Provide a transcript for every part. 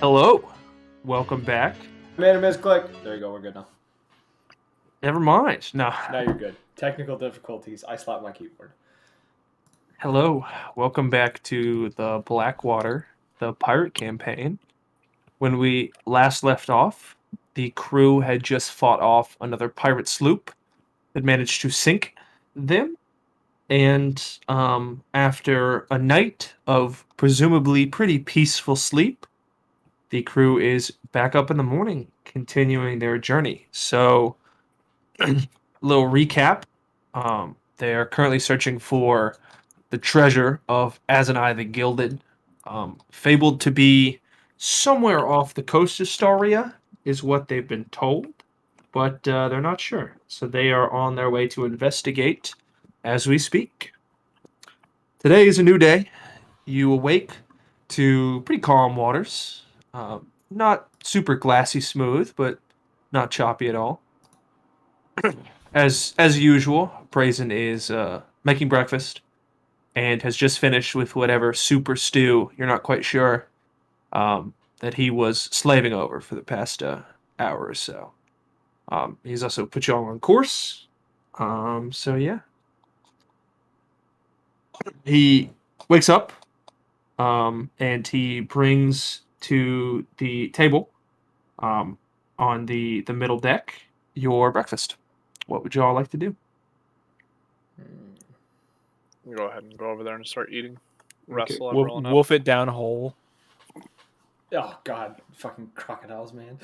Hello, welcome back. Made a misclick. There you go. We're good now. Never mind. No. Now you're good. Technical difficulties. I slapped my keyboard. Hello, welcome back to the Blackwater, the pirate campaign. When we last left off, the crew had just fought off another pirate sloop that managed to sink them. And after a night of presumably pretty peaceful sleep, the crew is back up in the morning, continuing their journey. So, little recap. They are currently searching for the treasure of Azanai the Gilded, fabled to be somewhere off the coast of Staria, is what they've been told, but they're not sure. So they are on their way to investigate as we speak. Today is a new day. You awake to pretty calm waters. Not super glassy smooth, but not choppy at all. As usual, Brazen is making breakfast and has just finished with whatever soup or stew, you're not quite sure, that he was slaving over for the past hour or so. He's also put you all on course. So yeah, he wakes up and he brings to the table um, on the middle deck your breakfast. What would you all like to do? Go ahead and go over there and start eating. Okay. Wrestle Wolf, everyone up. wolf it down whole. Oh God, fucking crocodiles, man.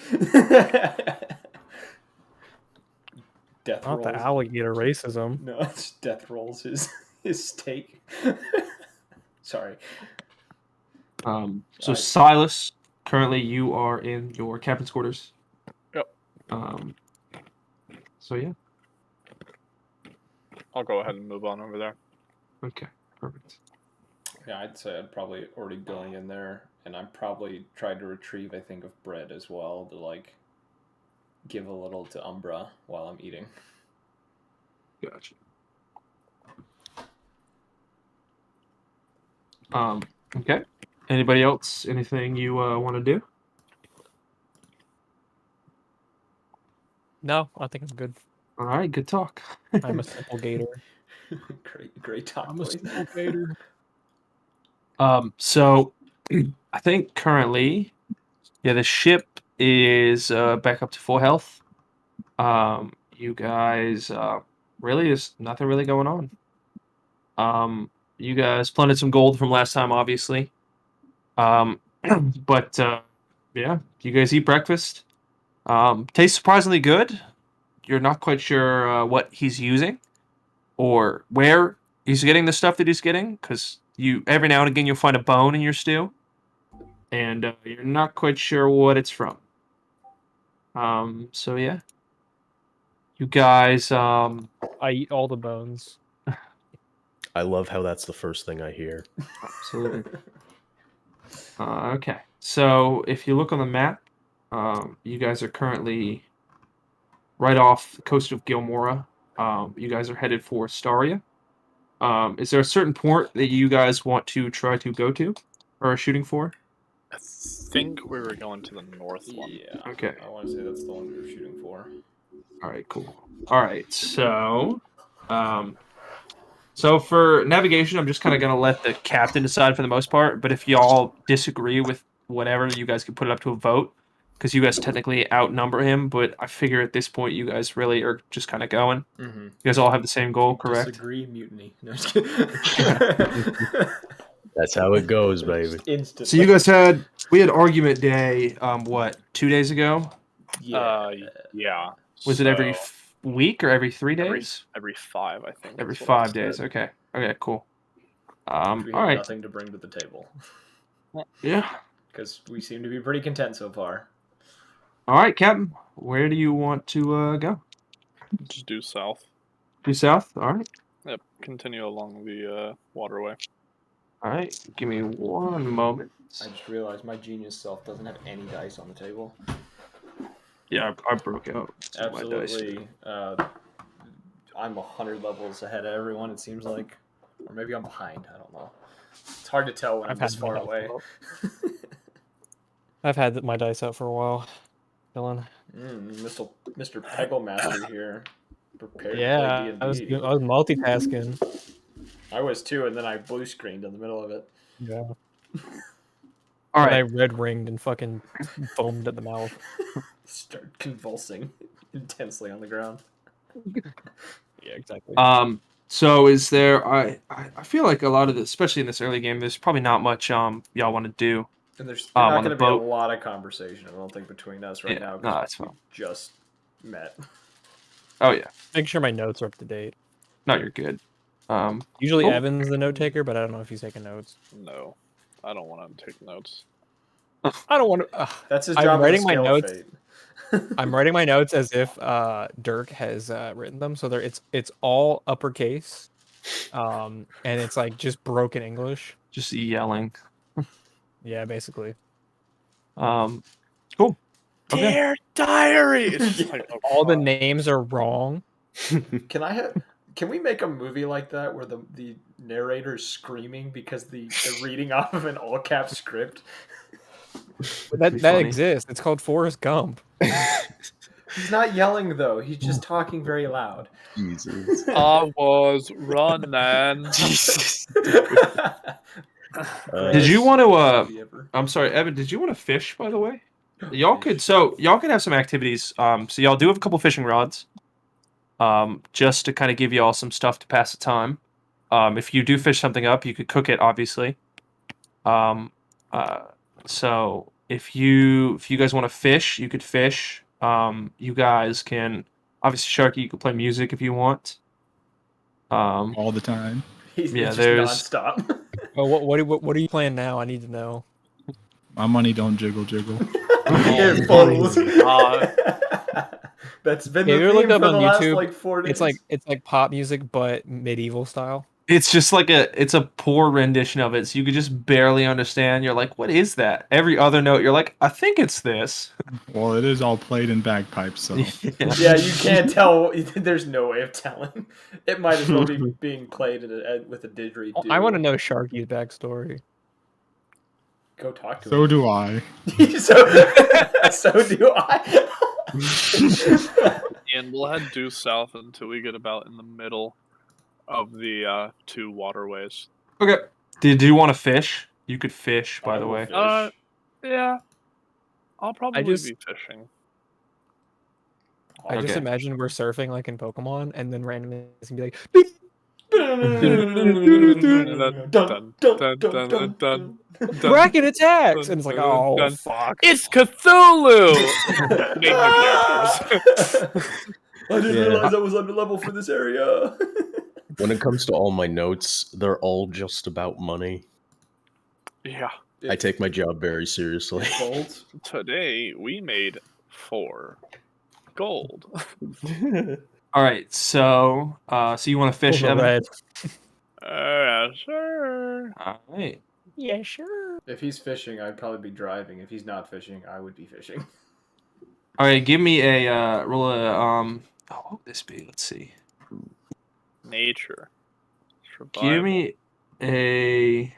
Death Not rolls. the alligator racism. No, it's death rolls. His steak. Sorry. So I- Silas, currently you are in your captain's quarters. Yep. Um, so yeah. I'll go ahead and move on over there. Okay. Perfect. Yeah, I'd say I'd probably already going in there, and I'm probably tried to retrieve. I think of bread as well to like give a little to Umbra while I'm eating. Gotcha. Okay. Anybody else? Anything you want to do? No, I think I'm good. All right. Good talk. I'm a simple gator. Great talk, I'm a boys. simple gator. So I think currently, yeah, the ship is back up to full health. You guys, really, there's nothing really going on. You guys plundered some gold from last time, obviously. Um, but yeah, you guys eat breakfast. Tastes surprisingly good. You're not quite sure what he's using or where he's getting the stuff that he's getting, because you every now and again you'll find a bone in your stew, and you're not quite sure what it's from. So yeah, you guys. I eat all the bones. I love how that's the first thing I hear. Absolutely. Okay, so if you look on the map, you guys are currently right off the coast of Gilmora. You guys are headed for Staria. Is there a certain port that you guys want to try to go to or are shooting for? I think we were going to the north one. Yeah. Okay. I want to say that's the one we were shooting for. All right, cool. All right, um, so for navigation, I'm just kind of gonna let the captain decide for the most part. But if y'all disagree with whatever, you guys can put it up to a vote because you guys technically outnumber him. But I figure at this point, you guys really are just kind of going. Mm-hmm. You guys all have the same goal, correct? Disagree, mutiny. No, just kidding. That's how it goes, baby. Instantly. So we had argument day. What, 2 days ago? Yeah. Yeah. Was it every week or every 3 every days? every 5, I think. Every is what I 5 days. said. Okay. Okay. Cool. We All have right. nothing to bring to the table Yeah. because we seem to be pretty content so far. All right, Captain. Where do you want to go? Just due south. Due south. All right. Yep. Continue along the waterway. All right. Give me one moment. I just realized my genius self doesn't have any dice on the table. Yeah, I broke out some of my dice. Absolutely. I'm 100 levels ahead of everyone, it seems like. Or maybe I'm behind. I don't know. It's hard to tell when I'm I've had this far no away. help. I've had my dice out for a while. Dylan. Mr. Peggle Master here, prepared Yeah, to I was play D&D. multitasking. I was too, and then I blue screened in the middle of it. Yeah. All And I right. red ringed and fucking foamed at the mouth. Start convulsing intensely on the ground. Yeah, exactly. So is there? I feel like a lot of this, especially in this early game, there's probably not much y'all want to do. And there's not on going the to be a boat. lot of conversation, I don't think, between us right Yeah, now no, because that's we fine. just met. Oh yeah, Make sure my notes are up to date. no, you're good. Usually cool. Evan's the note taker, but I don't know if he's taking notes. No, I don't want to take notes. I don't want to. That's his I'm job on the writing my scale of notes. fate. I'm writing my notes as if Dirk has written them, so it's all uppercase, and it's like just broken English. Just yelling. Yeah, basically. Cool. Okay. Dear diary. It's just Yeah. like, oh, All the fuck. names are wrong. Can we make a movie like that where the narrator's screaming because they're reading off of an all cap script? That Pretty that funny. exists. It's called Forrest Gump. He's not yelling though. He's just talking very loud. Jesus. I was running. Did you want to? Movie ever. I'm sorry, Evan. Did you want to fish? By the way, y'all could. So y'all could have some activities. So y'all do have a couple fishing rods. Just to kind of give you all some stuff to pass the time. If you do fish something up, you could cook it, obviously. So if you guys want to fish, you could fish. You guys can obviously Sharky. You can play music if you want. all the time. He's Yeah, just there's- nonstop. Oh, what are you playing now? I need to know. My money don't jiggle jiggle. Here, fools. God. That's been Yeah, the you look theme up for on the last YouTube. like 4 days. It's like pop music, but medieval style. It's just like it's a poor rendition of it, so you could just barely understand. You're like, what is that? Every other note, you're like, I think it's this. Well, it is all played in bagpipes, so Yeah, you can't tell. There's no way of telling. It might as well be being played with a didgeridoo. I want to know Sharky's backstory. Go talk to so him. do I. So do I. And we'll head due south until we get about in the middle of the two waterways. Okay. Did you want to fish? You could fish, by I the will way. fish. Yeah. I'll probably just- be fishing. I just Okay. imagine we're surfing like in Pokemon, and then randomly it's gonna be like, Bracket attacks, and it's like, oh fuck. It's Cthulhu! Name the characters. I didn't Yeah. realize I was under level for this area. When it comes to all my notes, they're all just about money. Yeah. I take my job very seriously. Gold. Today we made 4 gold. All right. So you want to fish, Over Evan? red. Yeah, sure. All right. Yeah, sure. If he's fishing, I'd probably be driving. If he's not fishing, I would be fishing. All right. Give me a roll of Oh, what would this be? Let's see. Nature. Survival. Give me a.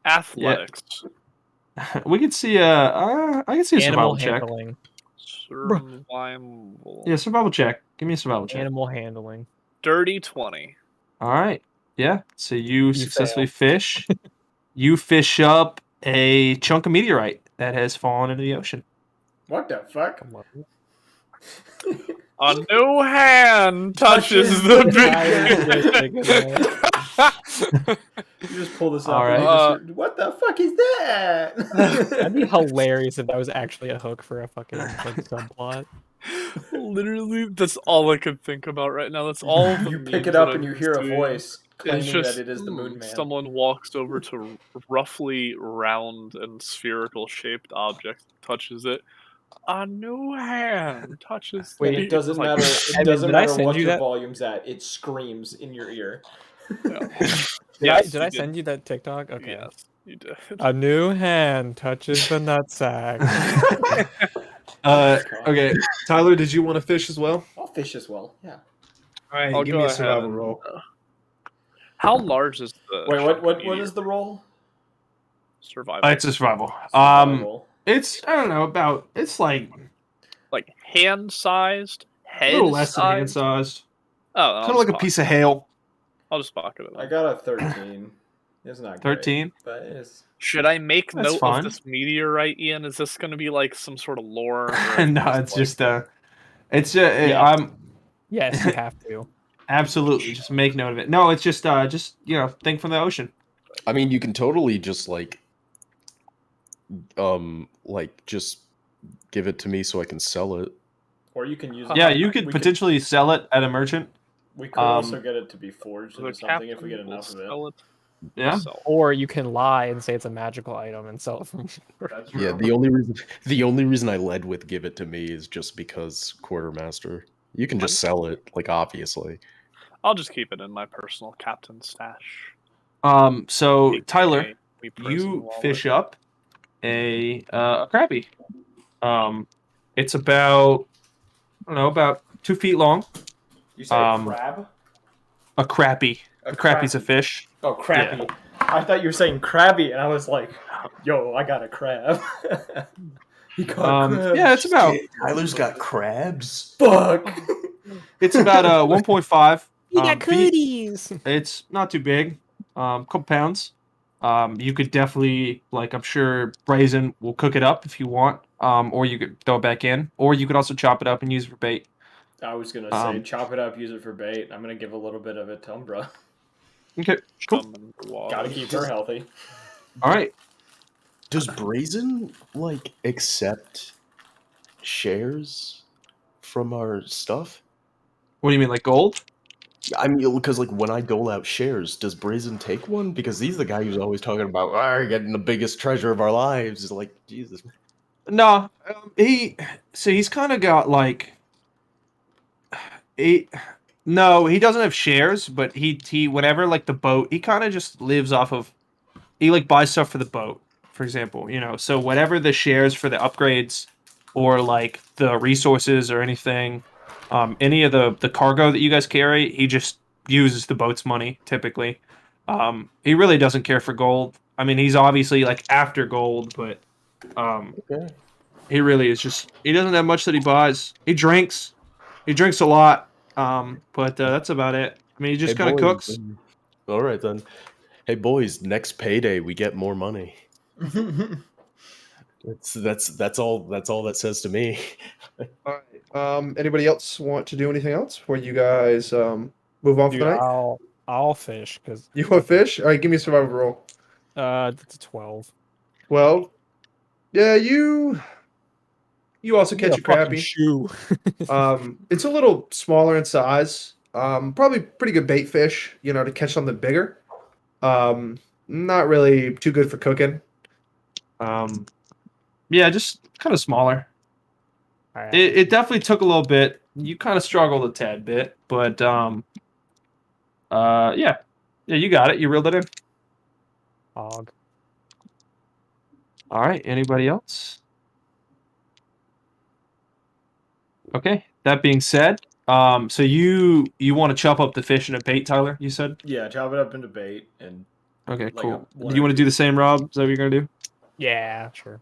Athletics. We could see I can see a Animal survival check. handling. Survival. Yeah, survival check. Give me a survival check. Animal handling. Dirty 20. All right. Yeah. So you successfully fish. You fish up a chunk of meteorite that has fallen into the ocean. What the fuck? A new hand touches the big. You just pull this up. All And you right. just, what the fuck is that? That'd be hilarious if that was actually a hook for a fucking like subplot. Literally, that's all I could think about right now. That's all. The You pick memes it up that and you I'm hear a seeing. voice claiming It's just that it is the moon man. someone walks over to roughly round and spherical shaped object, touches it. A new hand touches. Wait, the It doesn't like, matter. It Evan, doesn't did I matter send what you your that? volume's at. It screams in your ear. Yes, Did I you send you that TikTok? Okay. Yes, you did. A new hand touches the nutsack. Okay. Tyler, did you want to fish as well? I'll fish as well. Yeah. All right. I'll give go me a ahead survival and, roll. How large is the Wait, chunk of what meteor? is the roll? Survival? It's a survival. Survival. It's I don't know about. It's like Like hand-sized, a head little less than hand sized. sized. Oh, then Kind of like a piece of hail. I'll just pocket it. I Then. got a 13. It's not great, 13. but it's Should I make That's note fine. of this meteorite, Ian? Is this going to be like some sort of lore? Or No, it's just it's I'm Yes, you have to. absolutely just make note of it. No, it's just think from the ocean. I mean, you can totally just just give it to me so I can sell it. or you can use. Yeah, you could we potentially sell it at a merchant. We could also get it to be forged the into something if we captain get will enough of it. sell it. Yeah. So, Or you can lie and say it's a magical item and sell it from. That's Yeah, true. the only reason I led with give it to me is just because quartermaster. You can just sell it, like obviously. I'll just keep it in my personal captain stash. So Tyler, AKA me prison you wallet. fish up a crappie. It's about I don't know about 2 feet long. You say crab? A crappie. A crappie's a fish. Oh, crappy. Yeah. I thought you were saying crabby, and I was like, yo, I got a crab. He caught crabs. Yeah, it's about Tyler's got crabs. Fuck. it's about 1.5 You got feet. cooties. It's not too big. Couple pounds. You could definitely I'm sure Brazen will cook it up if you want. Or you could throw it back in, or you could also chop it up and use it for bait. I was gonna say, chop it up, use it for bait. I'm gonna give a little bit of it to Umbra. Okay, cool. Gotta keep her healthy. All right. Does Brazen accept shares from our stuff? What do you mean, like gold? I mean, because when I dole out shares, does Brazen take one? Because he's the guy who's always talking about getting the biggest treasure of our lives. Is like Jesus. No, he's kind of got he. No, he doesn't have shares, but he whenever the boat, he kind of just lives off of. He buys stuff for the boat, for example. So whatever the shares for the upgrades, or the resources or anything, any of the cargo that you guys carry, he just uses the boat's money typically. He really doesn't care for gold. I mean, he's obviously after gold, but Okay. he really is just he doesn't have much that he buys. He drinks a lot, but that's about it. I mean, he just kind of cooks. All right then. Hey boys, next payday we get more money. That's all that says to me. All right. Anybody else want to do anything else before you guys move on for Dude, the night? I'll fish because You want fish? All right, give me a survival roll. it's a 12. 12. Yeah, you also Get catch a a fucking crappie. shoe. It's a little smaller in size. Probably pretty good bait fish, to catch something bigger. Not really too good for cooking. Yeah, just kind of smaller. All right, It definitely took a little bit. You kind of struggled a tad bit, but yeah, you got it. You reeled it in. hog. All right. Anybody else? Okay. That being said, so you want to chop up the fish in a bait, Tyler? You said. Yeah, chop it up into bait and. Okay, Like cool. one Do you or want to two. do the same, Rob? Is that what you're gonna do? Yeah, sure.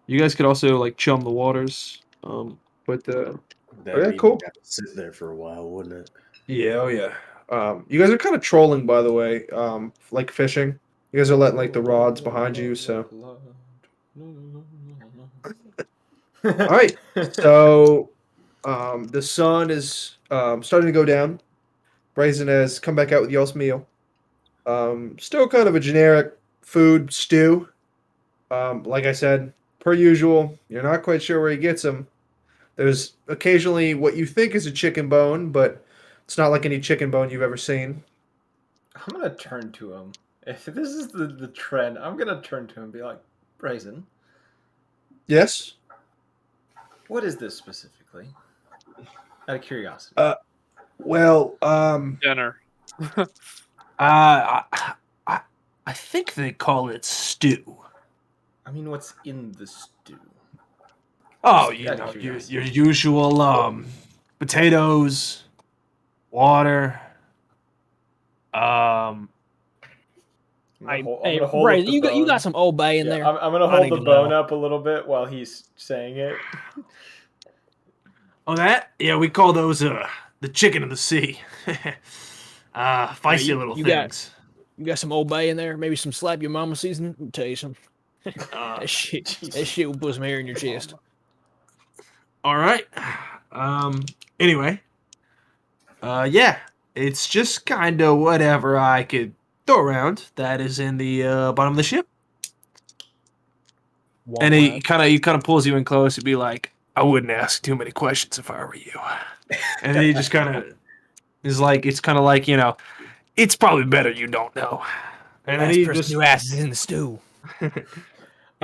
You guys could also chum the waters. But That okay, means cool. we have to sit there for a while, wouldn't it? Yeah, oh yeah. You guys are kind of trolling, by the way. Fishing. You guys are letting the rods behind you. So, all right. So, the sun is starting to go down. Brazen has come back out with y'all's meal. Still kind of a generic food stew. Like I said, per usual, you're not quite sure where he gets them. There's occasionally what you think is a chicken bone, but it's not like any chicken bone you've ever seen. I'm gonna turn to him. If this is the trend, I'm gonna turn to him and be like, Brazen, Yes? what is this specifically? Out of curiosity. Well, Dinner. I, I think they call it stew. I mean, what's in the stew? Oh, Just you out of know, your curiosity. usual potatoes, water, I'm Hey, gonna hold Bray, up the you bone. got some Old Bay in Yeah, there. I'm gonna I hold need the to bone know. up a little bit while he's saying it. Oh, that? Yeah, we call those the chicken of the sea. Feisty little you things. You got some Old Bay in there? Maybe some slap your mama seasoning? Let me tell you something. Uh, That Jesus. shit will put some hair in your chest. all right. Anyway. Yeah. It's just kind of whatever I could throw around that is in the bottom of the ship. And he kind of pulls you in close and be like, I wouldn't ask too many questions if I were you. And then he just kind of is like, it's kind of like, it's probably better you don't know. And then he just who ass is in the stew. he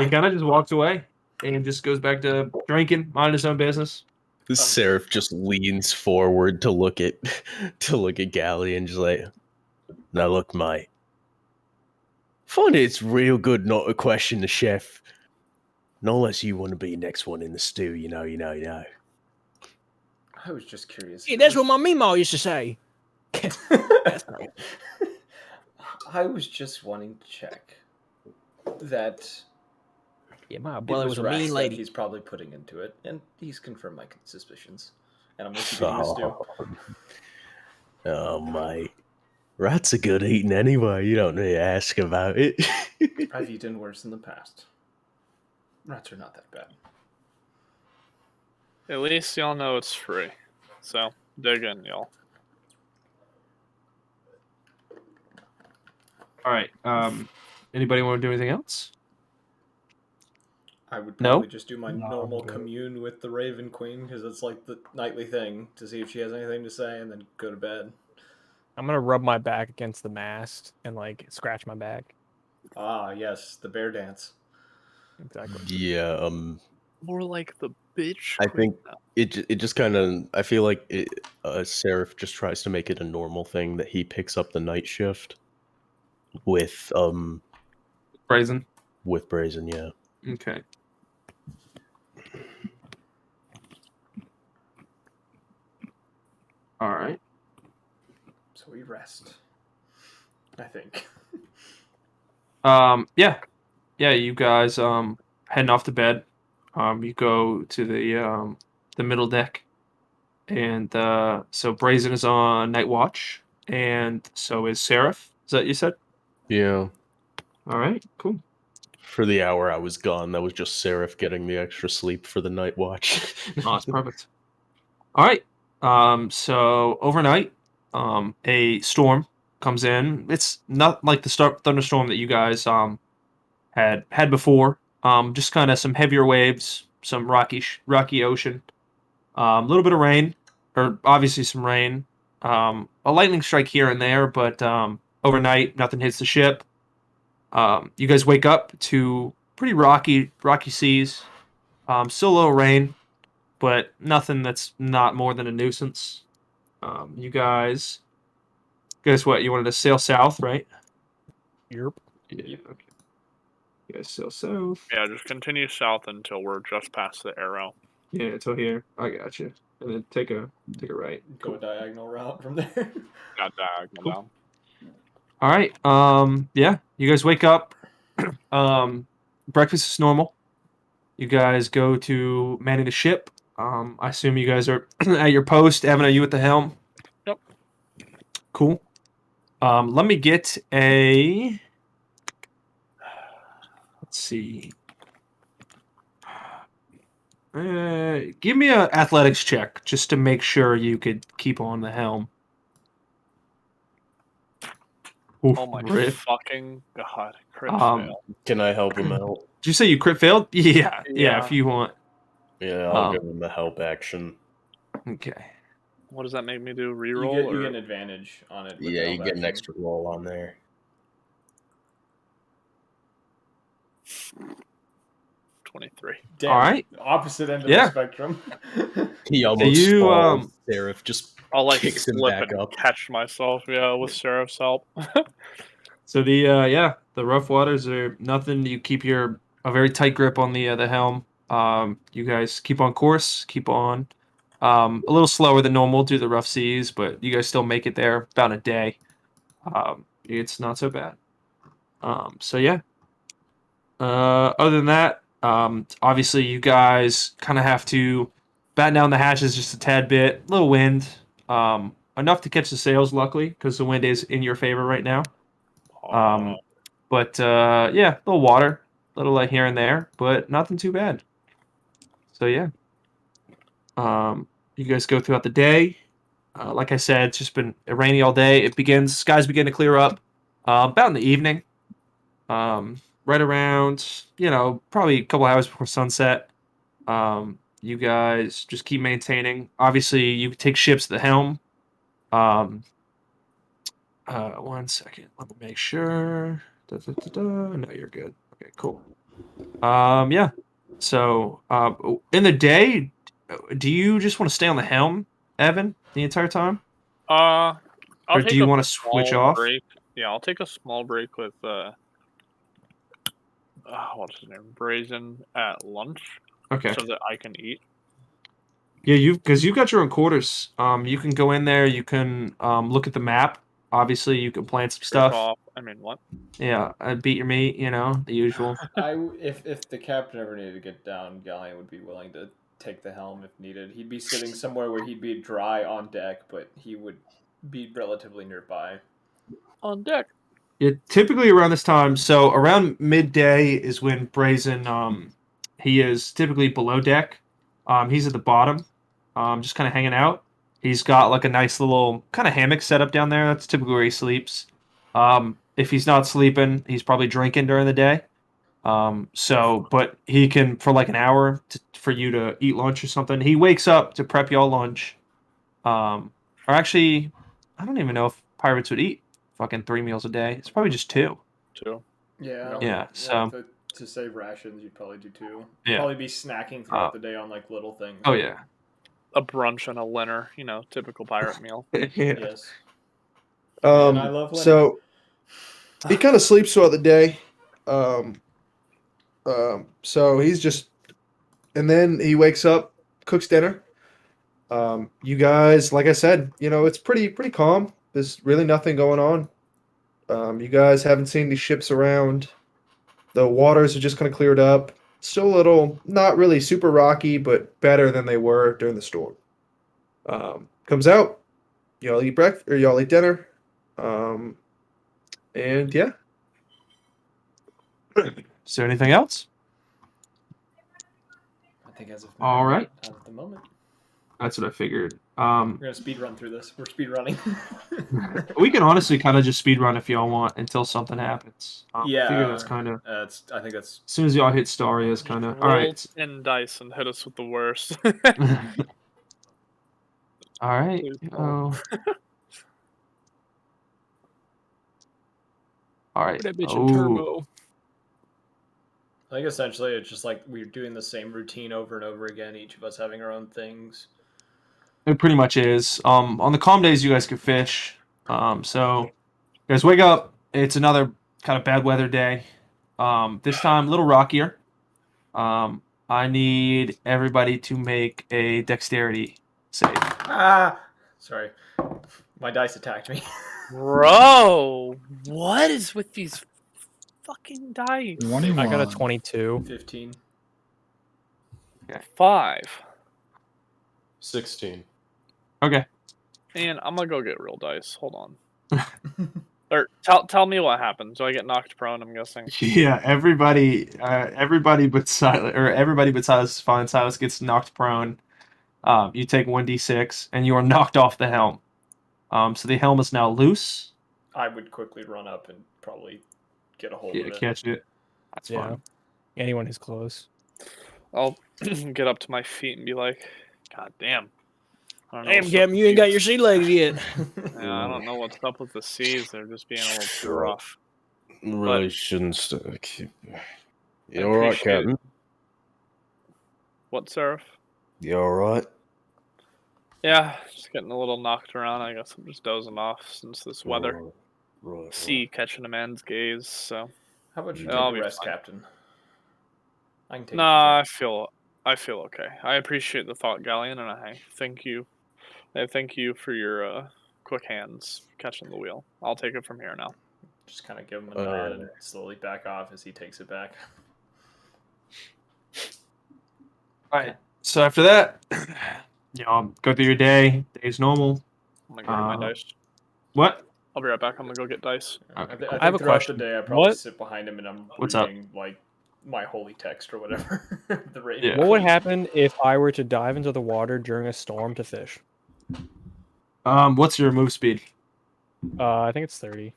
kind of just walks away and just goes back to drinking, minding his own business. This Seraph just leans forward to look at Gally and just like, now look, mate. Find it's real good not to question the chef. Not unless you want to be next one in the stew, you know. I was just curious. Yeah, that's what my meemaw used to say. I was just wanting to check that Yeah, my it brother was a rats mean that lady. he's probably putting into it, and he's confirmed my suspicions. And I'm gonna keep eating the stew. Oh, mate. Rats are good eating anyway. You don't need to ask about it. I've eaten worse in the past. Rats are not that bad. At least y'all know it's free. So, dig in, y'all. All right. Anybody want to do anything else? I would No? probably just do my No, normal I'm good. commune with the Raven Queen because it's like the nightly thing to see if she has anything to say, and then go to bed. I'm gonna rub my back against the mast and like scratch my back. Ah, yes, the bear dance. Exactly. Yeah, More like the bitch. I queen think now. it just kind of, I feel like Seraph just tries to make it a normal thing that he picks up the night shift with Brazen. Brazen, yeah. Okay. All right. So we rest. I think. Yeah. Yeah, you guys heading off to bed. You go to the middle deck. And so Brazen is on night watch, and so is Seraph. Is that what you said? Yeah. All right, cool. For the hour I was gone, that was just Seraph getting the extra sleep for the night watch. Oh, that's perfect. All right. So overnight, a storm comes in. It's not like the thunderstorm that you guys had before. Just kind of some heavier waves, some rocky ocean, a little bit of rain, or obviously some rain. A lightning strike here and there, but overnight nothing hits the ship. You guys wake up to pretty rocky seas. Still a little rain, but nothing that's not more than a nuisance. You guess what? You wanted to sail south, right? Yep. Yeah. Yep. Okay. You guys sail south. Yeah, just continue south until we're just past the arrow. Yeah, until here. I got you. And then take a right. Go a diagonal route from there. Got diagonal Cool. down. All right. Yeah. You guys wake up. Breakfast is normal. You guys go to manning the ship. I assume you guys are at your post. Evan, are you at the helm? Yep. Cool. Let me get a. Let's see. Give me a athletics check just to make sure you could keep on the helm. Oof, Oh my rip. fucking god. Crit fail. Can I help him out? Did you say you crit failed? Yeah. Yeah. If you want. Yeah, I'll Um, give him the help action. Okay. What does that make me do? You Reroll? get or... an advantage on it. With Yeah, the you help get an action. extra roll on there. 23. Damn, All right. opposite end of Yeah. the spectrum. He almost you, falls. Seraph just I'll like kicks him slip back and up. catch myself, with Seraph's help. So the rough waters are nothing. You keep a very tight grip on the helm. You guys keep on course, keep on. A little slower than normal due to the rough seas, but you guys still make it there about a day. It's not so bad. So yeah. Other than that, obviously you guys kind of have to batten down the hatches just a tad bit. Little wind, enough to catch the sails, luckily, because the wind is in your favor right now. But yeah, little water, little light here and there, but nothing too bad. So yeah, you guys go throughout the day. Like I said, it's just been rainy all day. It begins, skies begin to clear up about in the evening, right around, probably a couple hours before sunset. You guys just keep maintaining. Obviously, you take ships at the helm. Um, 1 second, let me make sure. Da, da, da, da. No, you're good. Okay, cool. Yeah. So, in the day, do you just want to stay on the helm, Evan, the entire time, I'll or do take you a want to switch small off? break. Yeah, I'll take a small break with what's his name, Brazen at lunch, Okay. so that I can eat. Yeah, because you've got your own quarters. You can go in there. You can look at the map. Obviously, you can plant some Fish stuff. off. I mean, what? Yeah, beat your meat. The usual. If the captain ever needed to get down, Galleon would be willing to take the helm if needed. He'd be sitting somewhere where he'd be dry on deck, but he would be relatively nearby. On deck. Yeah, typically around this time. So around midday is when Brazen. He is typically below deck. He's at the bottom, just kind of hanging out. He's got like a nice little kind of hammock set up down there. That's typically where he sleeps. If he's not sleeping, he's probably drinking during the day. But he can for like an hour for you to eat lunch or something. He wakes up to prep y'all lunch. Or actually, I don't even know if pirates would eat fucking 3 meals a day. It's probably just two. Too. Yeah. Yeah. So. To save rations, you'd probably do two. Yeah. Probably be snacking throughout the day on like little things. Oh yeah. A brunch and a dinner, typical pirate meal. Yeah. Yes. And I love So he kind of sleeps throughout the day. So he's just, and then he wakes up, cooks dinner. You guys, like I said, it's pretty calm. There's really nothing going on. You guys haven't seen these ships around. The waters are just kind of cleared up. Still a little, not really super rocky, but better than they were during the storm. Comes out, y'all eat breakfast or y'all eat dinner. And yeah. Is there anything else? I think as of All right. as of the moment, That's what I figured. we're gonna speed run through this. We're speed running. We can honestly kind of just speed run if y'all want until something happens. Yeah, I figure that's kind of. I think that's. As soon as y'all hit Staria, is kind of all Roll right. 10 dice and hit us with the worst. All right. Please Oh. All right. That bitch in Oh. turbo. I think essentially it's just like we're doing the same routine over and over again. Each of us having our own things. It pretty much is. On the calm days, you guys can fish. So you guys wake up. It's another kind of bad weather day. This time a little rockier. I need everybody to make a dexterity save. Ah, sorry, my dice attacked me. Bro, what is with these fucking dice? 21. I got a 22. 15. 5. 16. Okay. And I'm gonna go get real dice. Hold on. Or tell me what happens. Do I get knocked prone? I'm guessing. Yeah, everybody but Silas is fine. Silas gets knocked prone. You take 1d6 and you are knocked off the helm. So the helm is now loose. I would quickly run up and probably get a hold Yeah, of it. catch it. That's Yeah. fine. Anyone who's close. I'll get up to my feet and be like, "God damn! I don't know Damn, what's Captain, up you with ain't got these- your sea legs yet. Yeah, I don't know what's up with the seas. They're just being a little too rough." Really shouldn't keep. I You alright, appreciate it. Captain? What, Seraph? You alright? Yeah, just getting a little knocked around. I guess I'm just dozing off since this weather. Right. Sea catching a man's gaze. So How about you Yeah, I'll take a be rest, fine. Captain? I can take. Nah, I feel okay. I appreciate the thought, Galleon, and I thank you. I thank you for your quick hands catching the wheel. I'll take it from here now. Just kind of give him a nod and slowly back off as he takes it back. All right. So after that, go through your day. Day's normal. I'm gonna go get my dice. What? I'll be right back. I'm gonna go get dice. Okay, I cool. think I have a throughout question. the day I probably What- sit behind him and I'm What's up? reading like my holy text or whatever. The Raven Yeah. What would Queen. happen if I were to dive into the water during a storm to fish? What's your move speed? I think it's 30.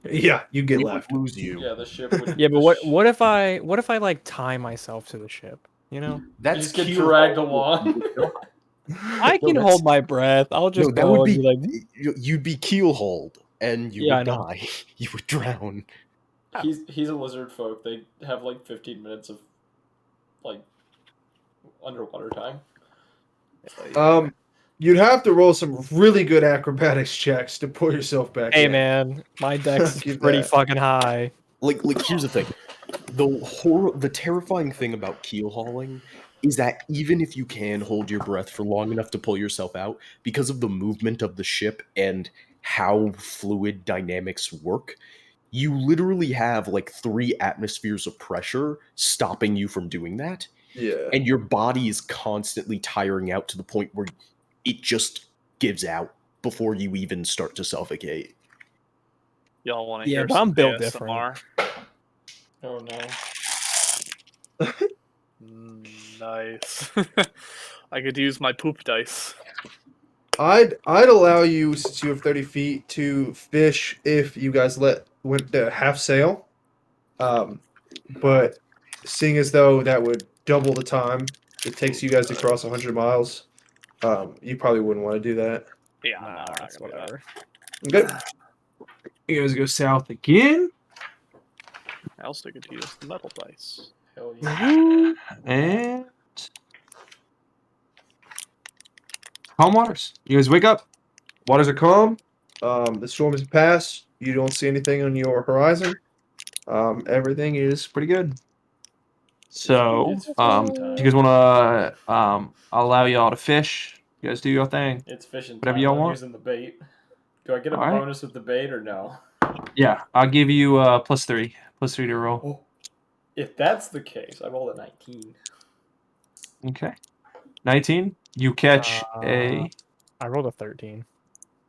Yeah, you get We would left. lose you. Yeah, the ship would. Yeah, but the what if I like tie myself to the ship? You know, That's You just get keel dragged haul. along. I can that's- hold my breath. I'll just No, that go would and be. be like, You'd be keel hauled, and you Yeah, would I know. die. You would drown. He's a lizard folk. They have like 15 minutes of like underwater time. You'd have to roll some really good acrobatics checks to pull yourself back hey in. man, my dex is Keep pretty that. fucking high. Like here's the thing. The terrifying thing about keel hauling is that even if you can hold your breath for long enough to pull yourself out, because of the movement of the ship and how fluid dynamics work, you literally have like 3 atmospheres of pressure stopping you from doing that. Yeah. And your body is constantly tiring out to the point where it just gives out before you even start to suffocate. Y'all want to Yeah, hear but some I'm built ASMR? Oh no. Nice. I could use my poop dice. I'd allow you, since you have 30 feet, to fish if you guys went to half sail. But seeing as though that would double the time it takes you guys to cross 100 miles, you probably wouldn't want to do that. Yeah, Nah, no, we're not it's gonna do that. whatever. Okay. You guys go south again, I also get to use the metal dice. Hell yeah. and calm waters. You guys wake up. Waters are calm. The storm has passed. You don't see anything on your horizon. Everything is pretty good. So, It's fishing do you guys time. want to allow y'all to fish? You guys do your thing. It's fishing Whatever time. y'all I'm want. using the bait. Do I get a All right. bonus with the bait or no? Yeah, I'll give you +3 to roll. Oh. If that's the case, I rolled a 19. Okay, 19. You catch a. I rolled a 13.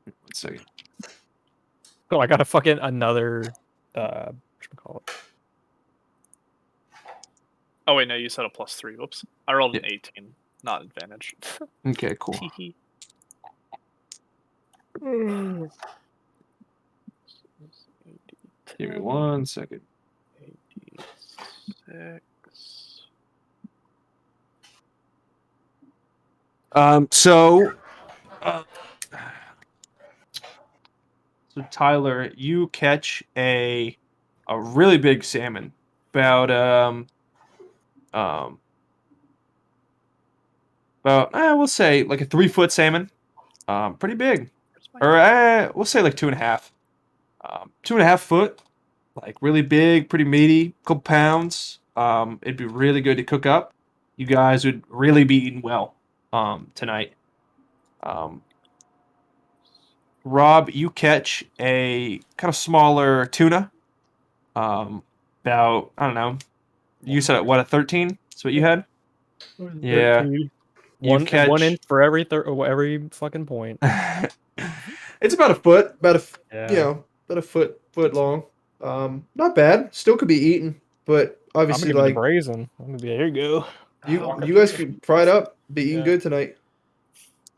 1 second. So I got a fucking another whatchamacallit. Oh wait, no, you said a +3. Whoops. I rolled an Yeah. 18, not advantage. Okay, cool. Teehee. Give me 1 second. 86. So Tyler, you catch a really big salmon, about we'll say like a 3-foot salmon, pretty big, or we'll say like 2.5, 2.5 foot, like really big, pretty meaty, couple pounds. It'd be really good to cook up. You guys would really be eating well tonight. Rob, you catch a kind of smaller tuna. About, I don't know. You said what, a 13? That's what you had? Yeah. 13. You catch. One inch for every fucking point. It's about a foot, Yeah. about a foot long. Not bad. Still could be eaten, but I'm obviously, gonna give it like the brazen. I'm gonna be here you go. you guys could fry it up, be eating Yeah. good tonight.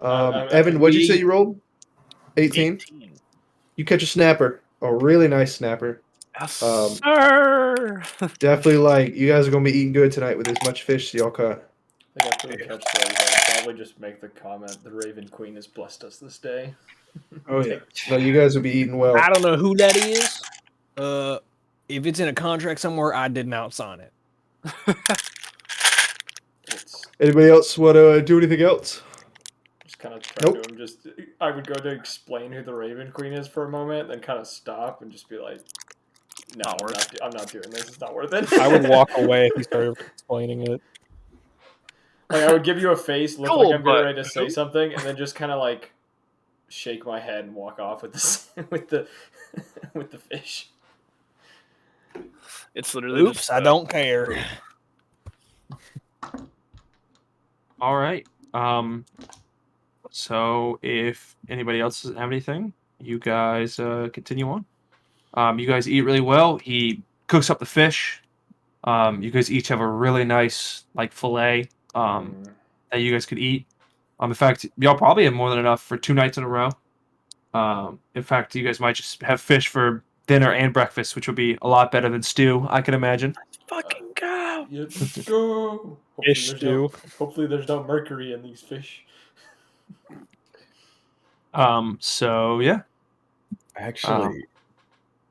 I Evan, think what'd you say you rolled? 18. 18. You catch a snapper, a really nice snapper. Yes, Sir. Definitely, like you guys are gonna be eating good tonight with as much fish as y'all caught. I think after we catch those, I'll probably just make the comment, the Raven Queen has blessed us this day. Oh yeah. No, you guys will be eating well. I don't know who that is. If it's in a contract somewhere, I did not sign it. It's Anybody else want to do anything else? just kind of turn Nope. to him. I would go to explain who the Raven Queen is for a moment, then kind of stop and just be like, "No, I'm not doing this. It's not worth it." I would walk away if he started explaining it. Like I would give you a face, look Cool, like I'm getting but ready to say who? something, and then just kind of like shake my head and walk off with the with the with the fish. It's literally Oops, just I don't care. All right. So if anybody else doesn't have anything, you guys continue on. You guys eat really well. He cooks up the fish. You guys each have a really nice like fillet that you guys could eat. In fact, y'all probably have more than enough for 2 nights in a row. In fact, you guys might just have fish for dinner and breakfast, which would be a lot better than stew, I can imagine. fucking go. Let's go. Fish stew. Hopefully there's no mercury in these fish. So yeah. Actually,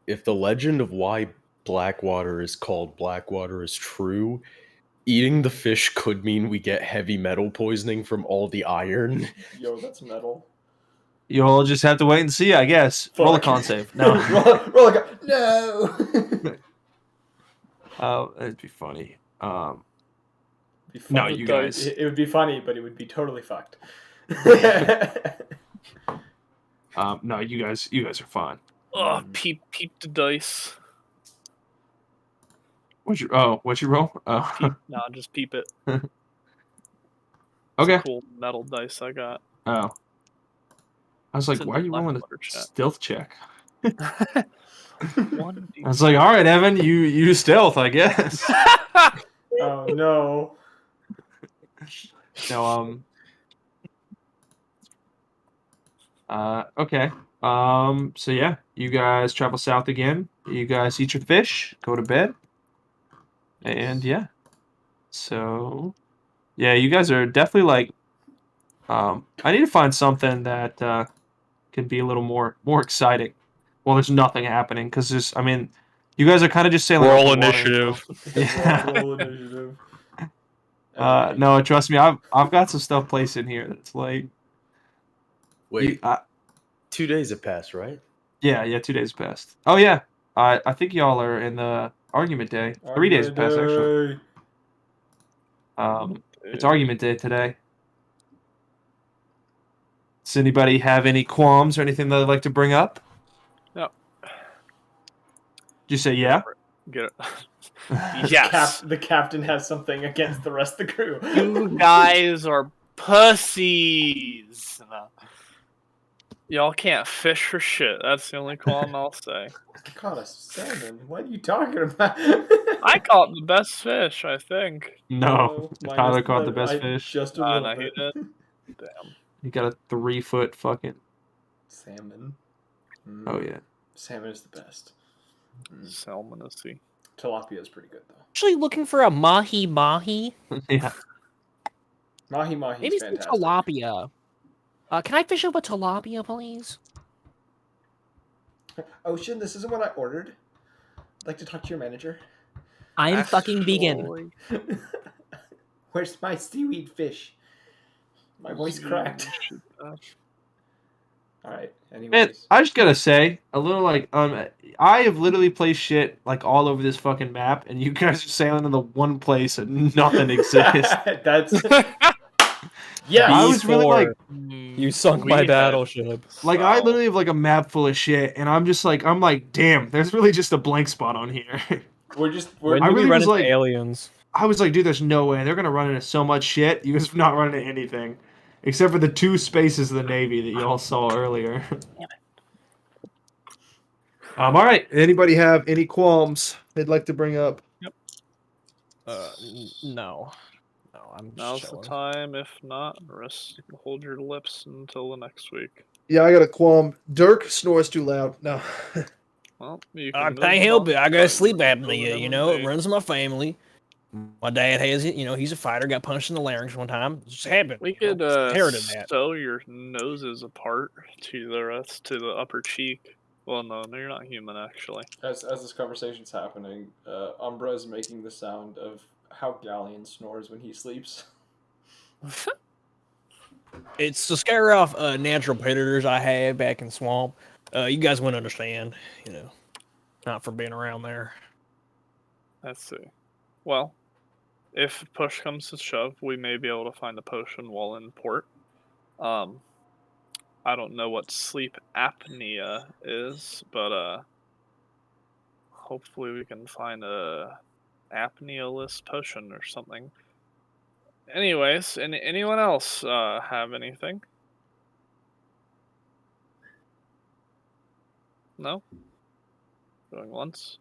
if the legend of why Blackwater is called Blackwater is true, eating the fish could mean we get heavy metal poisoning from all the iron. Yo, that's metal. You'll just have to wait and see, I guess. Roll a con save. No. roll a con. No. It'd be funny. Be No, funny. you guys. It would be funny, but it would be totally fucked. No, you guys are fine. Oh, peep the dice. What's your roll? Oh. Peep, nah, just peep it. It's Okay. a cool metal dice I got. Oh. I was like, It's in why are you rolling a Blackwater chat. stealth check? One, I was like, all right, Evan, you stealth, I guess. Oh no. No, okay. So yeah, you guys travel south again. You guys eat your fish, go to bed. And yeah. So yeah, you guys are definitely like I need to find something that can be a little more exciting. Well, there's nothing happening because you guys are kind of just sailing Roll over the water, initiative. Yeah. Roll initiative. No, trust me, I've got some stuff placed in here that's like Wait, 2 days have passed, right? yeah, 2 days passed. Oh yeah, I think y'all are in the argument day. 3 days have passed actually. It's argument day today. Does anybody have any qualms or anything that they'd like to bring up? No. Did you say yeah? Get it. Yes. The captain has something against the rest of the crew. You guys are pussies. No. Y'all can't fish for shit. That's the only qualm I'll say. I caught a salmon. What are you talking about? I caught the best fish, I think. No, Tyler caught the best fish. Just a No, little he bit. did. Damn. He got a 3-foot fucking. Salmon. Oh yeah. Salmon is the best. Salmonacy. Tilapia is pretty good though. Actually looking for a mahi mahi. Yeah. Mahi mahi Maybe is some fantastic. tilapia. Can I fish up a tilapia, please? Ocean, this isn't what I ordered. I'd like to talk to your manager. I'm fucking vegan. Where's my seaweed fish? My voice cracked. Alright, Man, anyways. I just gotta say, a little like I have literally placed shit like all over this fucking map, and you guys are sailing in the one place and nothing exists. That's yeah. I was really like, You sunk my battleship. like I literally have like a map full of shit, and I'm like, damn, there's really just a blank spot on here. We're When I do we really run was into like, aliens? I was like, dude, there's no way they're gonna run into so much shit. You guys are not running into anything, except for the 2 spaces of the Navy that y'all saw earlier. All right. Anybody have any qualms they'd like to bring up? Yep. No. No, I'm Now's just the chilling. time. If not, hold your lips until the next week. Yeah, I got a qualm. Dirk snores too loud. No. Well, you I can can't move help on it. I got to sleep another apnea, you know. It day. runs in my family. My dad has it. You know, he's a fighter. Got punched in the larynx one time. It just happened. We you know, could inherited that. sew your noses apart to the upper cheek. Well, no, you're not human actually. As this conversation's happening, Umbra is making the sound of how Galleon snores when he sleeps. It's to scare off natural predators I have back in swamp. You guys wouldn't understand, you know, not for being around there. Let's see. Well, if push comes to shove, we may be able to find a potion while in port. I don't know what sleep apnea is, but hopefully we can find a apnea-less potion or something. Anyways, anyone else have anything? No? Going once?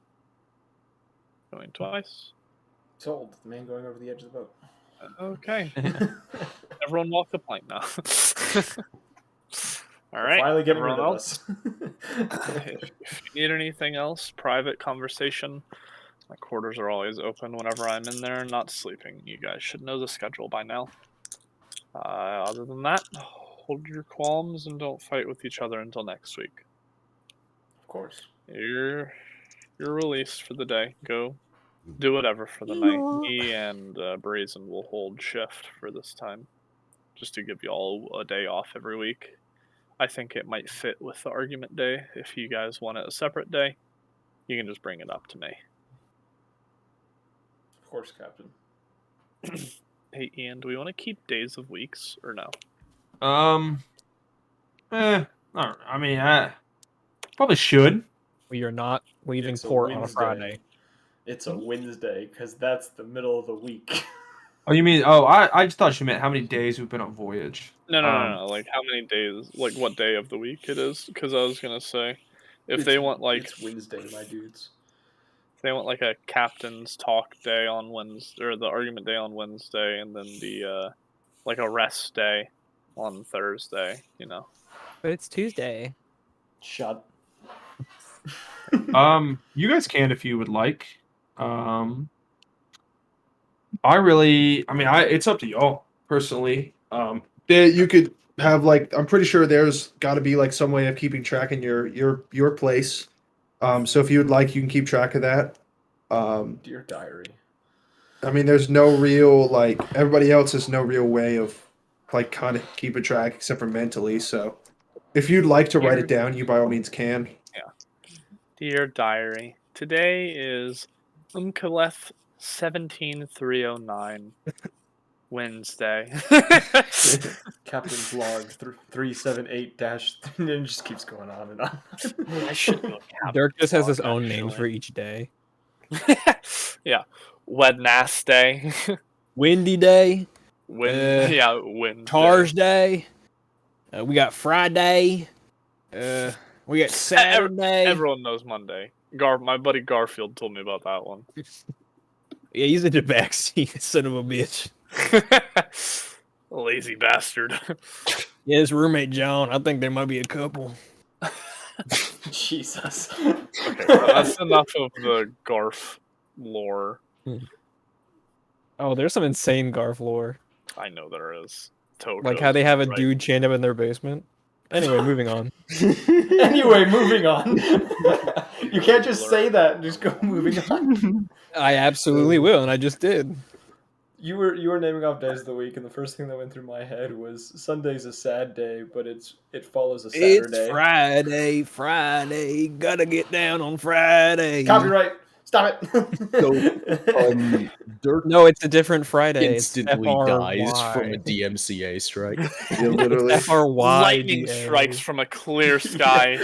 Going twice? Sold. The man going over the edge of the boat. Okay. Everyone walk the plank now. All right. Finally getting rid everyone of else. us. If you need anything else, private conversation, my quarters are always open whenever I'm in there not sleeping. You guys should know the schedule by now. Other than that, hold your qualms and don't fight with each other until next week. Of course. You're released for the day. Go do whatever for the night. Me and Brazen will hold shift for this time, just to give you all a day off every week. I think it might fit with the argument day. If you guys want it a separate day, you can just bring it up to me. Of course, Captain. Hey, Ian, do we want to keep days of weeks or no? I mean, I probably should. We are not leaving It's a port on a Wednesday. Friday. It's a Wednesday because that's the middle of the week. Oh, you mean? Oh, I just thought you meant how many days we've been on voyage. No. Like how many days? Like what day of the week it is? Because I was gonna say, if they want like it's Wednesday, my dudes. if they want like a captain's talk day on Wednesday or the argument day on Wednesday, and then the like a rest day on Thursday, you know. But it's Tuesday. Shut. You guys can if you would like. It's up to y'all personally. You could have like I'm pretty sure there's got to be like some way of keeping track in your place. So if you would like, you can keep track of that. Dear diary. I mean, there's no real like everybody else has no real way of like kind of keeping track except for mentally. So if you'd like to write it down, you by all means can. Dear diary, today is Umkaleth 17309, Wednesday. Captain's log 378 and it just keeps going on and on. I should know. Dirk just has his log, own names for actually. each day. Yeah, Wednesday. Windy Day, Wednesday. Tars Day. We got Friday. We got Saturday. Everyone knows Monday. My buddy Garfield told me about that one. Yeah, he's in the backseat, son of a bitch. Lazy bastard. Yeah, his roommate John. I think there might be a couple. Jesus. Okay, that's enough of the Garf lore. Oh, there's some insane Garf lore. I know there is. Toko's Like how they have a right. dude chained up in their basement. Anyway, moving on. Anyway, moving on. You can't just say that and just go moving on. I absolutely will, and I just did. You were naming off days of the week, and the first thing that went through my head was Sunday's a sad day, but it follows a Saturday. It's Friday. Gotta get down on Friday. Copyright. Stop it. Dirk No, it's a different Friday. instantly it's dies from a FRY. DMCA strike. Yeah, literally. It's FRY. Lightning strikes from a clear sky,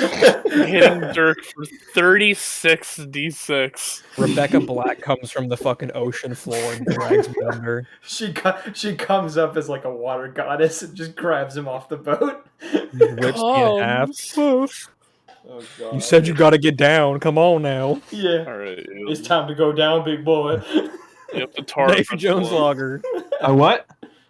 hitting Dirk for 36 d6. Rebecca Black comes from the fucking ocean floor and drags me under. She comes up as like a water goddess and just grabs him off the boat. Rips me in half. Oh god. You said you gotta get down. Come on now. Yeah. All right, It's time to go down, big boy. you have to tar Dave Jones Logger. What?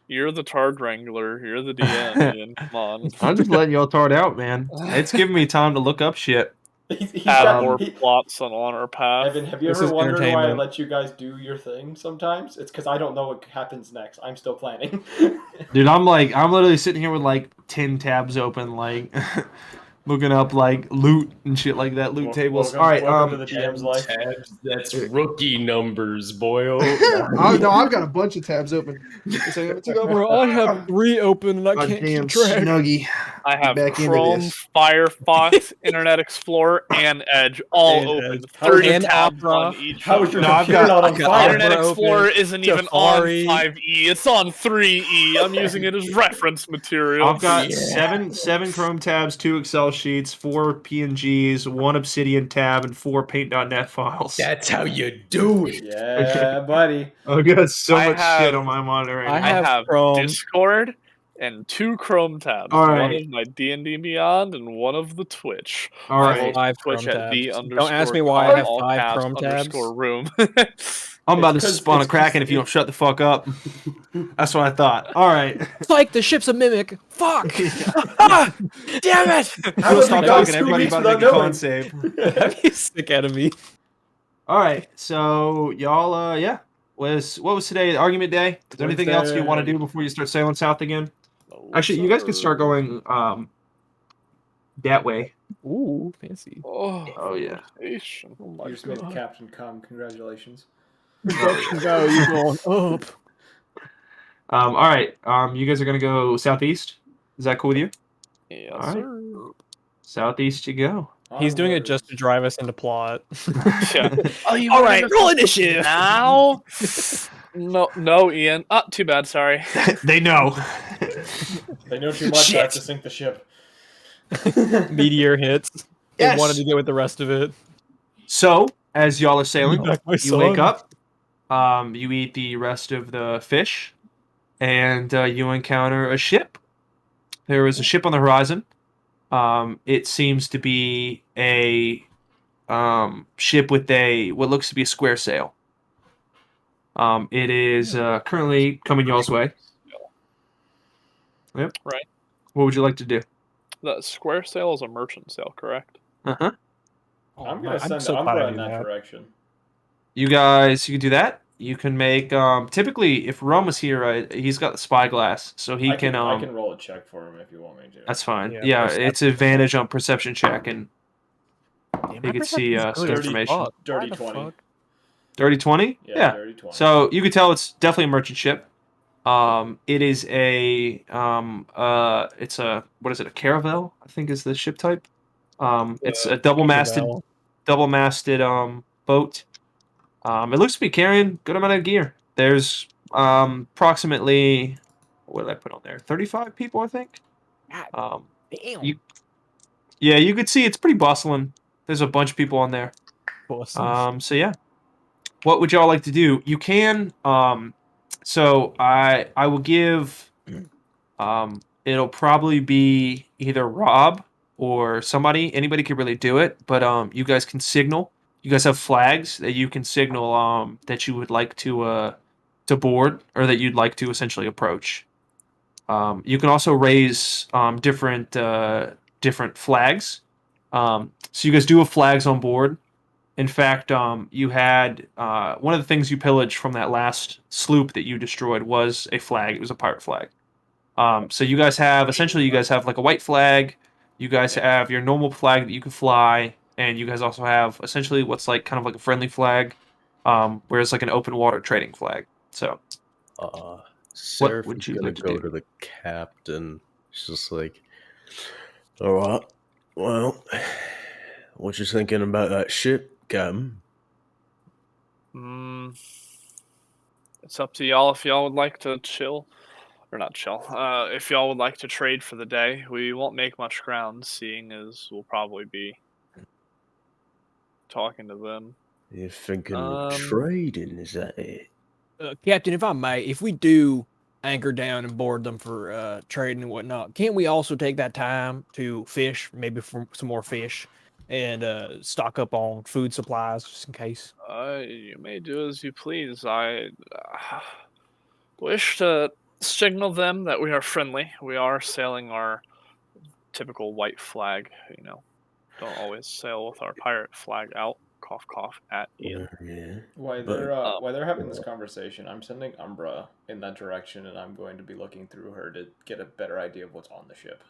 You're the Tard Wrangler. You're the DM, Ian. Come on. I'm just letting y'all tart out, man. It's giving me time to look up shit. He's Add got- more he- plots on our path. Evan, have you This ever is wondered why I entertainment. let you guys do your thing sometimes? It's because I don't know what happens next. I'm still planning. Dude, I'm literally sitting here with like 10 tabs open, like looking up like loot and shit like that, loot tables. All right, welcome to the DM's life. That's rookie numbers, boyo. I've got a bunch of tabs open. So I haven't took over. Bro, I have 3 open and I can't Goddamn keep track. snuggie. I have Back into Chrome, this. Firefox, Internet Explorer, and Edge all And open. Edge. 30 And tabs Opera. on each. How of is your them. No, I've computer got- not on I've got fire? Internet Opera Explorer open. isn't even Safari. on 5e. It's on 3e. I'm using it as reference material. I've got seven Chrome tabs, 2 Excel sheets, 4 PNGs, 1 Obsidian tab, and 4 Paint.net files. That's how you do it. Yeah, buddy. I've got so I much shit have- on my monitor right I now. I have have Chrome. Discord and 2 Chrome tabs. All One right. of my D&D Beyond and one of the Twitch. All I right. have 5 Twitch Chrome at the tabs. underscore Don't ask me why I com, have all 5 caps, Chrome tabs. underscore room. I'm about to It's 'cause- spawn a it's 'cause Kraken if you don't shut the fuck up. That's what I thought. All right. It's like the ship's a mimic. Fuck! Ah, damn it! How We'll have stop we gone talking. 2 Everybody weeks about to without make a con knowing? save. You sick out of me. All right. So y'all, yeah. What was today? Argument day. Is there anything else you want to do before you start sailing south again? Actually, you guys can start going that way. Ooh, fancy. Oh, yeah. Flirtation. Oh my You just made the god. captain come. Congratulations. No, you're going up. All right. You guys are gonna go southeast. Is that cool with you? Yes, All right. sir. Southeast you go. He's doing it just to drive us into plot. Yeah. Oh, you All right, roll initiative. Now? No, Ian. Too bad. Sorry. They know. They know too much. I have Shit. to sink the ship. Meteor hits. They Yes. wanted to get with the rest of it. So as y'all are sailing, Back my you wake son. up. You eat the rest of the fish, and you encounter a ship. There is a ship on the horizon. It seems to be a ship with what looks to be a square sail. It is currently coming y'all's way. Yep. Right. What would you like to do? The square sail is a merchant sail, correct? Uh-huh. Oh, I'm man, gonna send so glad Umbra I in knew that direction. You can do that. You can make typically if Rum was here, he's got the spyglass, so he I can I can roll a check for him if you want me to. that's fine. Yeah, Yeah, perception. it's advantage on perception check, and Damn, you my could see perception's some good as information. fuck. Dirty Why the 20. fuck? Dirty 20? Yeah, dirty 20. So you could tell it's definitely a merchant ship. It is it's a what is it? A caravel, I think is the ship type. It's a Caravel. double masted boat. It looks to be carrying good amount of gear. There's approximately what did I put on there? 35 people, I think. God damn. You could see it's pretty bustling. There's a bunch of people on there. So yeah. What would y'all like to do? You can so I will give it'll probably be either Rob or somebody. Anybody could really do it, but you guys can signal. You guys have flags that you can signal that you would like to board or that you'd like to essentially approach. You can also raise different flags. So you guys do have flags on board. In fact, you had one of the things you pillaged from that last sloop that you destroyed was a flag. It was a pirate flag. So you guys have like a white flag. You guys have your normal flag that you can fly, and you guys also have essentially what's like kind of like a friendly flag, where it's like an open water trading flag. So Seraph would is you gonna like to go do? to the captain. She's just like, all right, well, what you thinking about that ship, Captain? It's up to y'all if y'all would like to chill. Or not chill. If y'all would like to trade for the day, we won't make much ground, seeing as we'll probably be talking to them. You're thinking of trading, is that it? Captain, if I may, if we do anchor down and board them for trading and whatnot, can't we also take that time to fish, maybe for some more fish, and stock up on food supplies just in case? You may do as you please. I wish to signal them that we are friendly. We are sailing our typical white flag, Don't always sail with our pirate flag out. Cough, cough at Ian. Yeah. While they're having this conversation, I'm sending Umbra in that direction, and I'm going to be looking through her to get a better idea of what's on the ship.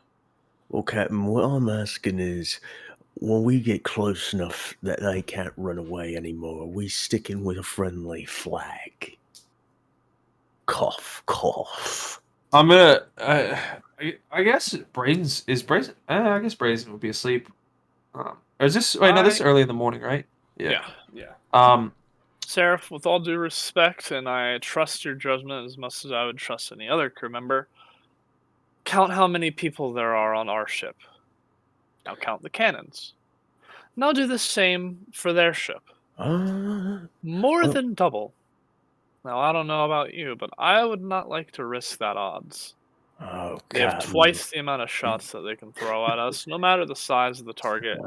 Well, Captain, what I'm asking is, when we get close enough that they can't run away anymore, are we sticking with a friendly flag? Cough, cough. I'm gonna. I guess Brazen is Brazen. I guess Brazen would be asleep. Or is this? Wait, no. This is early in the morning, right? Yeah. Seraph, with all due respect, and I trust your judgment as much as I would trust any other crew member, count how many people there are on our ship. Now count the cannons. Now do the same for their ship. More Oh. than double. Now, I don't know about you, but I would not like to risk that odds. Oh, They have Captain. twice the amount of shots that they can throw at us, no matter the size of the target.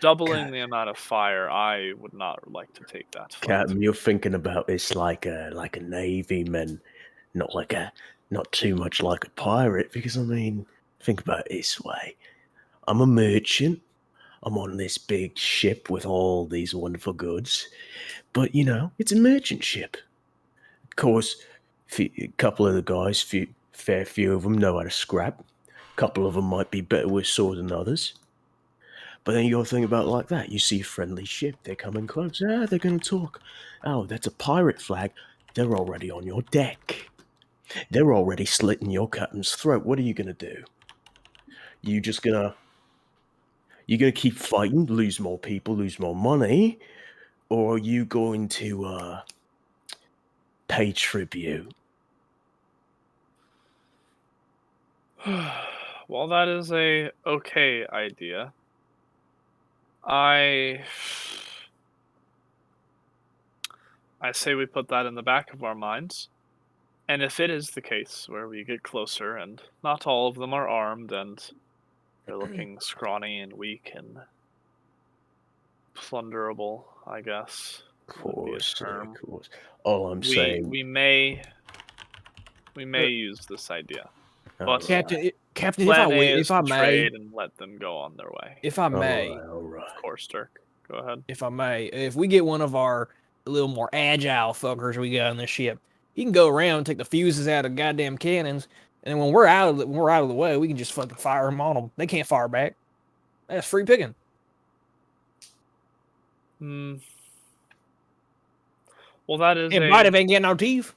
Doubling the amount of fire, I would not like to take that fight. Captain, you're thinking about this like a navy man, not too much like a pirate. Because I mean, think about it this way: I'm a merchant. I'm on this big ship with all these wonderful goods, but it's a merchant ship. Of course, a couple of the guys, fair few of them know how to scrap. A couple of them might be better with swords than others. But then you got to think about it like that. You see a friendly ship, they're coming close. They're going to talk. Oh, that's a pirate flag. They're already on your deck. They're already slitting your captain's throat. What are you going to do? You gonna keep fighting, lose more people, lose more money, or are you going to pay tribute? Well, that is a okay idea. I say we put that in the back of our minds. And if it is the case where we get closer and not all of them are armed and they're looking scrawny and weak and plunderable, I guess. Of Would be a course, term. of course. All I'm saying, We may use this idea. But Captain, plan A is if I to may, trade and let them go on their way. if I may, all right. Of course, Dirk. Go ahead. if I may, if we get one of our little more agile fuckers we got on this ship, he can go around and take the fuses out of goddamn cannons, and then when we're out of the way, we can just fucking fire them on them. They can't fire back. That's free picking. Well, that is It might have been getting no teeth.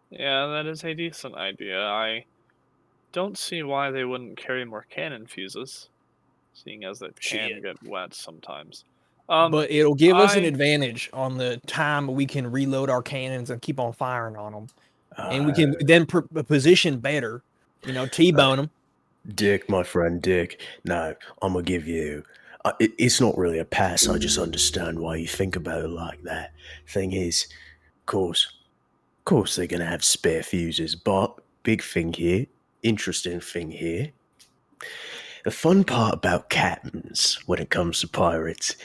Yeah, that is a decent idea. I don't see why they wouldn't carry more cannon fuses, seeing as they can get wet sometimes. But it'll give us an advantage on the time we can reload our cannons and keep on firing on them. And we can then position better, T-bone them. Dick, my friend, Dick. No, I'm gonna give you. It's not really a pass. I just understand why you think about it like that. Thing is, of course, they're gonna have spare fuses. But big thing here, interesting thing here. The fun part about captains when it comes to pirates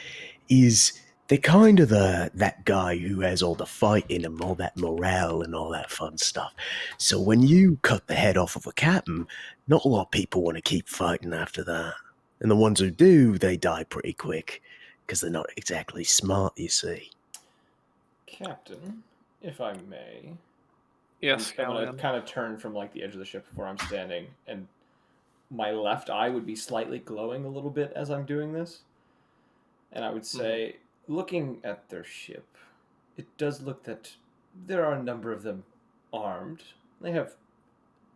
is they're kind of that guy who has all the fight in him, all that morale and all that fun stuff. So when you cut the head off of a captain, not a lot of people want to keep fighting after that. And the ones who do, they die pretty quick because they're not exactly smart, you see. Captain, if I may. Yes, I'm going to kind of turn from like the edge of the ship where I'm standing, and my left eye would be slightly glowing a little bit as I'm doing this. And I would say, looking at their ship, it does look that there are a number of them armed. They have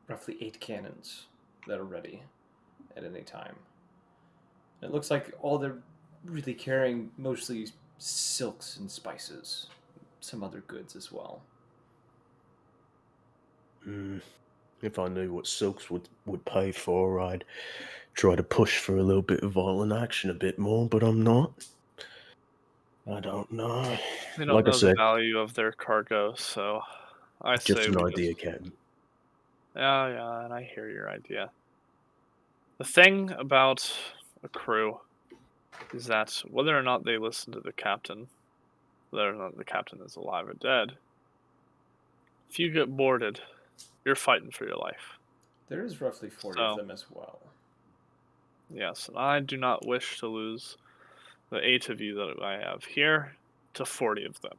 roughly 8 cannons that are ready at any time. It looks like all they're really carrying mostly silks and spices, some other goods as well. If I knew what silks would pay for, I'd try to push for a little bit of violent action a bit more, but I'm not. I don't know. They don't know the value of their cargo, so I say just an idea, Captain. Yeah, and I hear your idea. The thing about a crew is that whether or not they listen to the captain, whether or not the captain is alive or dead, if you get boarded, you're fighting for your life. There is roughly 40 of them as well. Yes, and I do not wish to lose the 8 of you that I have here to 40 of them.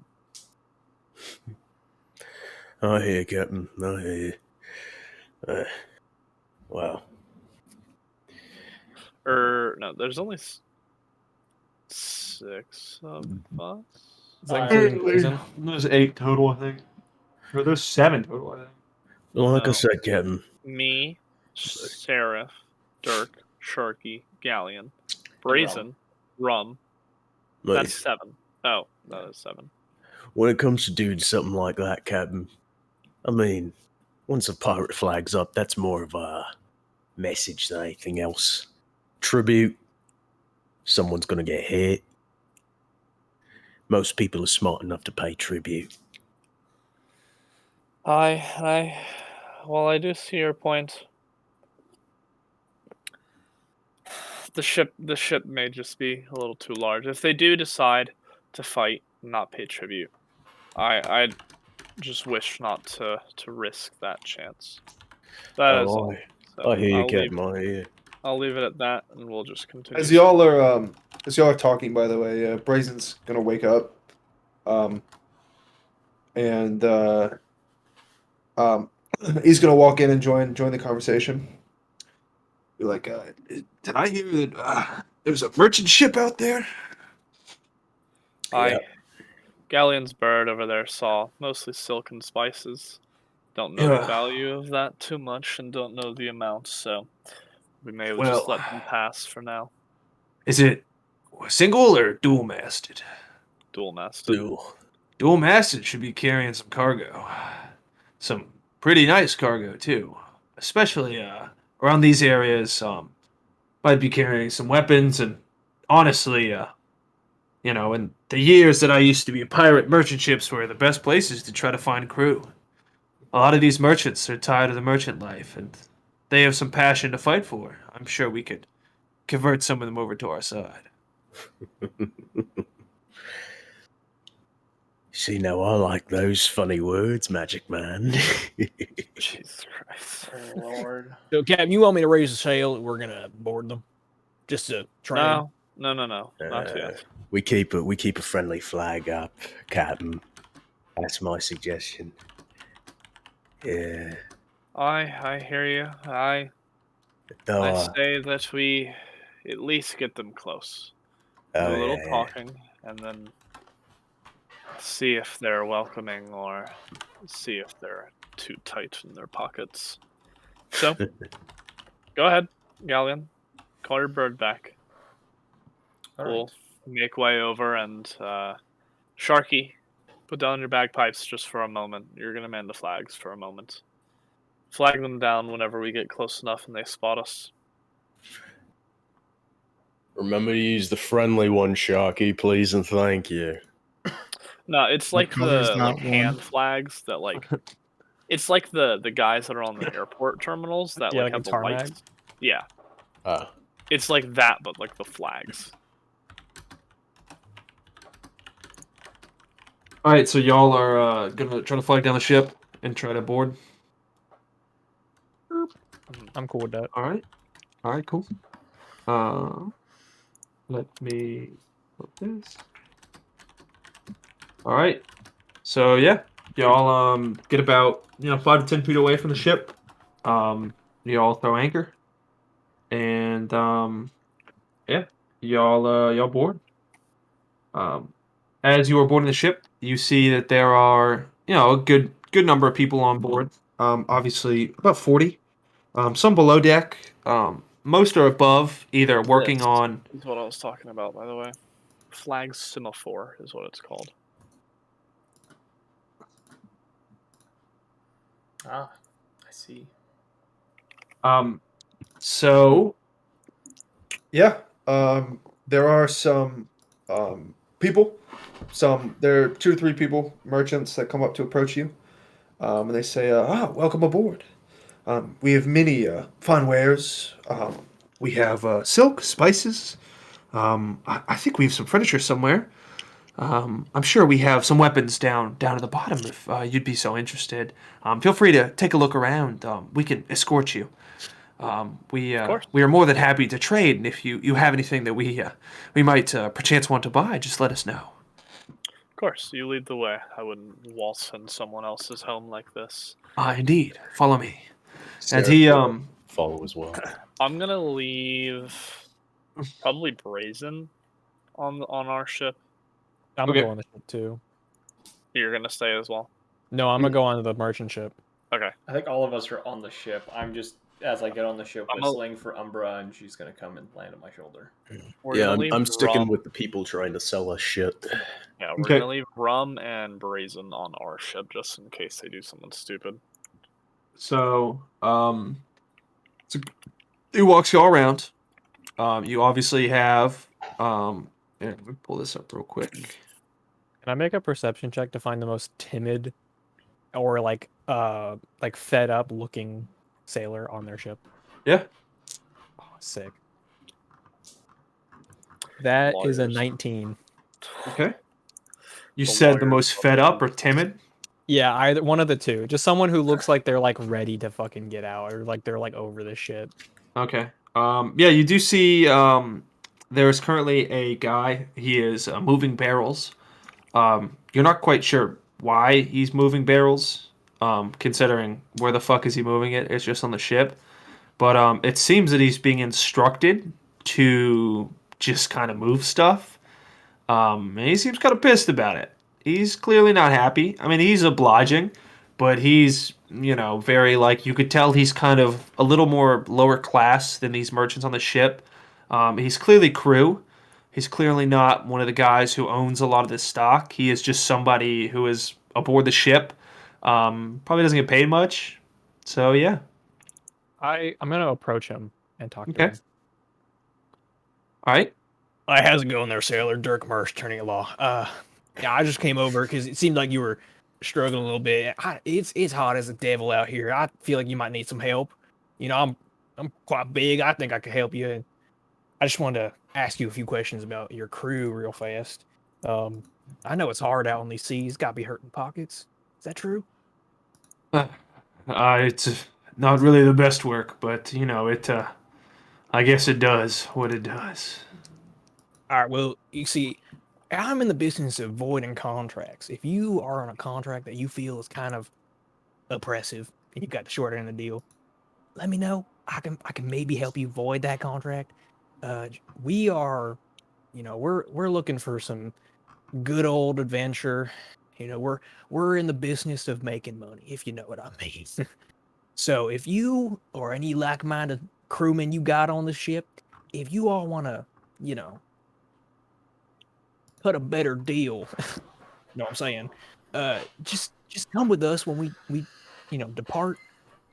I hear you, Captain. I hear you. Wow. No, there's only 6 of us. Is that including Blazin? There's 8 total, I think. Or there's 7 total, I think. Well, like I said, Captain. Me, Seraph, Dirk, Sharky, Galleon, Brazen, Rum. That's 7. Oh, that is 7. When it comes to doing something like that, Captain, I mean, once a pirate flag's up, that's more of a message than anything else. tribute, someone's going to get hit. Most people are smart enough to pay tribute. Well, I do see your point. The ship may just be a little too large. If they do decide to fight and not pay tribute, I just wish not to risk that chance. That is all. So I hear you, I'll leave Captain. I hear you. I'll leave it at that, and we'll just continue. As y'all are talking, by the way, Brazen's gonna wake up, um, and he's gonna walk in and join the conversation. Be like, did I hear that there's a merchant ship out there? I Galleon's bird over there saw mostly silk and spices. Don't know the Yeah. value of that too much, and don't know the amount, so we may Well, just let them pass for now. Is it single or dual masted? Dual masted. Dual masted should be carrying some cargo. Some pretty nice cargo, too. Especially around these areas. Might be carrying some weapons, and honestly, in the years that I used to be a pirate, merchant ships were the best places to try to find crew. A lot of these merchants are tired of the merchant life, and they have some passion to fight for. I'm sure we could convert some of them over to our side. See, now I like those funny words, Magic Man. Jesus Christ. Oh, Lord. So, Captain, you want me to raise the sail? We're gonna board them, just to train. No, not yet. we keep a friendly flag up, Captain. That's my suggestion. Yeah. I hear you. I say that we at least get them close. Do a little talking, and then see if they're welcoming or see if they're too tight in their pockets. So, go ahead, Galleon. Call your bird back. All We'll right. make way over, and Sharky, put down your bagpipes just for a moment. You're gonna man the flags for a moment. Flag them down whenever we get close enough and they spot us. Remember to use the friendly one, Sharky, please and thank you. No, it's What like color is the that hand one? flags that it's like the guys that are on the airport terminals that Yeah, like have a the tarmac? lights. Yeah. Ah. It's like that, but like the flags. All right, so y'all are gonna try to flag down the ship and try to board. I'm cool with that. All right, cool. Let me put this. All right, so yeah, y'all get about 5 to 10 feet away from the ship. Y'all throw anchor, and yeah, y'all board. As you are boarding the ship, you see that there are a good number of people on board. Obviously about 40. Some below deck. Most are above, either working This on. is what I was talking about, by the way. Flag semaphore is what it's called. Ah, I see. So yeah, there are some people. There are 2 to 3 people, merchants that come up to approach you, and they say, welcome aboard. We have many fine wares. We have silk, spices. I think we have some furniture somewhere. I'm sure we have some weapons down at the bottom if you'd be so interested. Feel free to take a look around. We can escort you. We course. we are more than happy to trade, and if you have anything that we might perchance want to buy, just let us know. Of course, you lead the way. I wouldn't waltz in someone else's home like this. Indeed. Follow me. And Sarah he will follow as well. I'm gonna leave probably Brazen on our ship. I'm Okay. gonna go on the ship too. You're gonna stay as well. No, I'm gonna go on the merchant ship. Okay. I think all of us are on the ship. I'm just, as I get on the ship, I'm whistling for Umbra, and she's going to come and land on my shoulder. We're Yeah, gonna leave I'm sticking Rum. with the people trying to sell us shit. Yeah, we're Okay. gonna leave Rum and Brazen on our ship just in case they do something stupid. So he walks you all around. You obviously have. Here, let me pull this up real quick. Can I make a perception check to find the most timid or like fed up looking sailor on their ship? Yeah. Oh, sick. That is a Lawyers. 19. Okay. You The said the lawyers most fed up or timid? Yeah, either one of the two. Just someone who looks like they're like ready to fucking get out or like they're like over this shit. Okay. Yeah, you do see there's currently a guy. He is moving barrels. You're not quite sure why he's moving barrels, considering where the fuck is he moving it? It's just on the ship. But it seems that he's being instructed to just kind of move stuff. And he seems kind of pissed about it. He's clearly not happy. I mean, he's obliging, but he's, very like, you could tell he's kind of a little more lower class than these merchants on the ship. He's clearly crew. He's clearly not one of the guys who owns a lot of this stock. He is just somebody who is aboard the ship. Probably doesn't get paid much. So, yeah. I'm gonna approach him and talk to Okay. him. All right. Hi, how's it going there, sailor? Dirk Marsh, attorney at law. Yeah, I just came over because it seemed like you were struggling a little bit. It's hot as a devil out here. I feel like you might need some help. I'm quite big. I think I could help you. And I just wanted to ask you a few questions about your crew real fast. I know it's hard out on these seas. Got to be hurting pockets. Is that true? It's not really the best work, but, I guess it does what it does. All right. Well, you see, I'm in the business of voiding contracts. If you are on a contract that you feel is kind of oppressive and you got the short end of the deal, let me know. I can maybe help you void that contract. We are, we're looking for some good old adventure. We're in the business of making money, if you know what I mean. So if you or any like-minded crewmen you got on the ship, if you all want to, you know, cut a better deal, you know what I'm saying? Just come with us when we depart.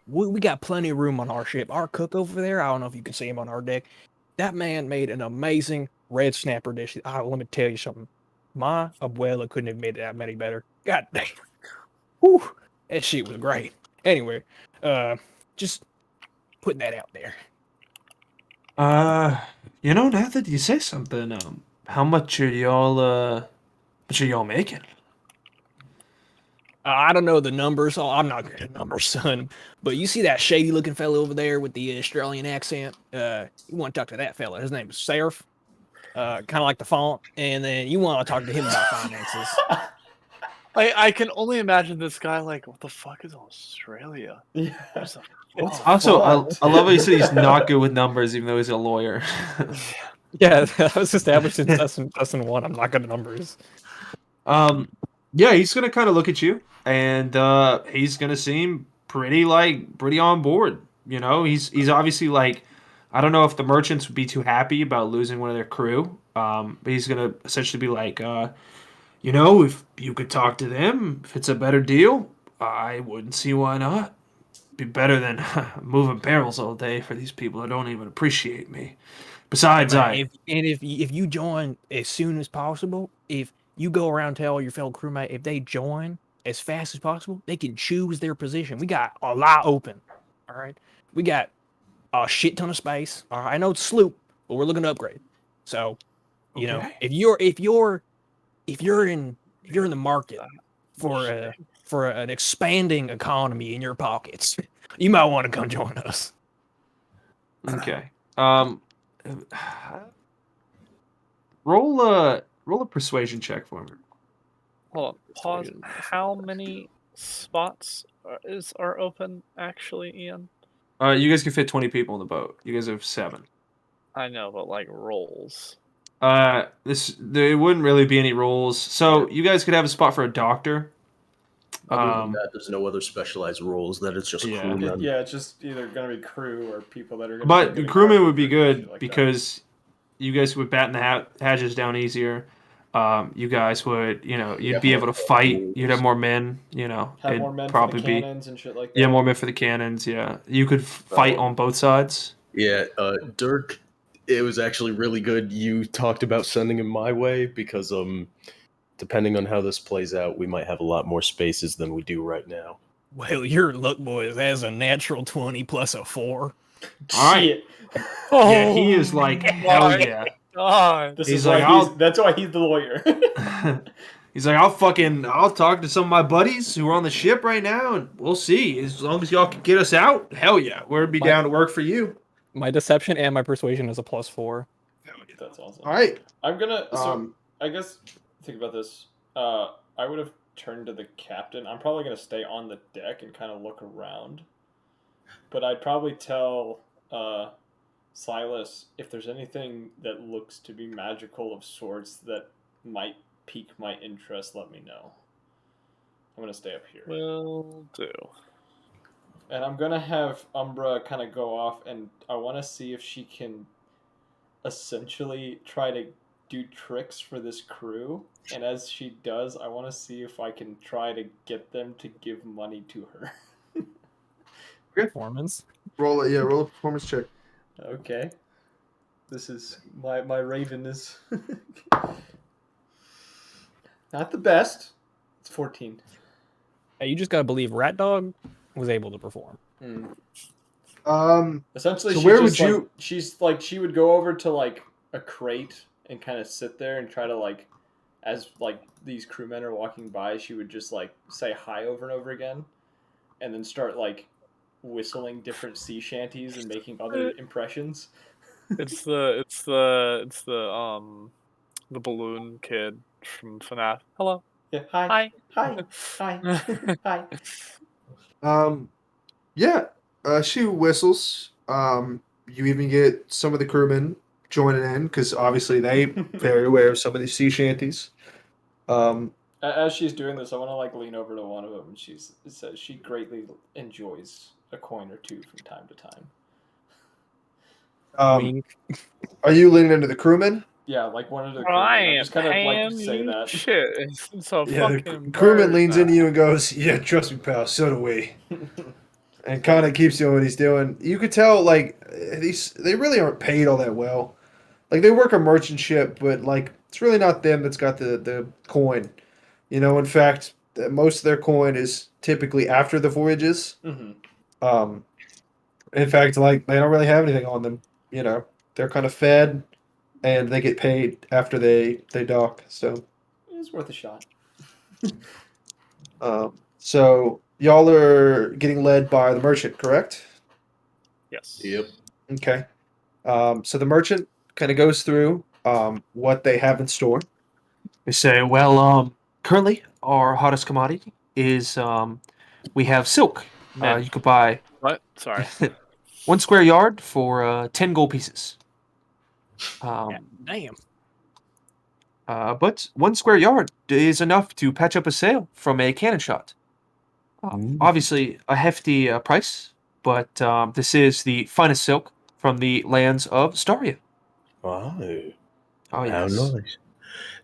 We got plenty of room on our ship. Our cook over there, I don't know if you can see him on our deck. That man made an amazing red snapper dish. Let me tell you something. My abuela couldn't have made it that many better. God damn. Whew, that shit was great. Anyway, just putting that out there. Now that you say something, how much are y'all making? I don't know the numbers. Oh, I'm not good at numbers, son. But you see that shady looking fella over there with the Australian accent? You want to talk to that fella. His name is Seraph. Kind of like the font. And then you want to talk to him about finances. I can only imagine this guy like, what the fuck is Australia? Yeah. Where's the It's fuck? Also, fun. I love how you said he's not good with numbers, even though he's a lawyer. Yeah, that was established in lesson one. I'm not good at numbers. Yeah, he's gonna kind of look at you, and he's gonna seem pretty on board. He's obviously like, I don't know if the merchants would be too happy about losing one of their crew. But he's gonna essentially be like, if you could talk to them, if it's a better deal, I wouldn't see why not. Be better than moving barrels all day for these people that don't even appreciate me. Besides, Man, if you join as soon as possible, if you go around tell all your fellow crewmate if they join as fast as possible, they can choose their position. We got a lot open. All right, we got a shit ton of space. All right, I know it's sloop, but we're looking to upgrade. So, okay. if you're in the market for an expanding economy in your pockets, you might want to come join us. Okay. Roll a persuasion check for me. Hold on, pause. How many spots are open actually, Ian? You guys can fit 20 people in the boat. You guys have 7. I know, but like rolls. There wouldn't really be any rolls. So you guys could have a spot for a doctor. Other than that, there's no other specialized roles. That it's just Yeah. crewmen. Yeah, it's just either gonna be crew or people that are gonna. But be crewmen would be shit good like because you guys would batten the hatches down easier. You guys would, you'd be able to fight. You'd have more men. have it'd more men for probably the be cannons and shit like that. yeah, more men for the cannons. Yeah, you could fight on both sides. Yeah, Dirk It was actually really good you talked about sending him my way because depending on how this plays out, we might have a lot more spaces than we do right now. Well, your luck boy has a natural 20 plus a 4. All right. Shit. Yeah, he is like, hell my yeah. God. This He's is like, why that's why he's the lawyer. He's like, I'll talk to some of my buddies who are on the ship right now, and we'll see. As long as y'all can get us out, hell yeah, we'll be down to work for you. My deception and my persuasion is a +4. That's awesome. All right. I'm gonna. So I guess think about this. I would have turned to the captain. I'm probably gonna stay on the deck and kind of look around. But I'd probably tell Silas if there's anything that looks to be magical of sorts that might pique my interest. Let me know. I'm gonna stay up here. Will do. And I'm gonna have Umbra kind of go off, and I want to see if she can essentially try to do tricks for this crew. And as she does, I want to see if I can try to get them to give money to her. Performance. Roll a performance check. Okay. This is my raven is not the best. It's 14. Hey, you just gotta believe Rat Dog was able to perform. Essentially, so she where just, would you? she's like she would go over to like a crate and kind of sit there and try to like, as like these crewmen are walking by, she would just like say hi over and over again, and then start like whistling different sea shanties and making other impressions. It's the balloon kid from FNAF. Hello. Yeah. Hi. Hi. Hi. Yeah. She whistles. You even get some of the crewmen joining in because obviously they very aware of some of these sea shanties. As she's doing this, I want to like lean over to one of them, and it says she greatly enjoys a coin or two from time to time. Wink. Are you leaning into the crewmen? Yeah, like one of the I crewmen. I ain't just kind of like paying say you that. shit. It's a Yeah, the fucking crewman bird leans now. into you and goes, "Yeah, trust me, pal. So do we." And kind of keeps doing what he's doing. You could tell, like, they really aren't paid all that well. Like, they work a merchant ship, but, like, it's really not them that's got the coin. You know, in fact, most of their coin is typically after the voyages. Mm-hmm. In fact, like, they don't really have anything on them. You know, they're kind of fed, and they get paid after they dock. So, It's worth a shot. so y'all are getting led by the merchant, correct? Yes. Yep. Okay. So the merchant kind of goes through what they have in store. They say, well, currently our hottest commodity is we have silk. Men. You could buy What? Sorry. 1 square yard for 10 gold pieces. Damn. But 1 square yard is enough to patch up a sail from a cannon shot. Obviously, a hefty price, but this is the finest silk from the lands of Staria. Wow. Oh, How yes. nice.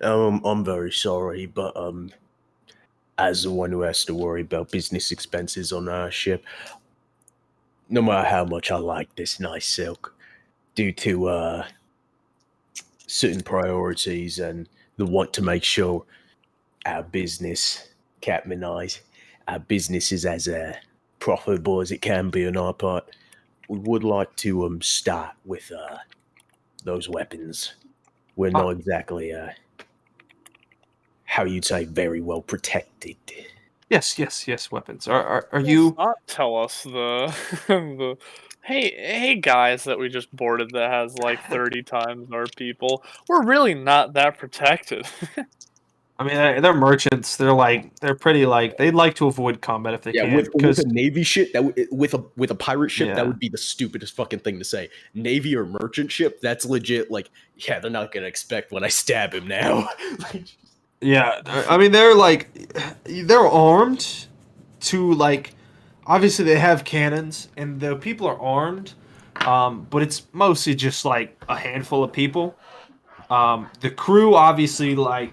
I'm very sorry, but as the one who has to worry about business expenses on our ship, no matter how much I like this nice silk, due to certain priorities and the want to make sure our business, Captain and I's, our business is as profitable as it can be on our part, we would like to start with those weapons. We're not exactly how you'd say very well protected. Yes, weapons. Are Let's you... not tell us the hey guys that we just boarded that has like 30 times our people. We're really not that protected. I mean, they're merchants. They're pretty they'd like to avoid combat if they Yeah, can. with Because a navy ship, with a pirate ship, that would be the stupidest fucking thing to say. Navy or merchant ship, that's legit. Like, yeah, they're not gonna expect when I stab him now. yeah, I mean they're armed to obviously they have cannons and the people are armed, but it's mostly just like a handful of people. The crew obviously I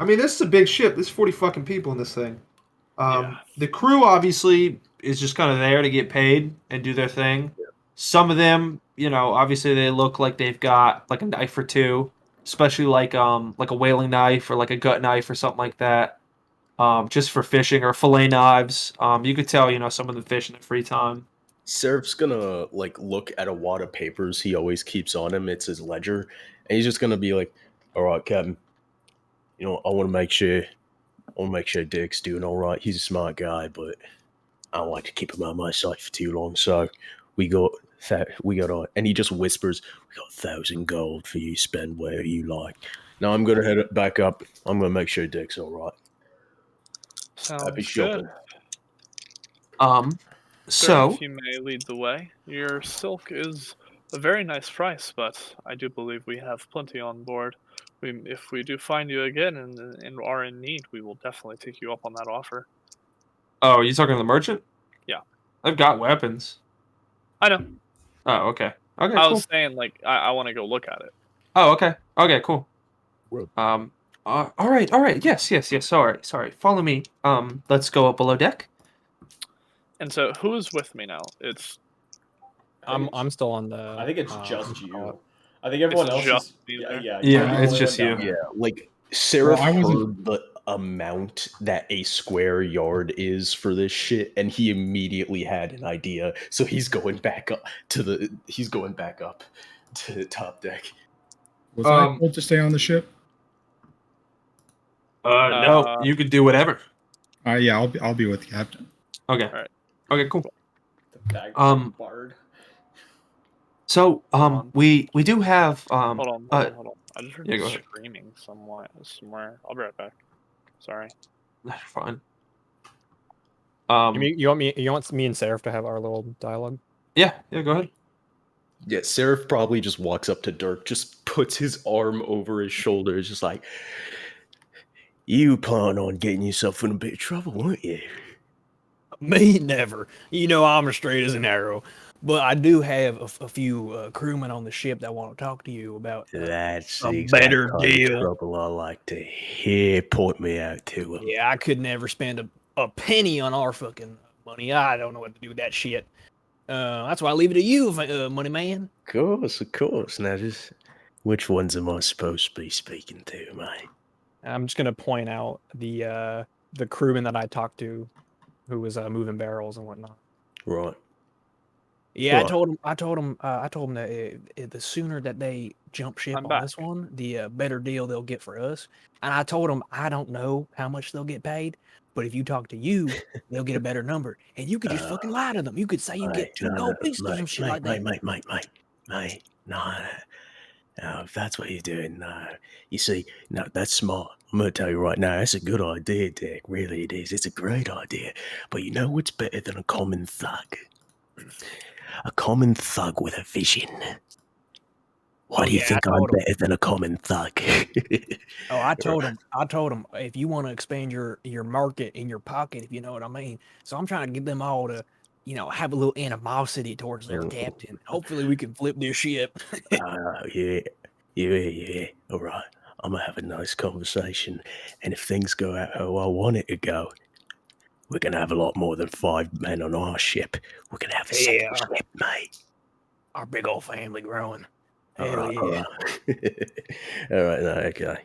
mean this is a big ship. There's 40 fucking people in this thing. The crew obviously is just kind of there to get paid and do their thing. Some of them, obviously they look like they've got like a knife or two, especially like a whaling knife or like a gut knife or something like that. Just for fishing or fillet knives. You could tell, some of the fish in their free time. Seraph's gonna like look at a wad of papers he always keeps on him. It's his ledger, and he's just gonna be like, "All right, Captain. I want to make sure Dick's doing all right. He's a smart guy, but I don't like to keep him out of my sight for too long. So and he just whispers, we got 1,000 gold for you. Spend where you like. Now I'm gonna head back up. I'm gonna make sure Dick's all right. Sounds Happy good. shopping. Sir, So if you may lead the way. Your silk is a very nice price, but I do believe we have plenty on board. If we do find you again and are in need, we will definitely take you up on that offer. oh, you talking to the merchant? Yeah. I've got weapons. I know. Oh, okay. Okay, I cool. was saying, like, I want to go look at it. Oh, okay. Okay, cool. Well. All right. Yes. Sorry. Follow me. Let's go up below deck. And so, who is with me now? It's I'm still on the. I think it's what just do you call you. it? I think everyone It's else just is. me Yeah, there? yeah. Yeah, you're the it's only just one down you. Yeah, there. like Seraph Well, I wasn't- heard the amount that a square yard is for this shit, and he immediately had an idea. So he's going back up to the top deck. Was I Um, told to stay on the ship? no, you could do whatever. Yeah, I'll be with the captain. Okay. Alright. Okay, cool. The bagpipe bard. So, Hold on. we do have Hold on. I just heard yeah, go ahead. screaming somewhere. I'll be right back. Sorry. That's fine. You want me and Seraph to have our little dialogue? Yeah, go ahead. Yeah, Seraph probably just walks up to Dirk, just puts his arm over his shoulder, is just like, you plan on getting yourself in a bit of trouble, weren't you? Me, never. I'm as straight as an arrow. But I do have a few crewmen on the ship that want to talk to you about That's a the exact better kind deal. of trouble I like to hear. Point me out to him. Yeah, I could never spend a penny on our fucking money. I don't know what to do with that shit. That's why I leave it to you, money man. Of course. Now, just which ones am I supposed to be speaking to, mate? I'm just gonna point out the crewman that I talked to, who was moving barrels and whatnot. Right. Yeah, Right. I told him that the sooner that they jump ship I'm on back. this one, the better deal they'll get for us. And I told him I don't know how much they'll get paid, but if you talk to you, they'll get a better number. And you could just fucking lie to them. You could say you get 2 gold pieces or some shit like that. Mate, no, if that's what you're doing, no. You see, no, that's smart. I'm going to tell you right now, that's a good idea, Dick. Really, it is. It's a great idea. But you know what's better than a common thug? A common thug with a vision. Why do you think I'm better than a common thug? I told him if you want to expand your market in your pocket, if you know what I mean. So I'm trying to get them all to, have a little animosity towards their captain. Hopefully we can flip this ship. Yeah. All right. I'm going to have a nice conversation. And if things go out how I want it to go, we're going to have a lot more than 5 men on our ship. We're going to have a second ship, mate. Our big old family growing. All Hell right. yeah. All right. No, okay.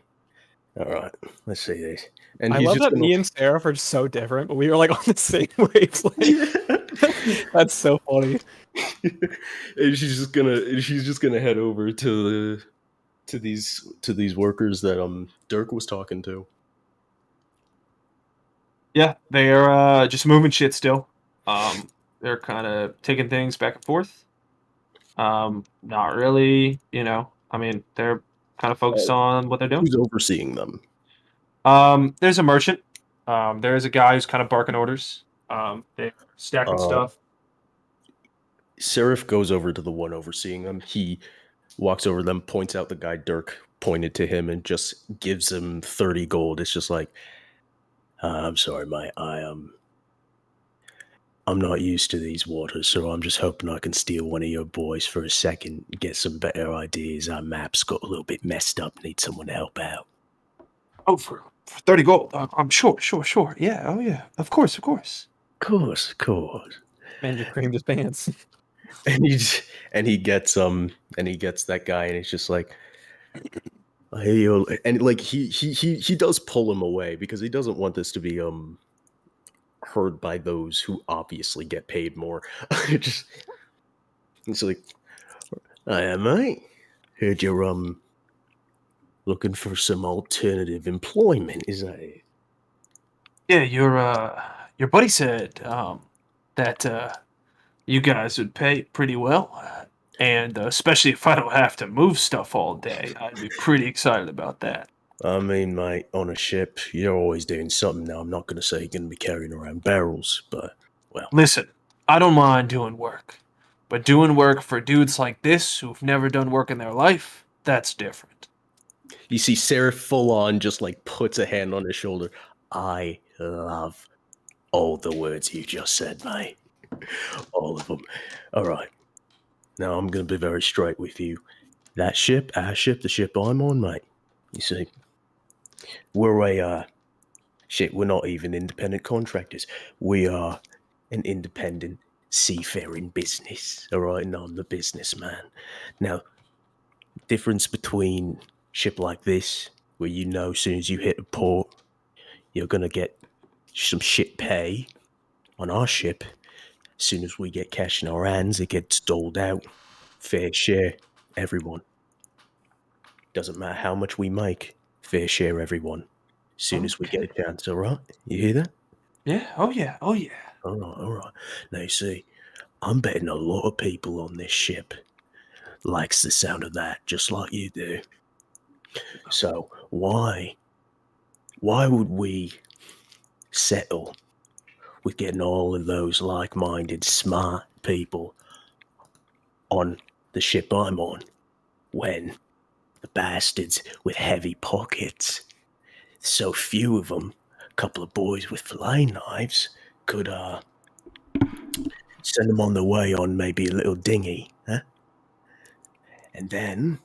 All right. Let's see this. And I he's love just that gonna... me and Seraph are so different, but we were like on the same wavelength. That's so funny. And she's just gonna head over to these workers that Dirk was talking to. Yeah, they're just moving shit still. They're kind of taking things back and forth. Not really, I mean, they're kind of focused on what they're doing. Who's overseeing them? There's a merchant. There's a guy who's kind of barking orders. They're stacking stuff. Seraph goes over to the one overseeing them. He walks over to them, points out the guy Dirk pointed to him, and just gives him 30 gold. It's just like, I'm sorry, mate. I'm not used to these waters, so I'm just hoping I can steal one of your boys for a second, get some better ideas. Our map's got a little bit messed up, need someone to help out. Oh, for 30 gold. I'm sure. Yeah. Oh, yeah. Of course. Of course. Man just creamed his pants. and he gets that guy, and he's just like, "Hey, and like he does pull him away because he doesn't want this to be heard by those who obviously get paid more. Just it's like, "Hiya, mate. Heard you're looking for some alternative employment, is that it?" Yeah, your buddy said that you guys would pay pretty well, and especially if I don't have to move stuff all day, I'd be pretty excited about that. I mean, mate, on a ship, you're always doing something. Now, I'm not going to say you're going to be carrying around barrels, but, well, Listen, I don't mind doing work, but doing work for dudes like this who've never done work in their life, that's different. you see Sarah full on just like puts a hand on his shoulder. I love all the words you just said, mate. All of them. All right. Now, I'm going to be very straight with you. That ship, our ship, the ship I'm on, mate. You see, we're we're not even independent contractors. We are an independent seafaring business, all right? And I'm the businessman. Now, difference between ship like this, where you know as soon as you hit a port, you're gonna get some shit pay. On our ship, as soon as we get cash in our hands, it gets doled out. Fair share, everyone. Doesn't matter how much we make, fair share, everyone. As soon as we get a chance, all right? You hear that? Yeah, oh yeah, oh yeah. All right, all right. Now, you see, I'm betting a lot of people on this ship likes the sound of that, just like you do. So why would we settle with getting all of those like-minded, smart people on the ship I'm on when the bastards with heavy pockets, so few of them, a couple of boys with fillet knives, could send them on their way on maybe a little dinghy, huh? And then,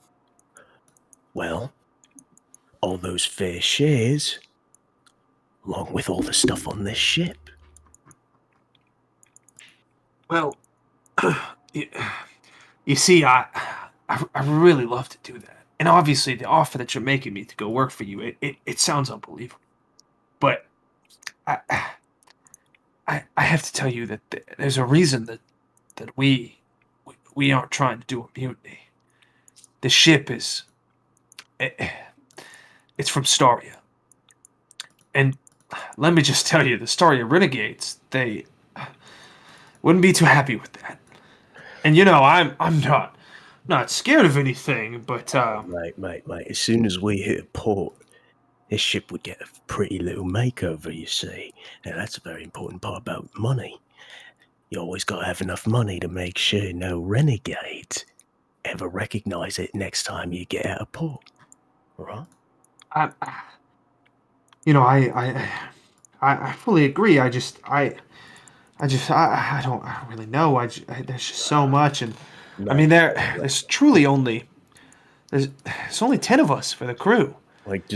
well, all those fair shares, along with all the stuff on this ship. Well, you, you see, I really love to do that. And obviously, the offer that you're making me to go work for you, it sounds unbelievable. But I, I have to tell you that there's a reason that we aren't trying to do a mutiny. The ship is it's from Staria, and let me just tell you, the Staria renegades, they wouldn't be too happy with that. And I'm not scared of anything, but Mate. As soon as we hit a port, this ship would get a pretty little makeover, you see. Now, that's a very important part about money. You always got to have enough money to make sure no renegades ever recognize it next time you get out of port. Right? I, I fully agree. I don't really know. There's just so much, and I mean there's truly only there's only 10 of us for the crew. Like,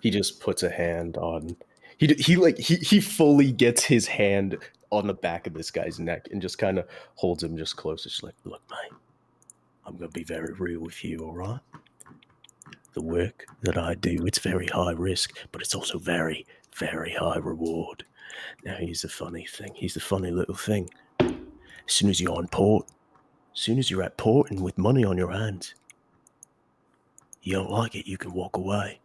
he just puts a hand on. He fully gets his hand on the back of this guy's neck and just kind of holds him just close. It's like, look, mate, I'm gonna be very real with you, all right? The work that I do, it's very high risk, but it's also very, very high reward. Now, here's the funny thing. Here's the funny little thing. As soon as you're on port, as soon as you're at port and with money on your hands, you don't like it, you can walk away.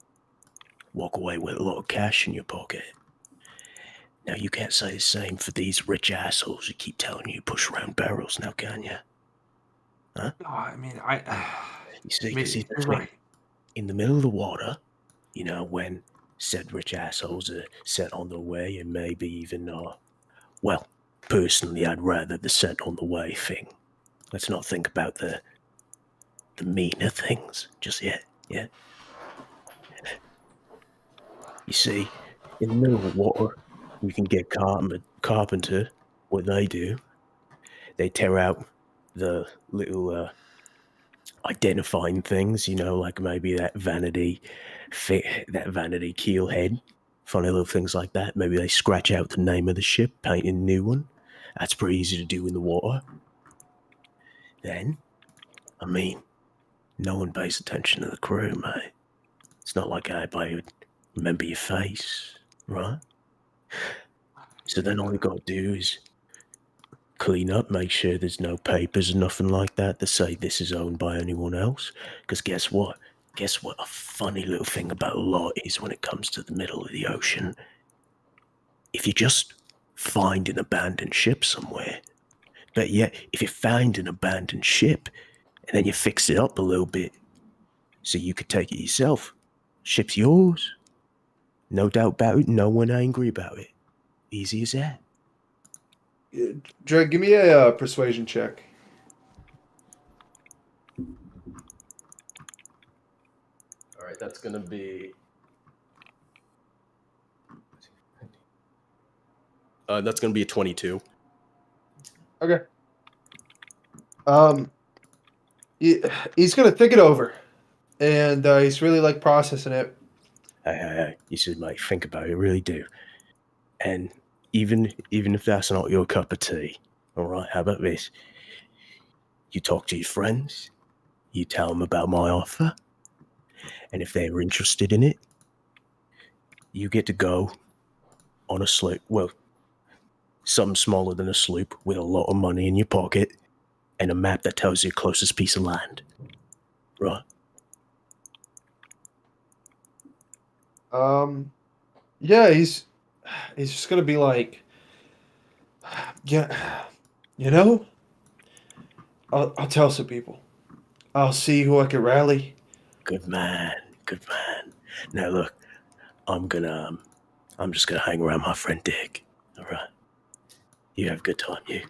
Walk away with a lot of cash in your pocket. Now, you can't say the same for these rich assholes who keep telling you push around barrels, now can you? Huh? Oh, I mean, You see, I mean, because here's the you're thing. right. In the middle of the water, when said rich assholes are set on their way and maybe even, well, personally, I'd rather the set on the way thing. Let's not think about the meaner things just yet, yeah? You see, in the middle of the water, you can get carpenter, what they do. They tear out the little identifying things, like maybe that vanity keel head, funny little things like that. Maybe they scratch out the name of the ship, paint a new one. That's pretty easy to do in the water. then, I mean, no one pays attention to the crew, mate. It's not like anybody would remember your face, right? So then all you gotta do is clean up, make sure there's no papers or nothing like that to say this is owned by anyone else. Because guess what? Guess what a funny little thing about law is when it comes to the middle of the ocean? If you just find an abandoned ship somewhere, but yet if you find an abandoned ship and then you fix it up a little bit so you could take it yourself, ship's yours. No doubt about it, no one angry about it. Easy as that. Drake, give me a persuasion check. All right, that's gonna be. That's gonna be a 22. Okay. He's gonna think it over, and he's really like processing it. Hey, you should, mate, think about it. Really do. And even if that's not your cup of tea, all right. How about this? You talk to your friends. You tell them about my offer, and if they're interested in it, you get to go on a sloop. Well, something smaller than a sloop with a lot of money in your pocket and a map that tells you the closest piece of land. Right? Yeah, he's just gonna be like, yeah, you know, I'll tell some people. I'll see who I can rally. Good man. Good man. Now look, I'm just gonna hang around my friend Dick. All right. You have a good time, you.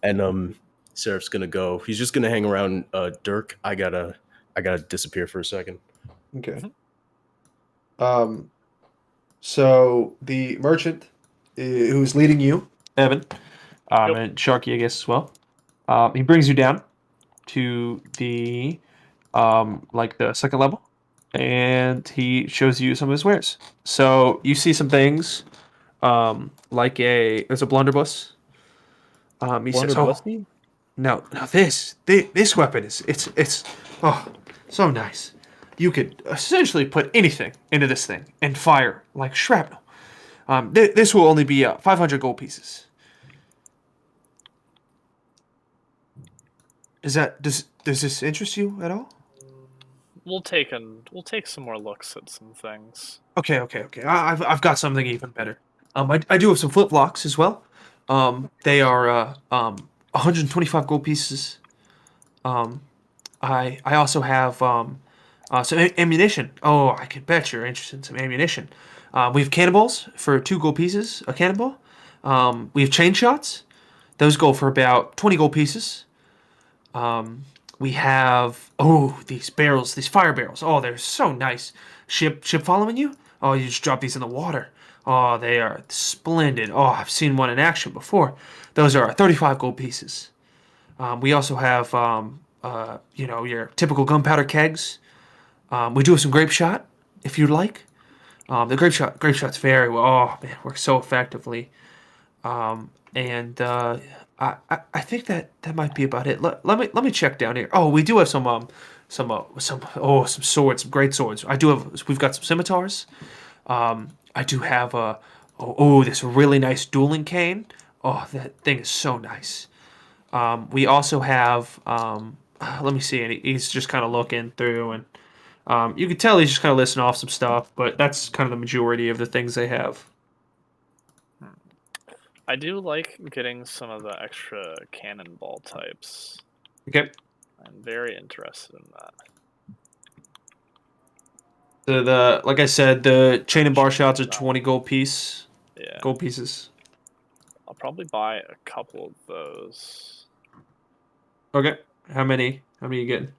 And Seraph's gonna go. He's just gonna hang around Dirk. I gotta disappear for a second. Okay. So the merchant who's leading you, Evan, Yep. and Sharky, I guess as well. He brings you down to the like the second level, and he shows you some of his wares. So you see some things, like there's a blunderbuss. He says, "Oh, Blunderbussy? now this weapon it's oh so nice. You could essentially put anything into this thing and fire like shrapnel. This will only be 500 gold pieces. Does this interest you at all? We'll take some more looks at some things. Okay. I've got something even better. I do have some flip flocks as well. They are 125 gold pieces. Um, I also have some ammunition. Oh, I could bet you're interested in some ammunition. We have cannonballs for 2 gold pieces. A cannonball. We have chain shots. Those go for about 20 gold pieces. We have these barrels, these fire barrels. Oh, they're so nice. Ship following you? Oh, you just drop these in the water. Oh, they are splendid. Oh, I've seen one in action before. Those are 35 gold pieces. We also have your typical gunpowder kegs. We do have some grape shot if you'd like. The grape shot's very well. Oh man, works so effectively. And I think that might be about it. Let me check down here. Oh, we do have some swords, some great swords. We've got some scimitars. I do have this really nice dueling cane. Oh, that thing is so nice. We also have let me see, and he's just kind of looking through, and you can tell he's just kind of listing off some stuff, but that's kind of the majority of the things they have. I do like getting some of the extra cannonball types. Okay. I'm very interested in that. The like I said, the chain and bar shots are 20 gold Yeah. gold pieces. I'll probably buy a couple of those. Okay. How many? How many you getting?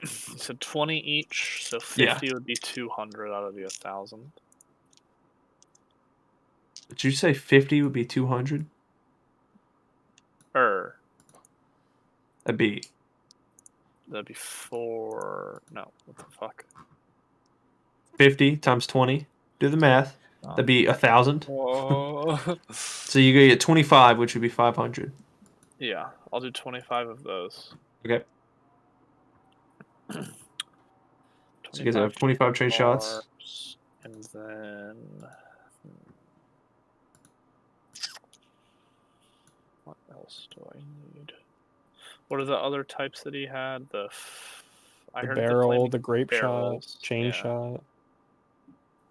So 20 each, so 50 would be 200 out of the 1,000. Did you say 50 would be 200? That'd be That'd be 4. No, what the fuck? 50 times 20. Do the math. That'd be 1,000. Whoa. So you get 25, which would be 500. Yeah, I'll do 25 of those. Okay. So you guys have 25 train shots. bars, and then what else do I need? What are the other types that he had? I The heard barrel, flaming the grape shot, barrels. chain Yeah.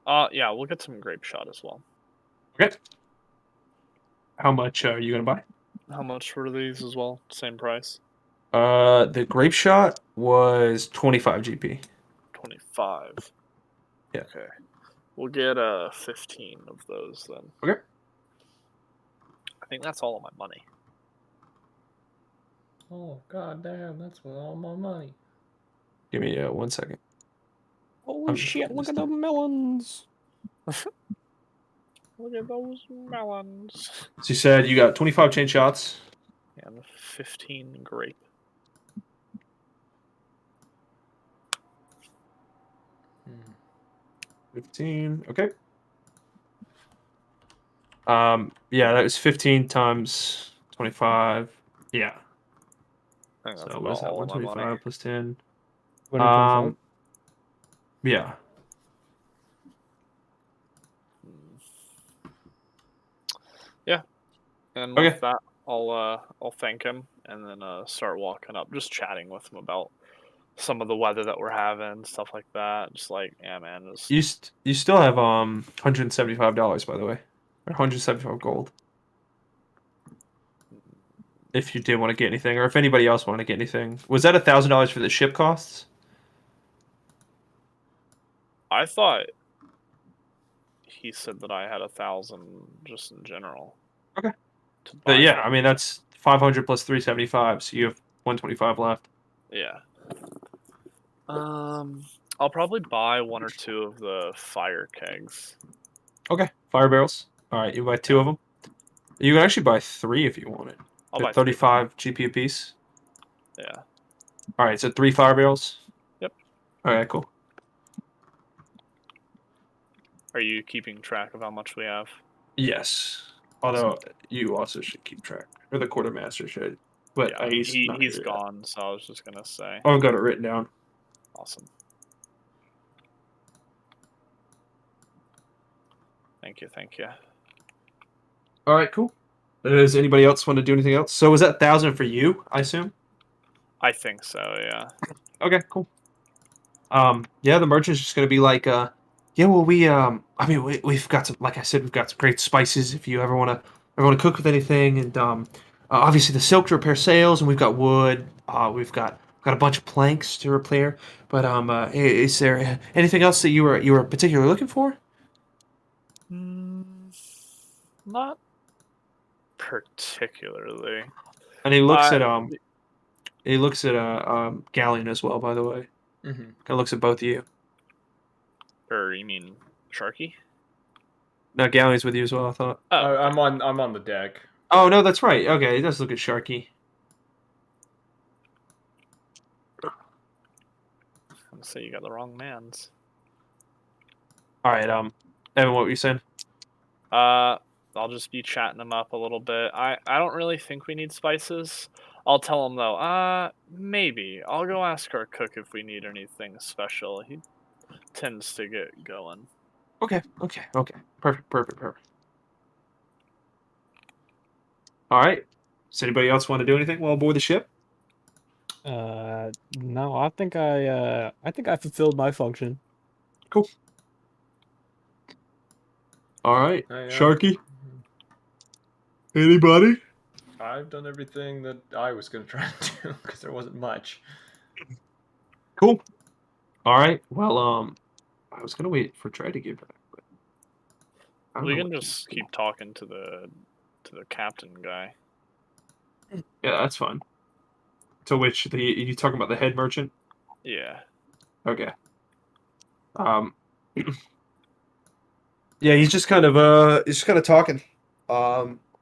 shot. Yeah, we'll get some grape shot as well. Okay. How much are you gonna buy? How much were these as well? Same price. The grape shot was 25 GP. 25. Yeah. Okay. We'll get 15 of those then. Okay. I think that's all of my money. Oh goddamn! That's with all my money. Give me 1 second. Holy I'm shit, just- look at the melons. Look at those melons. So you said you got 25 chain shots. And 15 grape. Hmm. 15. Okay. Yeah, that was 15 times 25. Yeah. I think that's So what is about that? all of my money. 125 plus 10. 125. Yeah. Yeah. And Okay. with that, I'll thank him and then start walking up, just chatting with him about some of the weather that we're having, stuff like that. Just like, yeah, man, just You still have $175 by the way. Or 175 gold. If you did want to get anything, or if anybody else wanted to get anything. Was that $1,000 for the ship costs? I thought he said that I had 1,000 just in general. Okay. To buy But yeah, stuff. I mean that's 500 plus 375, so you have 125 left. Yeah. I'll probably buy one or two of the fire kegs. Okay. Fire barrels. All right, you buy two of them. You can actually buy three if you wanted. I'll They're buy 3. 35 GP a piece. Yeah. All right, so 3 fire barrels. Yep. All right, cool. Are you keeping track of how much we have? Yes. Although you also should keep track, or the quartermaster should. But Yeah, he's not he's here yet. gone, so I was just gonna say. I've got it written down. Awesome. Thank you, thank you. All right, cool. Does anybody else want to do anything else? So was that 1,000 for you? I assume. I think so, yeah. Okay, cool. Yeah, the merchant's just gonna be like, yeah, well, I mean, we've got some, like I said, we've got some great spices if you ever wanna cook with anything, and obviously the silk to repair sails, and we've got wood. We've got a bunch of planks to repair. But is there anything else that you were particularly looking for? Not particularly. And he looks Uh, at Galleon as well. By the way, Mm-hmm. kind of looks at both of you. or you mean Sharky? No, Galleon's with you as well. I thought. Oh, I'm on the deck. Oh no, that's right. Okay, he does look at Sharky. I'm gonna say you got the wrong man's. All right, Evan, what were you saying? I'll just be chatting him up a little bit. I don't really think we need spices. I'll tell him though. Maybe I'll go ask our cook if we need anything special. He tends to get going. Okay. Perfect. All right. Does anybody else want to do anything while aboard the ship? No, I think I fulfilled my function. Cool. All right, I, Sharky. Anybody? I've done everything that I was gonna try to do because there wasn't much. Cool. All right. Well, I was gonna wait for Trey to get back, but I don't We know can what just he's keep talking to the captain guy. doing. Yeah, that's fine. To which you talking about the head merchant? Yeah. Okay. Um. Yeah, he's just kind of talking.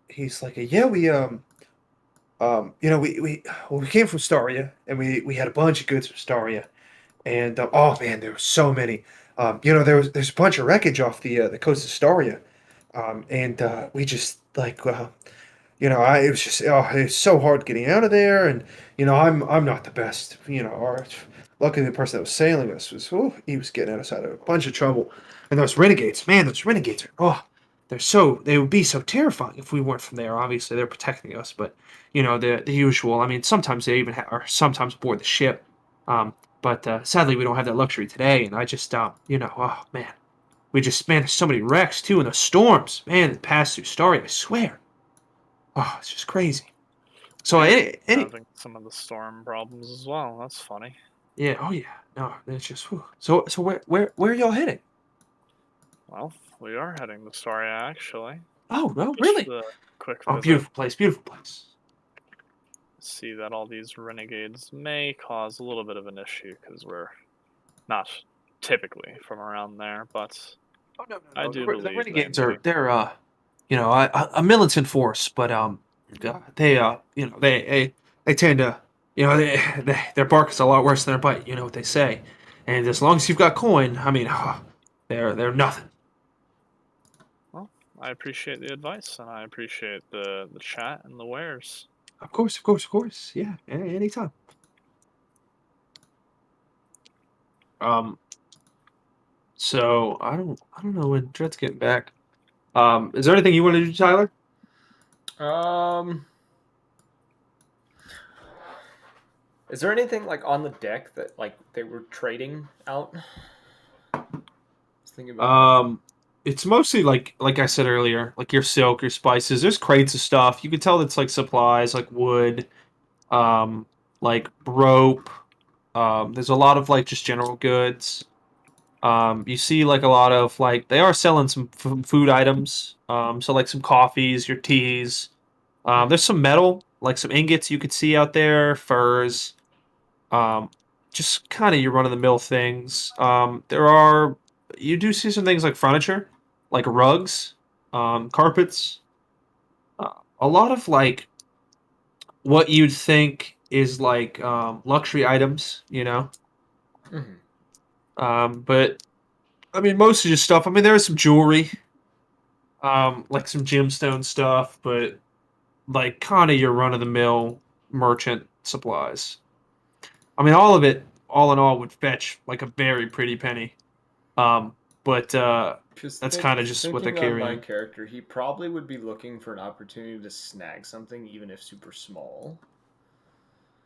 He's like, yeah, we came from Staria, and we had a bunch of goods from Staria, and oh man, there were so many. There's a bunch of wreckage off the coast of Staria, and we just like it was just it's so hard getting out of there, and I'm not the best. Luckily the person that was sailing us he was getting us out of a bunch of trouble. And those renegades, man, those renegades they would be so terrifying if we weren't from there. Obviously they're protecting us, but the usual. I mean, sometimes they even are sometimes aboard the ship. But sadly we don't have that luxury today. And I just oh man, there's so many wrecks too in the storms, man. The past through Starry, I swear. Oh, it's just crazy. So Having some of the storm problems as well. That's funny. yeah, oh yeah, no, it's just whew. So where are y'all heading? Well, we are heading to Storia actually. Oh no, Just really? for the quick Oh, visit. beautiful place, beautiful place. See that all these renegades may cause a little bit of an issue because we're not typically from around there, but Oh no, I no, do no. The believe they renegades may. they're a militant force, but they tend to their bark is a lot worse than their bite. You know what they say, and as long as you've got coin, I mean, they're nothing. Well, I appreciate the advice and I appreciate the chat and the wares. Of course, of course, of course. Yeah, anytime. Um, so I don't know when Dred's getting back. Is there anything you want to do, Tyler? Is there anything like on the deck that like they were trading out? I was thinking about that. It's mostly like I said earlier, like your silk, your spices. There's crates of stuff. You can tell that's like supplies, like wood, um, like rope. There's a lot of like just general goods. You see like a lot of like they are selling some food items. So like some coffees, your teas. There's some metal, like some ingots you could see out there, furs. Um, just kind of your run of the mill things. You do see some things like furniture, like rugs, carpets. A lot of like what you'd think is like luxury items, Mm-hmm. But I mean, most of your stuff. I mean, there is some jewelry, like some gemstone stuff, but like kind of your run of the mill merchant supplies. I mean, all of it, all in all, would fetch like a very pretty penny. But Just that's kind of just what they're thinking on my carrying. character, he probably would be looking for an opportunity to snag something, even if super small.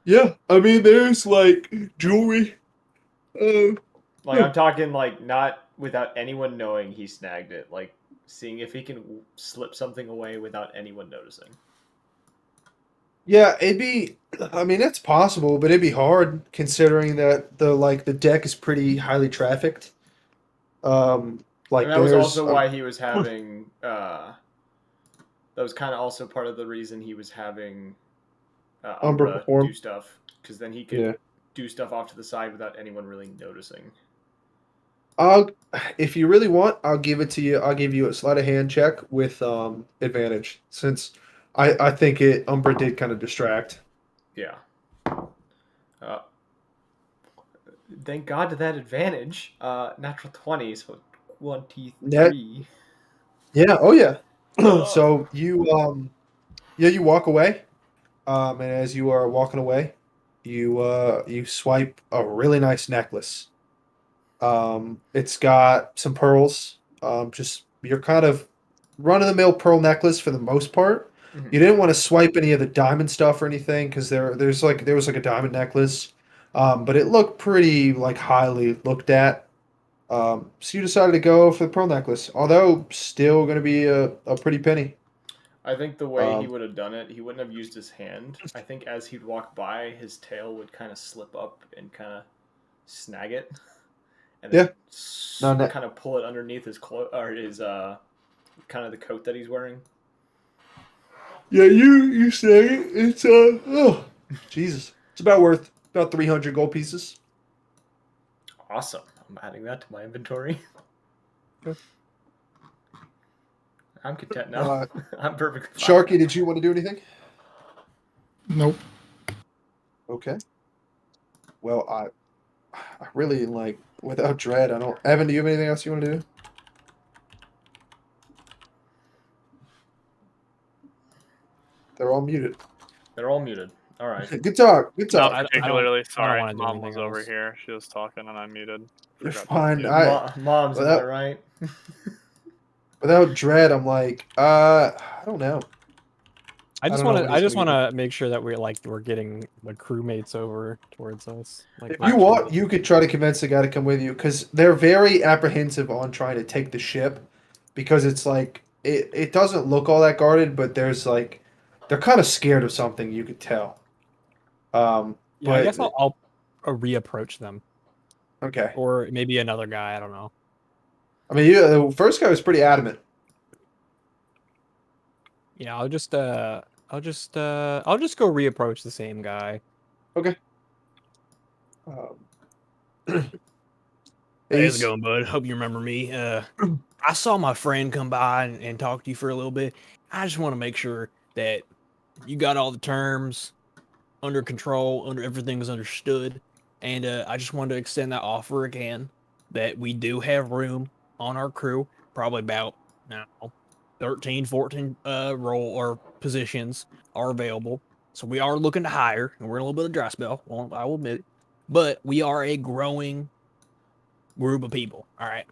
Yeah, I mean, there's like jewelry. Uh, Like I'm talking like not without anyone knowing he snagged it. Like seeing if he can slip something away without anyone noticing. yeah, it'd be. I mean, it's possible, but it'd be hard considering that the deck is pretty highly trafficked. And Like that was there's also why he was having. That was kind of also part of the reason he was having Umbra Umbra do perform. stuff, because then he Yeah. could do stuff off to the side without anyone really noticing. I'll, if you really want, I'll give it to you. I'll give you a sleight of hand check with advantage since I think Umbra did kind of distract. Yeah. Uh, thank God to that advantage. Natural 20, so Net. 23. Yeah. Oh yeah. Ugh. So you walk away. And as you are walking away, you swipe a really nice necklace. It's got some pearls. Just your kind of run of the mill pearl necklace for the most part. Mhm. You didn't want to swipe any of the diamond stuff or anything because there was like a diamond necklace, but it looked pretty like highly looked at. So you decided to go for the pearl necklace, although still going to be a pretty penny. I think the way he Um, would have done it, he wouldn't have used his hand. I think as he'd walk by, his tail would kind of slip up and kind of snag it, and yeah, then no, ne- kind of pull it underneath his or his kind of the coat that he's wearing. yeah, you say it. It's oh, Jesus, it's about 300 gold pieces. Awesome. I'm adding that to my inventory. Okay. I'm content now. Uh, I'm perfectly fine. Sharky, did you want to do anything? Nope. Okay. Well, I really like without dread. I don't. Evan, do you have anything else you want to do? They're all muted. They're all muted. All right. Good talk. Good Not talk. particularly sorry. wanna do Mom anything was over else. here. She was talking and I muted. You're Forgot to fine. unmute. Moms, am I right? Without dread, I'm like, I don't know. I just don't know want what to. I he's just gonna want do. to make sure that we're getting the crewmates over towards us. Like, If not you just- want, you could try to convince the guy to come with you because they're very apprehensive on trying to take the ship because it's like it doesn't look all that guarded, but there's like they're kind of scared of something. You could tell. Yeah, I But guess I'll reapproach them, okay. or maybe another guy. I don't know. I mean, the first guy was pretty adamant. Yeah, I'll just go reapproach the same guy. Okay. Um, Hey, how's it he's going, bud? Hope you remember me. I saw my friend come by and talk to you for a little bit. I just want to make sure that you got all the terms under control, under everything's understood. And I just wanted to extend that offer again that we do have room on our crew, probably about now 13, 14 role or positions are available. So we are looking to hire, and we're in a little bit of dry spell, I will admit it. But we are a growing group of people. All right.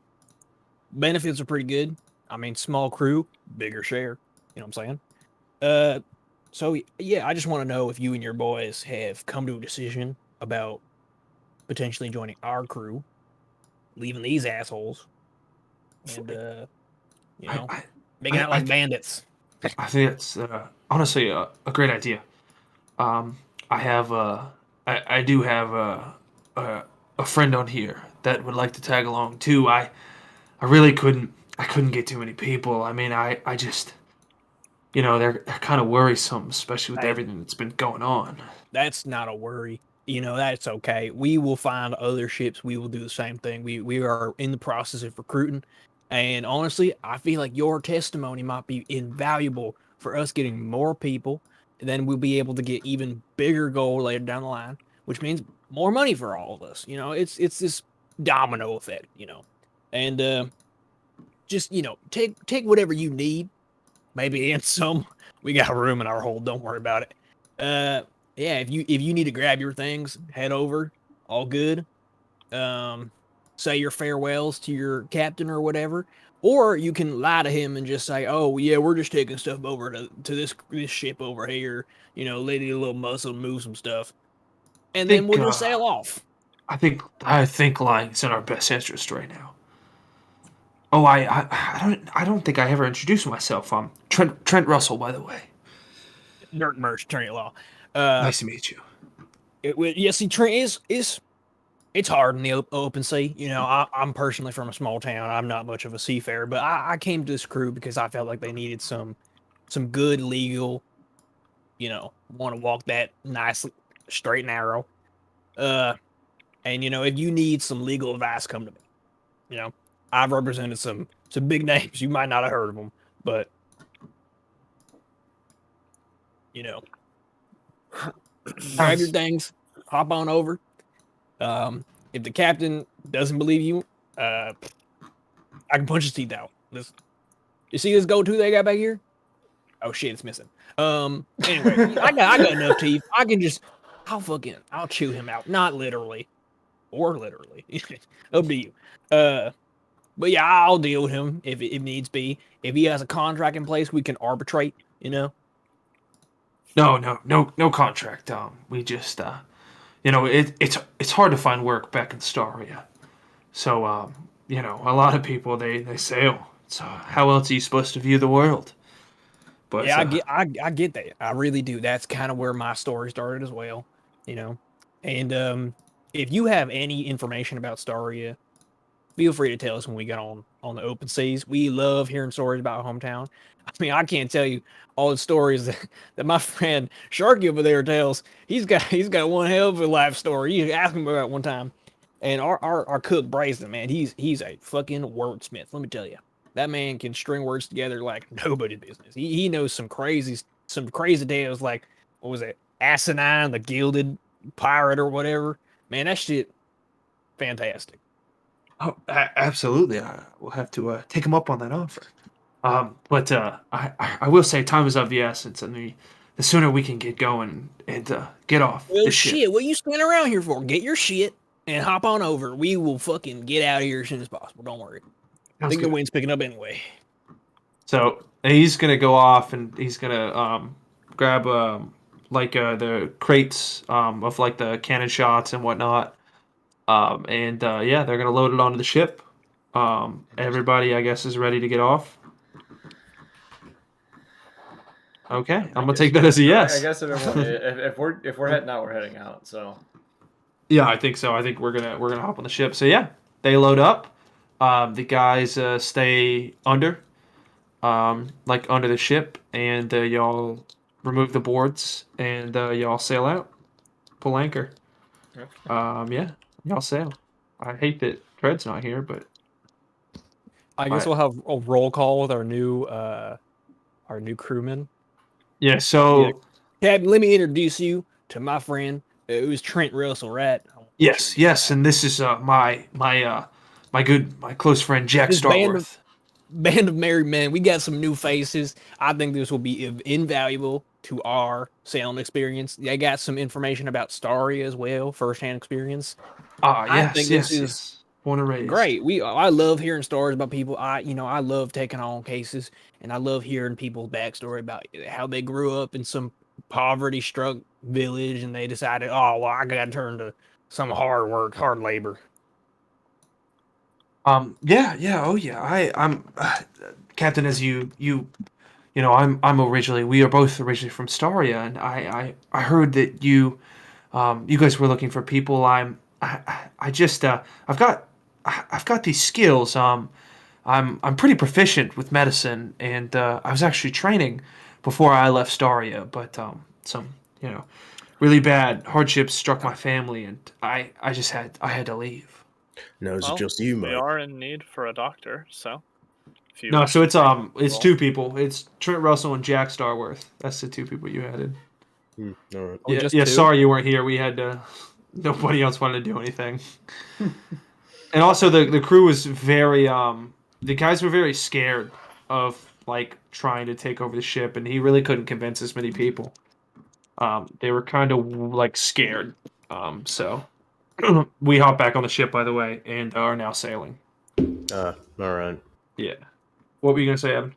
Benefits are pretty good. I mean, small crew, bigger share. You know what I'm saying? Uh, so yeah, I just want to know if you and your boys have come to a decision about potentially joining our crew, leaving these assholes, and you I, know, I, making I, out I, like bandits. I think it's honestly a great idea. I have I do have a friend on here that would like to tag along too. I really couldn't get too many people. I mean, I just they're kind of worrisome, especially with Hey, everything that's been going on. that's not a worry. You know, that's okay. We will find other ships. We will do the same thing. We are in the process of recruiting. And honestly, I feel like your testimony might be invaluable for us getting more people. And then we'll be able to get even bigger goal later down the line, which means more money for all of us. You know, it's this domino effect, you know. And just, take whatever you need, maybe in some. We got room in our hold, don't worry about it. Uh yeah, if you need to grab your things, head over. All good. Um say your farewells to your captain or whatever. Or you can lie to him and just say, "Oh yeah, we're just taking stuff over to this ship over here. Lady a little muscle, move some stuff, I and then think we'll just sail off." I think lying's in our best interest right now. Oh, I don't think I ever introduced myself. Trent Russell, by the way. Dirt merch, attorney at law. Uh, Nice to meet you. yeah, see, Trent is it's hard in the open sea. I'm personally from a small town. I'm not much of a seafarer, but I came to this crew because I felt like they needed some good legal, want to walk that nice straight and narrow. Uh, and if you need some legal advice, come to me. You know, I've represented some big names. You might not have heard of them, but you know, grab your Sounds things, hop on over. Um, if the captain doesn't believe you, uh, I can punch his teeth out. You see this gold tooth they got back here? Oh shit, it's missing. Anyway, I got enough teeth. I'll chew him out. Not literally. Or literally. Up to you. Uh but yeah, I'll deal with him if it needs be. If he has a contract in place, we can arbitrate, you know? no contract. We just it's hard to find work back in Staria. So a lot of people they sail. So how else are you supposed to view the world? But Yeah, I get that. I really do. That's kind of where my story started as well, you know. And if you have any information about Staria, feel free to tell us when we get on the open seas. We love hearing stories about hometown. I mean, I can't tell you all the stories that my friend Sharky over there tells. He's got one hell of a life story. You asked him about it one time. And our cook Brazen, man, he's a fucking wordsmith. Let me tell you, that man can string words together like nobody's business. He knows some crazy tales like, what was it, Asinine, the Gilded Pirate or whatever. Man, that shit fantastic. oh, absolutely, I will have to take him up on that offer. But I will say time is of the essence, and the sooner we can get going and get off Well, the ship. shit, what you standing around here for? Get your shit and hop on over. We will fucking get out of here as soon as possible. Don't worry. I Sounds think the good. wind's picking up anyway. So he's gonna go off and he's gonna grab the crates of like the cannon shots and whatnot. And yeah, they're gonna load it onto the ship. Everybody, I guess, is ready to get off. Okay, I'm gonna take that as a I yes. guess if we're heading out, we're heading out. So Yeah, I think so. I think we're gonna hop on the ship. So yeah, they load up. The guys stay under, like under the ship, and y'all remove the boards, and y'all sail out, pull anchor. Yeah, y'all sail. I hate that Tread's not here, but I guess we'll have a roll call with our new crewman. yeah. Yeah, So Captain, let me introduce you to my friend. It was Trent Russell, right? yes, and this is my close friend Jack This Starworth. band of married men. We got some new faces. I think this will be invaluable to our sailing experience. I got some information about Starry as well, firsthand experience. Ah, I think this is yes. Born and raised. great. I love hearing stories about people. I love taking on cases, and I love hearing people's backstory about how they grew up in some poverty-struck village, and they decided, oh well, I got to turn to some hard work, hard labor. Yeah, oh yeah. I'm Captain, as I'm originally, we are both originally from Staria, and I heard that you guys were looking for people. I just I've got these skills. I'm pretty proficient with medicine, and I was actually training before I left Staria, but some really bad hardships struck my family, and I had to leave. No, is it Well, just you, we mate? are in need for a doctor, so if you No, wish so to it's take it's roll. two people. It's Trent Russell and Jack Starworth. That's the two people you added. All right. Oh, just Yeah. two? Sorry you weren't here. We had to. Nobody else wanted to do anything. And also the crew was very the guys were very scared of like trying to take over the ship, and he really couldn't convince as many people. They were kind of like scared. So we hopped back on the ship, by the way, and are now sailing. All right. Yeah. What were you gonna say, Evan?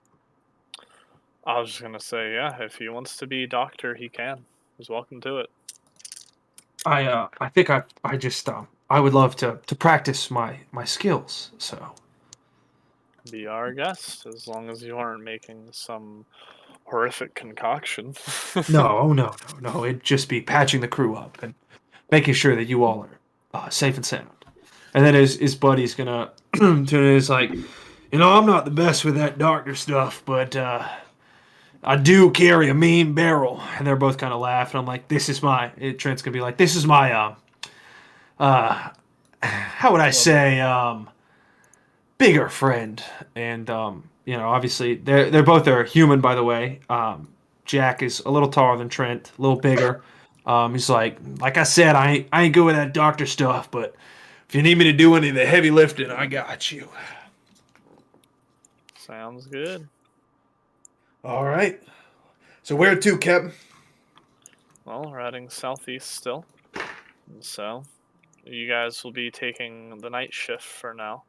I was just gonna say, yeah, if he wants to be doctor, he can. He's welcome to it. I think I just I would love to practice my skills. So Be our guest, as long as you aren't making some horrific concoction. no, oh no, it'd just be patching the crew up and making sure that you all are safe and sound. And then his buddy's gonna turn to his like, I'm not the best with that doctor stuff, but I do carry a mean barrel. And they're both kind of laugh, and I'm like, Trent's gonna be like, this is my how would I say bigger friend, and obviously they're both are human, by the way. Jack is a little taller than Trent, a little bigger. He's like I said, I ain't good with that doctor stuff, but if you need me to do any of the heavy lifting, I got you. Sounds good. All right. So where to, Captain? Well, we're heading southeast still. And so, you guys will be taking the night shift for now,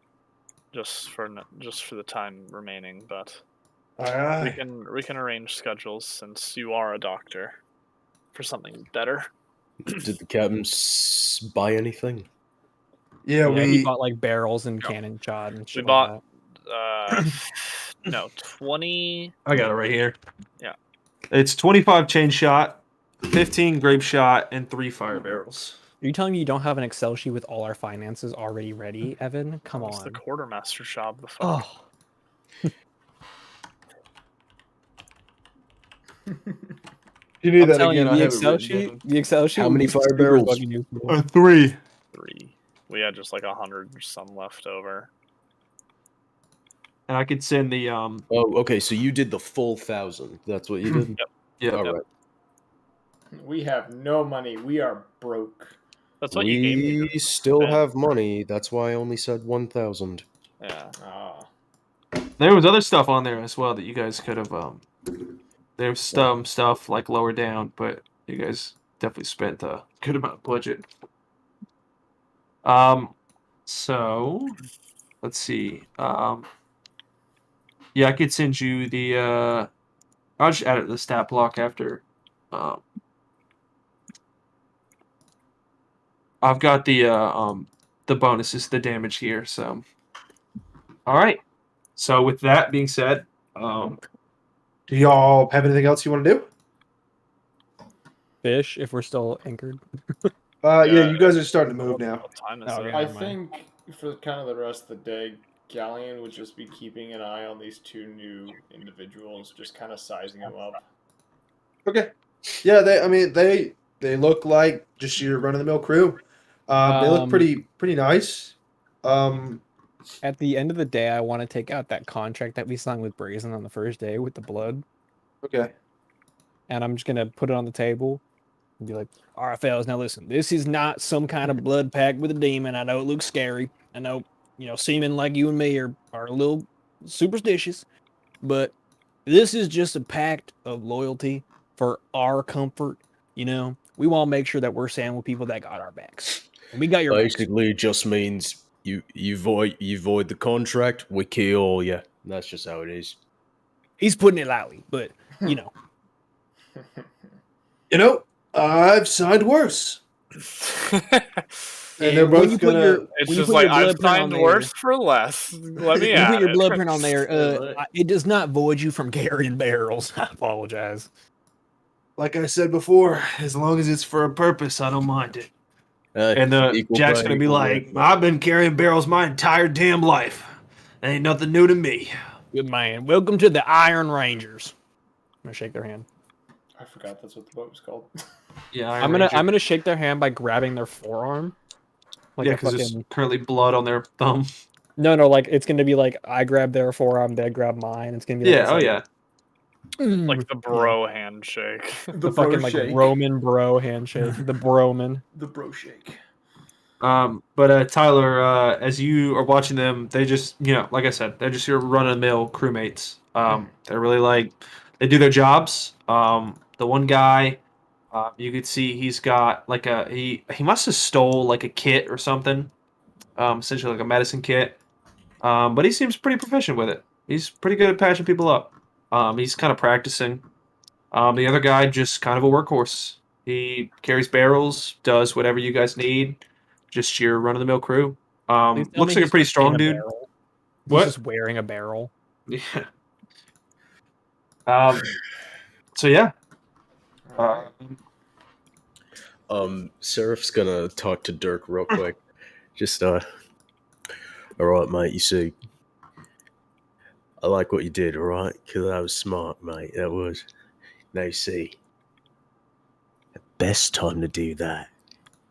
just for the time remaining. But Aye, we aye. can arrange schedules since you are a doctor for something better. Did the captain buy anything? Yeah, Yeah, he we. bought like barrels and No. cannon shot and We shit like bought that. no 20. I got it right here. Yeah. It's 25 chain shot, 15 grape shot, and 3 fire barrels. Are you telling me you don't have an Excel sheet with all our finances already ready, Evan? Come It's the on. quartermaster job. The fuck. Oh, You need I'm that telling again. you, I the have it Excel written sheet, down. the Excel sheet How would many be fire super barrels? fucking useful. 3. 3. We had just like 100 or some left over. And I could send the Oh, okay. So you did the full 1,000. That's what you did. yeah. All Yep. right. we have no money. We are broke. That's what you gave me. We still Ben. have money. That's why I only said 1,000. Yeah. Ah, There was other stuff on there as well that you guys could have There's some stuff like lower down, but you guys definitely spent a good amount of budget. So let's see. Yeah, I could send you the. I'll just add it to the stat block after. I've got the bonuses, the damage here. So, all right. So with that being said, Do y'all have anything else you want to do? Fish, if we're still anchored. Yeah, Yeah, you guys are starting to move now. What time is Okay. it? I Never mind. think for kind of the rest of the day, Galleon would just be keeping an eye on these two new individuals, just kind of sizing them up. Okay. Yeah, they look like just your run of the mill crew. They look Um, pretty nice. Um, At the end of the day, I want to take out that contract that we signed with Brazen on the first day with the blood, okay. and I'm just gonna put it on the table and be like, "All right, fellas, now listen. This is not some kind of blood pact with a demon. I know it looks scary. I know, seeming like you and me are a little superstitious, but this is just a pact of loyalty for our comfort. We want to make sure that we're staying with people that got our backs, and we got your backs. Basically, it just means you void the contract, we kill you. That's just how it is. He's putting it lightly, but you know." You know, I've signed worse. And they're And when both you put gonna. your It's when you just put like your I've blood print on signed there, worse for less. Let me when you put at your it. blood print on there, Yeah, it does not void you from carrying barrels. I apologize. like I said before, as long as it's for a purpose, I don't mind it. And Equal Jack's pay, gonna be equal like, work. I've been carrying barrels my entire damn life. Ain't nothing new to me. Good man. Welcome to the Iron Rangers. I'm gonna shake their hand. I forgot that's what the boat was called. Yeah, I'm gonna shake their hand by grabbing their forearm. Like yeah, a because there's fucking currently blood on their thumb. no, like it's gonna be like I grab their forearm, they grab mine. It's gonna be like Yeah, this, oh like, yeah. Like the bro handshake. the fucking like Roman bro handshake, the broman. The bro shake. But Tyler, as you are watching them, they just, like I said, they're just your run-of-the-mill crewmates. They're really like, they do their jobs. The one guy, you could see he's got like he must have stole like a kit or something, essentially like a medicine kit. But he seems pretty proficient with it. He's pretty good at patching people up. He's kind of practicing. The other guy just kind of a workhorse. He carries barrels, does whatever you guys need. Just your run of the mill crew. Please tell me Looks like a he's pretty just in strong a dude. barrel. He's What? just wearing a barrel. Yeah. So yeah. Alright. Seraph's gonna talk to Dirk real quick. Just all right, mate. You see, I like what you did, all right? Because that was smart, mate. That was. Now you see, the best time to do that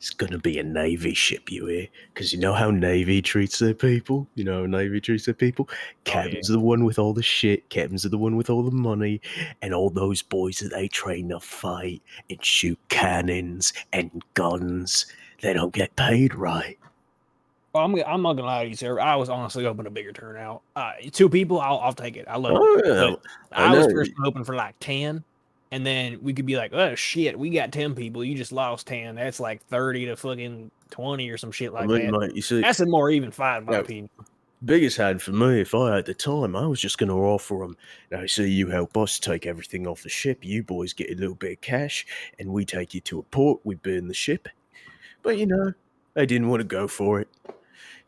is gonna be a Navy ship, you hear? Because you know how Navy treats their people? You know how Navy treats their people? Captains are the one with all the shit, captains are the one with all the money, and all those boys that they train to fight and shoot cannons and guns, they don't get paid right. Well, I'm not gonna lie to you, sir. I was honestly hoping a bigger turnout. 2 people, I'll take it. I love Oh, it. yeah, But I I was know. first hoping for like 10, and then we could be like, oh shit, we got 10 people. You just lost 10. That's like 30 to fucking 20 or some shit I like mean, that. mate, you see, That's a more even fight, in my yeah, opinion. biggest hand for me, if I had the time, I was just going to offer them, now, see, you help us take everything off the ship, you boys get a little bit of cash, and we take you to a port, we burn the ship. But, they didn't want to go for it.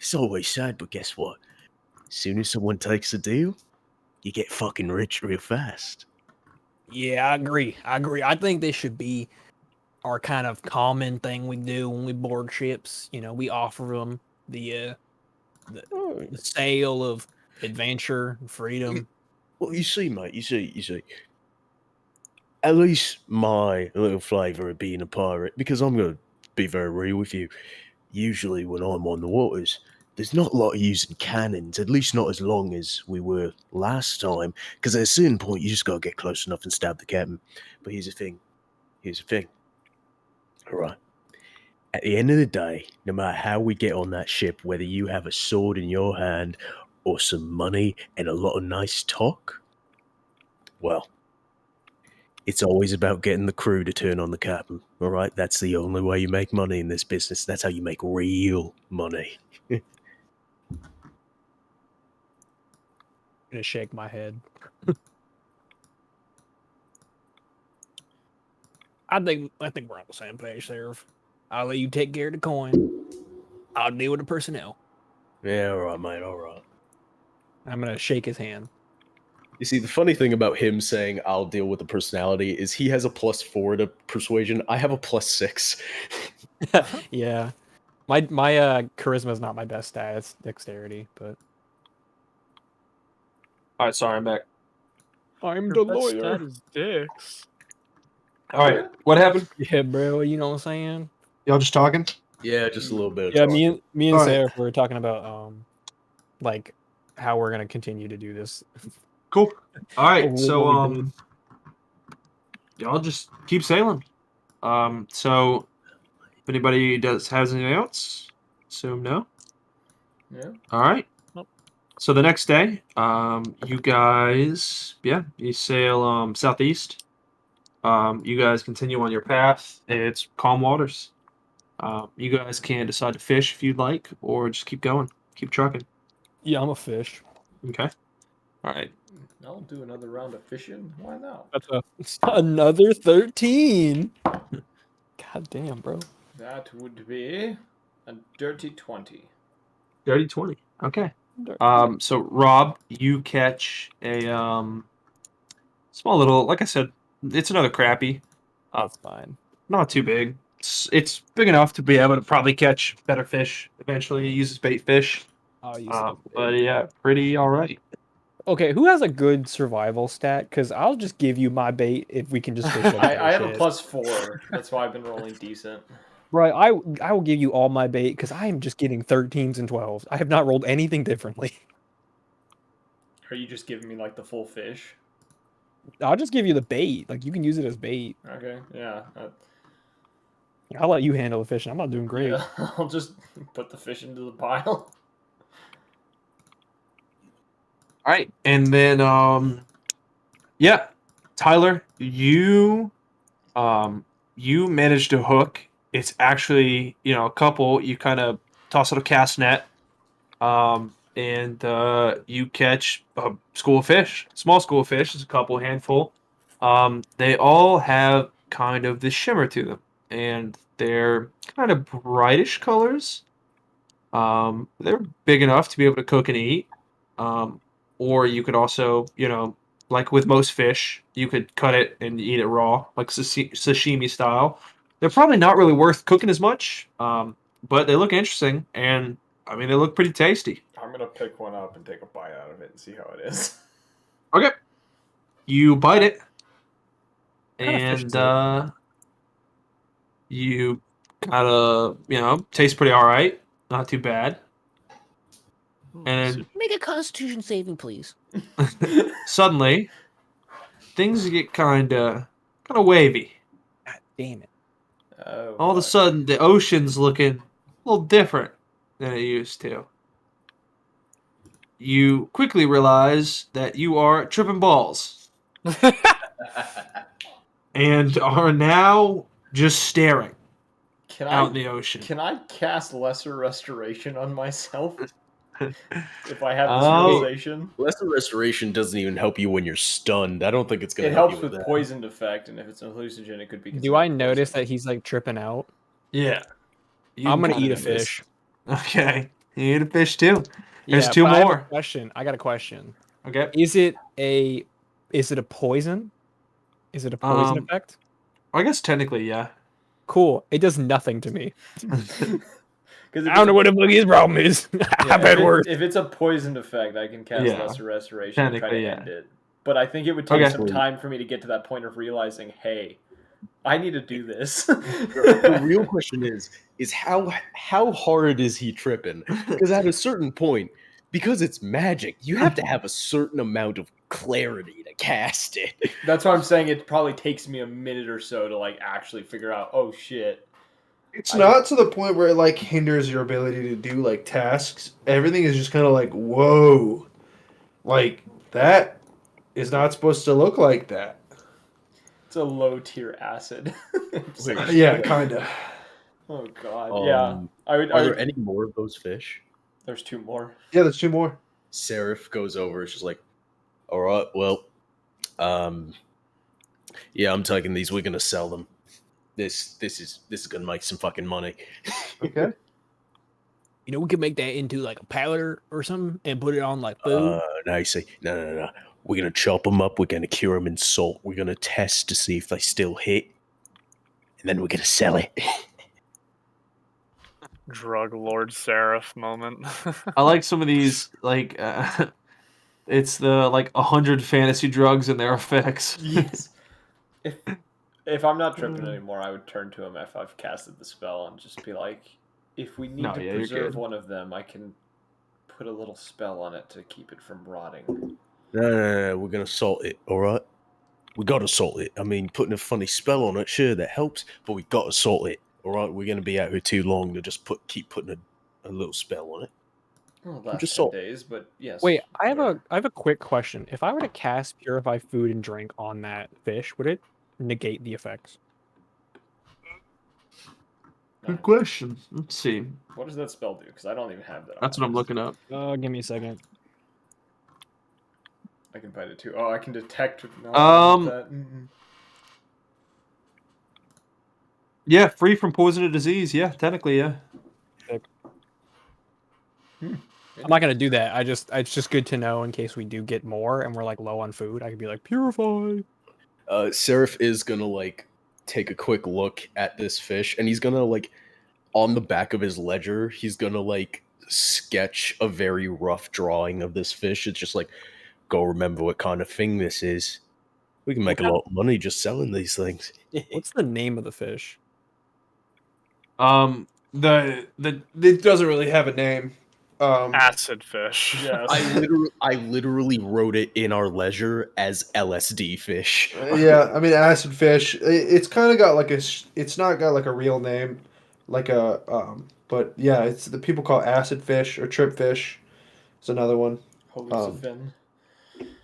It's always sad, but guess what? As soon as someone takes a deal, you get fucking rich real fast. Yeah, I agree. I think this should be our kind of common thing we do when we board ships. We offer them the Oh, the sale of adventure and freedom. well, you see, mate, you see. At least my little flavour of being a pirate, because I'm going to be very real with you. Usually, when I'm on the waters, there's not a lot of using cannons, at least not as long as we were last time, because at a certain point, you just got to get close enough and stab the captain. But here's the thing. Alright. At the end of the day, no matter how we get on that ship, whether you have a sword in your hand or some money and a lot of nice talk, well, It's always about getting the crew to turn on the captain. All right, that's the only way you make money in this business. That's how you make real money. I'm gonna shake my head. I think we're on the same page there. I'll let you take care of the coin. I'll deal with the personnel. Yeah, all right, mate. All right. I'm gonna shake his hand. You see, the funny thing about him saying "I'll deal with the personality" is he has a +4 to persuasion. I have a +6. Yeah, my charisma is not my best stat. It's dexterity, but All right, sorry, I'm back. I'm Your the best lawyer. stat is dicks. All right, what happened? Yeah, bro. You know what I'm saying? Y'all just talking? Yeah, just a little bit. Of Yeah, talk. me and All right. Sarah were talking about like how we're gonna continue to do this. Cool. All right, What so we did. y'all just keep sailing. So if anybody has anything else, assume no. Yeah. All right. Nope. So the next day, you guys, you sail southeast. You guys continue on your path. It's calm waters. You guys can decide to fish if you'd like, or just keep going, keep trucking. Yeah, I'm a fish. Okay. All right. I'll do another round of fishing. Why not? That's another 13. God damn, bro. That would be a dirty 20. Dirty 20. Okay. Dirty. So Rob, you catch a small little, like I said, it's another crappie. That's fine. Not too big. It's big enough to be able to probably catch better fish eventually. It uses bait fish. I'll use it. But yeah, pretty all right. Okay, who has a good survival stat? Because I'll just give you my bait if we can just fish okay I have a shit. +4. That's why I've been rolling decent. Right, I will give you all my bait because I am just getting 13s and 12s. I have not rolled anything differently. Are you just giving me like the full fish? I'll just give you the bait. Like you can use it as bait. Okay, yeah. I'll let you handle the fishing. I'm not doing great. Yeah, I'll just put the fish into the pile. All right, and then yeah, Tyler, you managed to hook. It's actually a couple. You kind of toss out a cast net, and you catch a school of fish, small school of fish. It's a couple handful. They all have kind of this shimmer to them, and they're kind of brightish colors. They're big enough to be able to cook and eat. Um, or you could also, like with most fish, you could cut it and eat it raw, like sashimi style. They're probably not really worth cooking as much, but they look interesting, and I mean, they look pretty tasty. I'm gonna pick one up and take a bite out of it and see how it is. Okay. You bite it, What kind of fish and is it? you kind of, taste pretty all right. Not too bad. And Make a Constitution saving, please. then suddenly, things get kind of wavy. God damn it. Oh, All of a fuck. sudden, the ocean's looking a little different than it used to. You quickly realize that you are tripping balls and are now just staring Can out in I the ocean. can I cast lesser restoration on myself if I have this Oh. realization? Lesser restoration doesn't even help you when you're stunned. I don't think it's gonna It help helps you with with that. poisoned effect, and if it's a hallucinogen, it could be. Do I considered notice poison. that he's like tripping out? Yeah. You I'm can gonna kinda eat a notice. fish. Okay. You eat a fish too. There's Yeah, two but I have a more. question. I got a question. Okay. Is it a poison? Is it a poison effect? I guess technically, yeah. Cool. It does nothing to me. Because I don't know what the boogie's problem is. I've had worse. if it's a poisoned effect, I can cast Yeah. lesser restoration and try to Technically, yeah. end it. But I think it would take Okay. some time for me to get to that point of realizing, hey, I need to do this. The real question is how hard is he tripping? Because at a certain point, because it's magic, you have to have a certain amount of clarity to cast it. That's why I'm saying it probably takes me a minute or so to like actually figure out, oh shit. It's not to the point where it like hinders your ability to do like tasks. Everything is just kind of like, whoa, like that is not supposed to look like that. It's a low tier acid. Wait, Yeah, kind of. Oh god. Yeah. I would. Are there any more of those fish? There's 2 more. Yeah, there's 2 more. Seraph goes over. She's like, "All right, well, yeah, I'm taking these. We're gonna sell them. This is gonna make some fucking money." Okay. You know, we could make that into like a powder or something and put it on like food. No, you say, no. We're gonna chop them up. We're gonna cure them in salt. We're gonna test to see if they still hit, and then we're gonna sell it. Drug Lord Seraph moment. I like some of these, like, it's the, like, 100 fantasy drugs and their effects. Yes. If I'm not tripping anymore, I would turn to him if I've casted the spell and just be like, if we need No, to yeah, you're preserve good. one of them, I can put a little spell on it to keep it from rotting. No, we're gonna salt it. All right, we gotta salt it. I mean, putting a funny spell on it, sure, that helps, but we gotta salt it. All right, we're gonna be out here too long to just keep putting a little spell on it. Well, last Just 10 salt. days, but yes. Wait, I have whatever. a quick question. If I were to cast Purify Food and Drink on that fish, would it negate the effects? Good question. Let's see. What does that spell do? Because I don't even have that on That's my what I'm list. looking up. Give me a second. I can bite it too. Oh, I can detect. No, I don't want that. Yeah, free from poison or disease. Yeah, technically, yeah. I'm not gonna do that. It's just good to know in case we do get more and we're like low on food. I could be like purify. Seraph is gonna like take a quick look at this fish, and he's gonna like on the back of his ledger, he's gonna like sketch a very rough drawing of this fish. It's just like, go remember what kind of thing this is. We can make a lot of money just selling these things. What's the name of the fish? It doesn't really have a name. Acid fish. Yes. I literally wrote it in our ledger as LSD fish. Yeah, I mean acid fish. It's kind of got like it's not got like a real name, like a but yeah, it's the people call it acid fish or trip fish. It's another one. Hallucifin.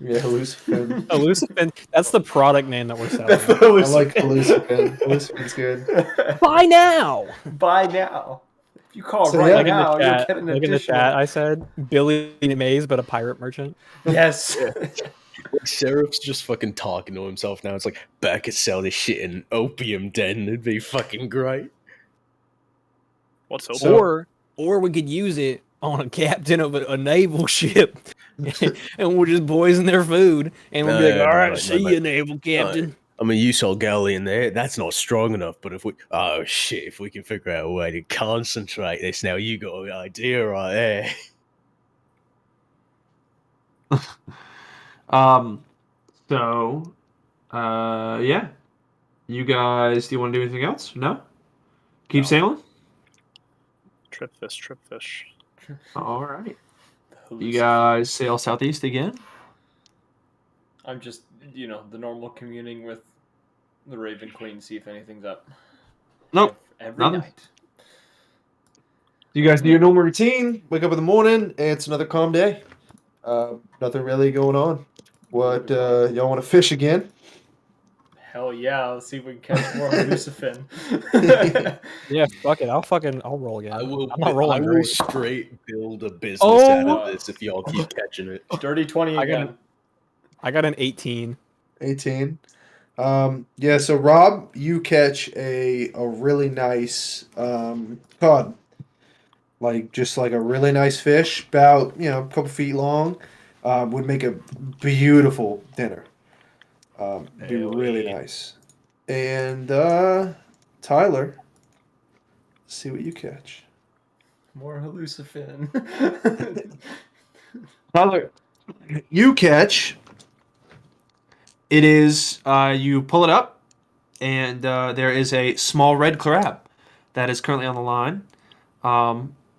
Yeah, hallucifin. Hallucifin. That's the product name that we're That's selling. the I like hallucifin. hallucifin. Hallucifin's good. Buy now. Buy now. If you call So, right yeah. Look in the now, you'll chat. get an Look in the additional. chat. I said Billy Mays, but a pirate merchant. Yes. Like, Seraph's just fucking talking to himself now. It's like, back could sell this shit in an opium den. It'd be fucking great. What's open? So- Or we could use it on a captain of a naval ship, and we'll just poison their food, and we'll be like, No, "All right, no, see no, you, naval captain." I mean, you saw Galleon there. That's not strong enough. But if we, oh shit, if we can figure out a way to concentrate this, now you got an idea right there. So, yeah. You guys, do you want to do anything else? No? Keep No. sailing? Trip fish. All right. You guys sail southeast again? I'm just, the normal communing with the Raven Queen, see if anything's up. Nope. Every Nothing. night. You guys do your normal routine. Wake up in the morning. And it's another calm day. Nothing really going on. What y'all want to fish again? Hell yeah, let's see if we can catch more Lucifin. Yeah, fuck it. I'll roll again. I will. I'm not rolling I will great. straight build a business Oh! out of this if y'all keep catching it. Dirty 20 again. I got an 18. 18. Yeah, so Rob, you catch a really nice cod. Like just like a really nice fish, about a couple feet long. Would make a beautiful dinner. Be Hell really yeah. nice. And Tyler, see what you catch. More Lucifin. Tyler, you catch. It is, you pull it up, and there is a small red crab that is currently on the line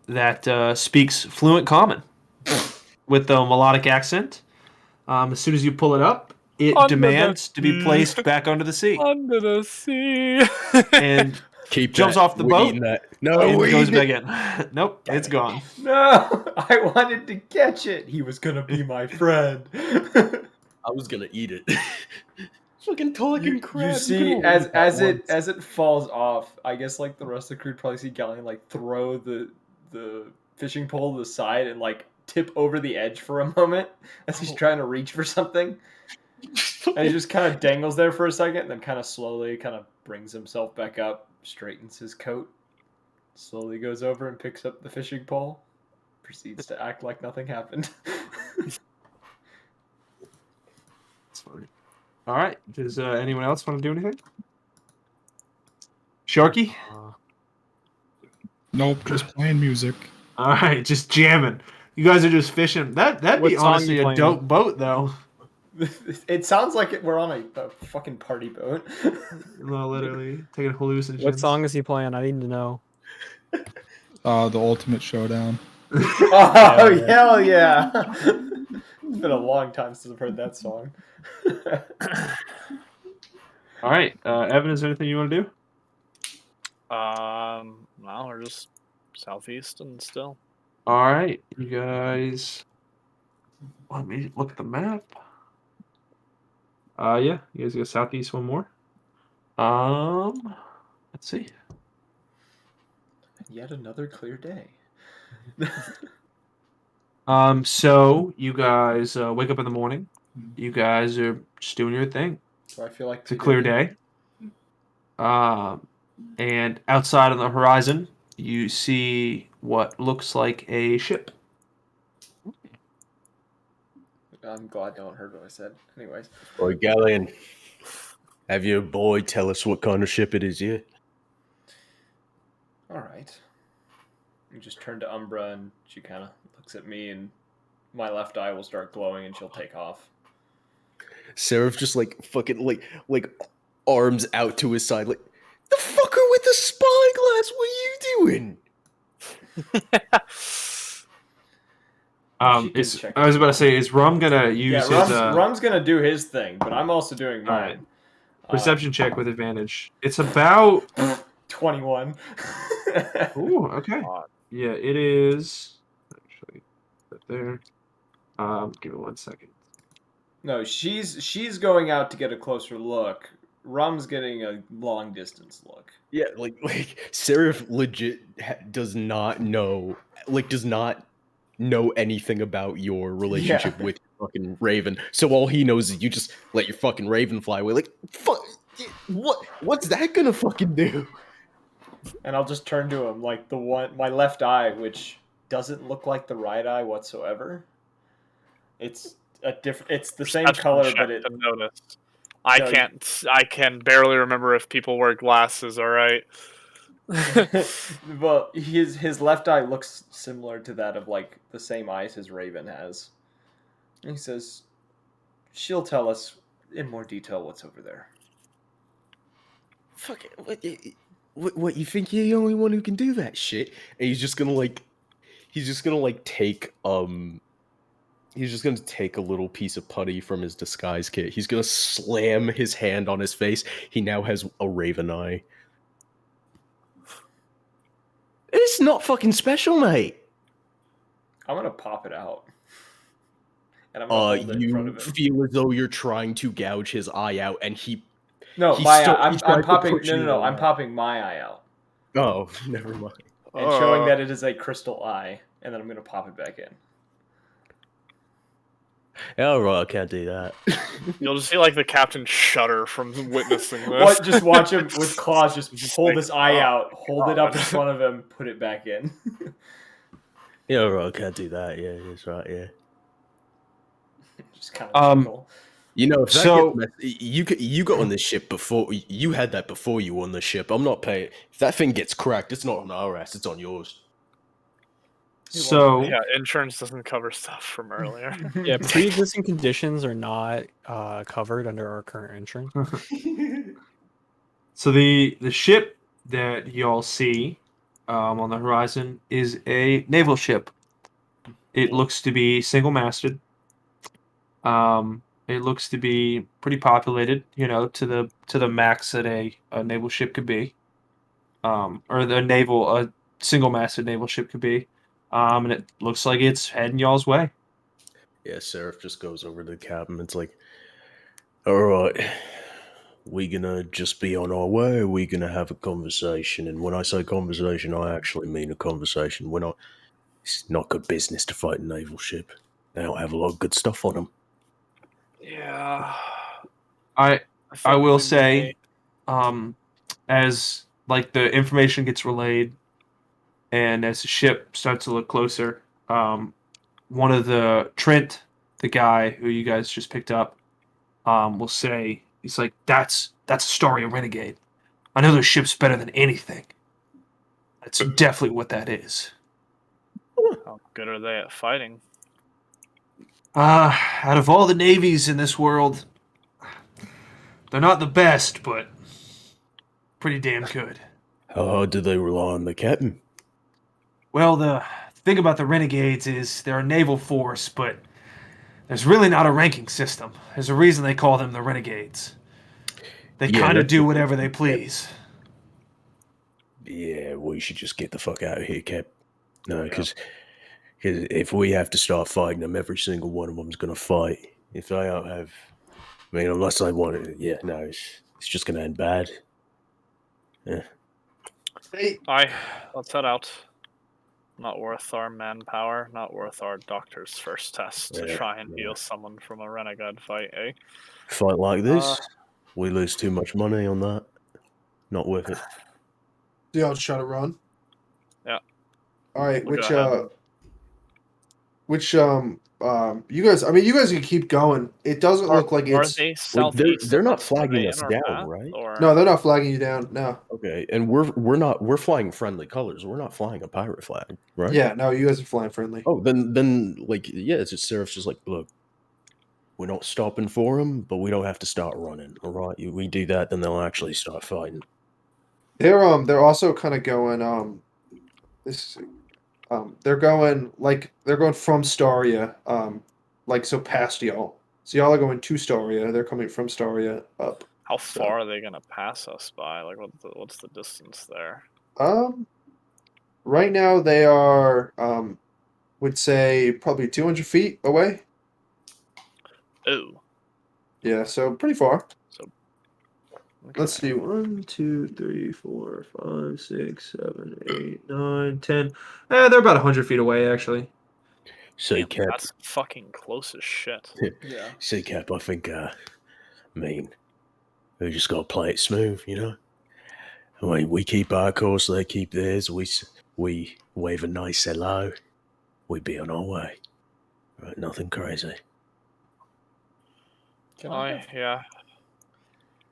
that speaks fluent common with a melodic accent. As soon as you pull it up, it Under the demands to be sea. placed back under the sea Under the sea. and Keep jumps that. off the We're boat eating that. No, and we're goes eating back it. in. Nope, it's gone. No, I wanted to catch it. He was gonna be my friend. I was gonna eat it. Fucking talking crap. You see, as it falls off, I guess like the rest of the crew probably see Galleon like throw the fishing pole to the side and like tip over the edge for a moment as he's trying to reach for something. And he just kind of dangles there for a second, and then kind of slowly kind of brings himself back up, straightens his coat, slowly goes over and picks up the fishing pole, proceeds to act like nothing happened. That's funny. All right. Does anyone else want to do anything? Sharky? Nope, just playing music. All right, just jamming. You guys are just fishing. That'd What be song honestly you a playing? dope boat, though. It sounds like we're on a fucking party boat. No, literally taking hallucinations. What song is he playing? I need to know. The Ultimate Showdown. Oh, hell yeah. It's been a long time since I've heard that song. All right, Evan, is there anything you want to do? No, we're just southeast and still. All right, you guys. Let me look at the map. Yeah, you guys go southeast one more. Let's see. Yet another clear day. So you guys wake up in the morning. You guys are just doing your thing. Do I feel like It's a clear day. And outside on the horizon, you see what looks like a ship. I'm glad no one heard what I said. Anyways. Boy, Galleon, have your boy tell us what kind of ship it is, yeah? Alright. You just turn to Umbra and she kind of looks at me and my left eye will start glowing and she'll take off. Seraph just like fucking like arms out to his side, like the fucker with the spyglass. What are you doing? She can check I was it about to out. say, is Rum gonna use Yeah, his Rum's gonna do his thing, but I'm also doing all right. mine. Perception check with advantage? It's about 21. Ooh, okay. Yeah, it is. Actually, put it there. Give it 1 second. No, she's going out to get a closer look. Rum's getting a long distance look. Yeah, like Seraph legit does not know anything about your relationship with your fucking Raven. So all he knows is you just let your fucking Raven fly away. Like, fuck, what's that gonna fucking do? And I'll just turn to him like my left eye, which doesn't look like the right eye whatsoever. It's it's the same Perception color, check but it. to notice. I can barely remember if people wear glasses. All right. Well, his left eye looks similar to that of like the same eyes his Raven has. And he says, "She'll tell us in more detail what's over there." Fuck it, what you think you're the only one who can do that shit? And he's just gonna take a little piece of putty from his disguise kit. He's gonna slam his hand on his face. He now has a Raven eye. It's not fucking special, mate. I'm gonna pop it out, and I'm gonna hold it in front You of him. feel as though you're trying to gouge his eye out, and No, he my still- eye. he I'm tried to popping. push you No. on I'm that. popping my eye out Oh, never mind. and showing that it is a crystal eye, and then I'm gonna pop it back in. Oh, right, I can't do that. You'll just see like the captain shudder from witnessing this. What? Just watch him with claws. Just hold like, his eye oh, out, hold it up in God. front of him, put it back in. Yeah, right, I can't do that. Yeah, that's right. Yeah. Just kind of chuckle. You know, if that So- gets messy, you got on this ship before. You had that before you won the ship. I'm not paying. If that thing gets cracked, it's not on our ass. It's on yours. So Yeah, insurance doesn't cover stuff from earlier. Yeah, pre-existing conditions are not covered under our current insurance. So the ship that y'all see on the horizon is a naval ship. It looks to be single-masted. It looks to be pretty populated, to the max that a naval ship could be, or a single-masted naval ship could be. And it looks like it's heading y'all's way. Yeah, Seraph just goes over to the cabin. It's like, all right, we gonna just be on our way, or are we gonna have a conversation? And when I say conversation, I actually mean a conversation. We're not. It's not good business to fight a naval ship. They don't have a lot of good stuff on them. Yeah. I think will we say, as like the information gets relayed, and as the ship starts to look closer, one of the Trent, the guy who you guys just picked up, will say he's like, "That's a Staria Renegade. I know those ships better than anything. That's definitely what that is." How good are they at fighting? Out of all the navies in this world, they're not the best, but pretty damn good. How hard do they rely on the captain? Well, the thing about the Renegades is they're a naval force, but there's really not a ranking system. There's a reason they call them the Renegades. They Yeah, kind of that's do the whatever they thing, Cap. please. Yeah, we should just get the fuck out of here, Cap. No, Yeah. because if we have to start fighting them, every single one of them's gonna fight. If they don't have, I mean, unless they want it, yeah, no, it's just gonna end bad. Yeah. Hey, Let's head out. Not worth our manpower, not worth our doctor's first test to Yeah, try and no. heal someone from a renegade fight, eh? Fight like Uh, this, we lose too much money on that. Not worth it. do y'all try to run? Yeah. All right. We'll go ahead. You guys. I mean, you guys can keep going. It doesn't look like Are it's. they Wait, southeast they're of not us? Are flagging they us in our down, path, right? or No, they're not flagging you down. No. Okay, and we're flying friendly colors. We're not flying a pirate flag, right? Yeah. No, you guys are flying friendly. Oh, then like yeah, it's just Seraph's just like, look, we're not stopping for them, but we don't have to start running. All right, we do that, then they'll actually start fighting. They're also kind of going this they're going from Staria like so past y'all. So y'all are going to Staria. They're coming from Staria up. how So far are they gonna pass us by? Like, what's the distance there? um right now they are would say probably 200 feet away. Oh, Yeah, so pretty far. so Let's okay. see. 1, 2, 3, 4, 5, 6, 7, 8, 9, 10. They're about 100 feet away, actually. Say Damn, Cap, that's fucking close as shit. Yeah. say Cap. I think I mean we just gotta play it smooth, you know. I mean, we keep our course, they keep theirs. We wave a nice hello. We be on our way. Right, nothing crazy. Can I have, Yeah.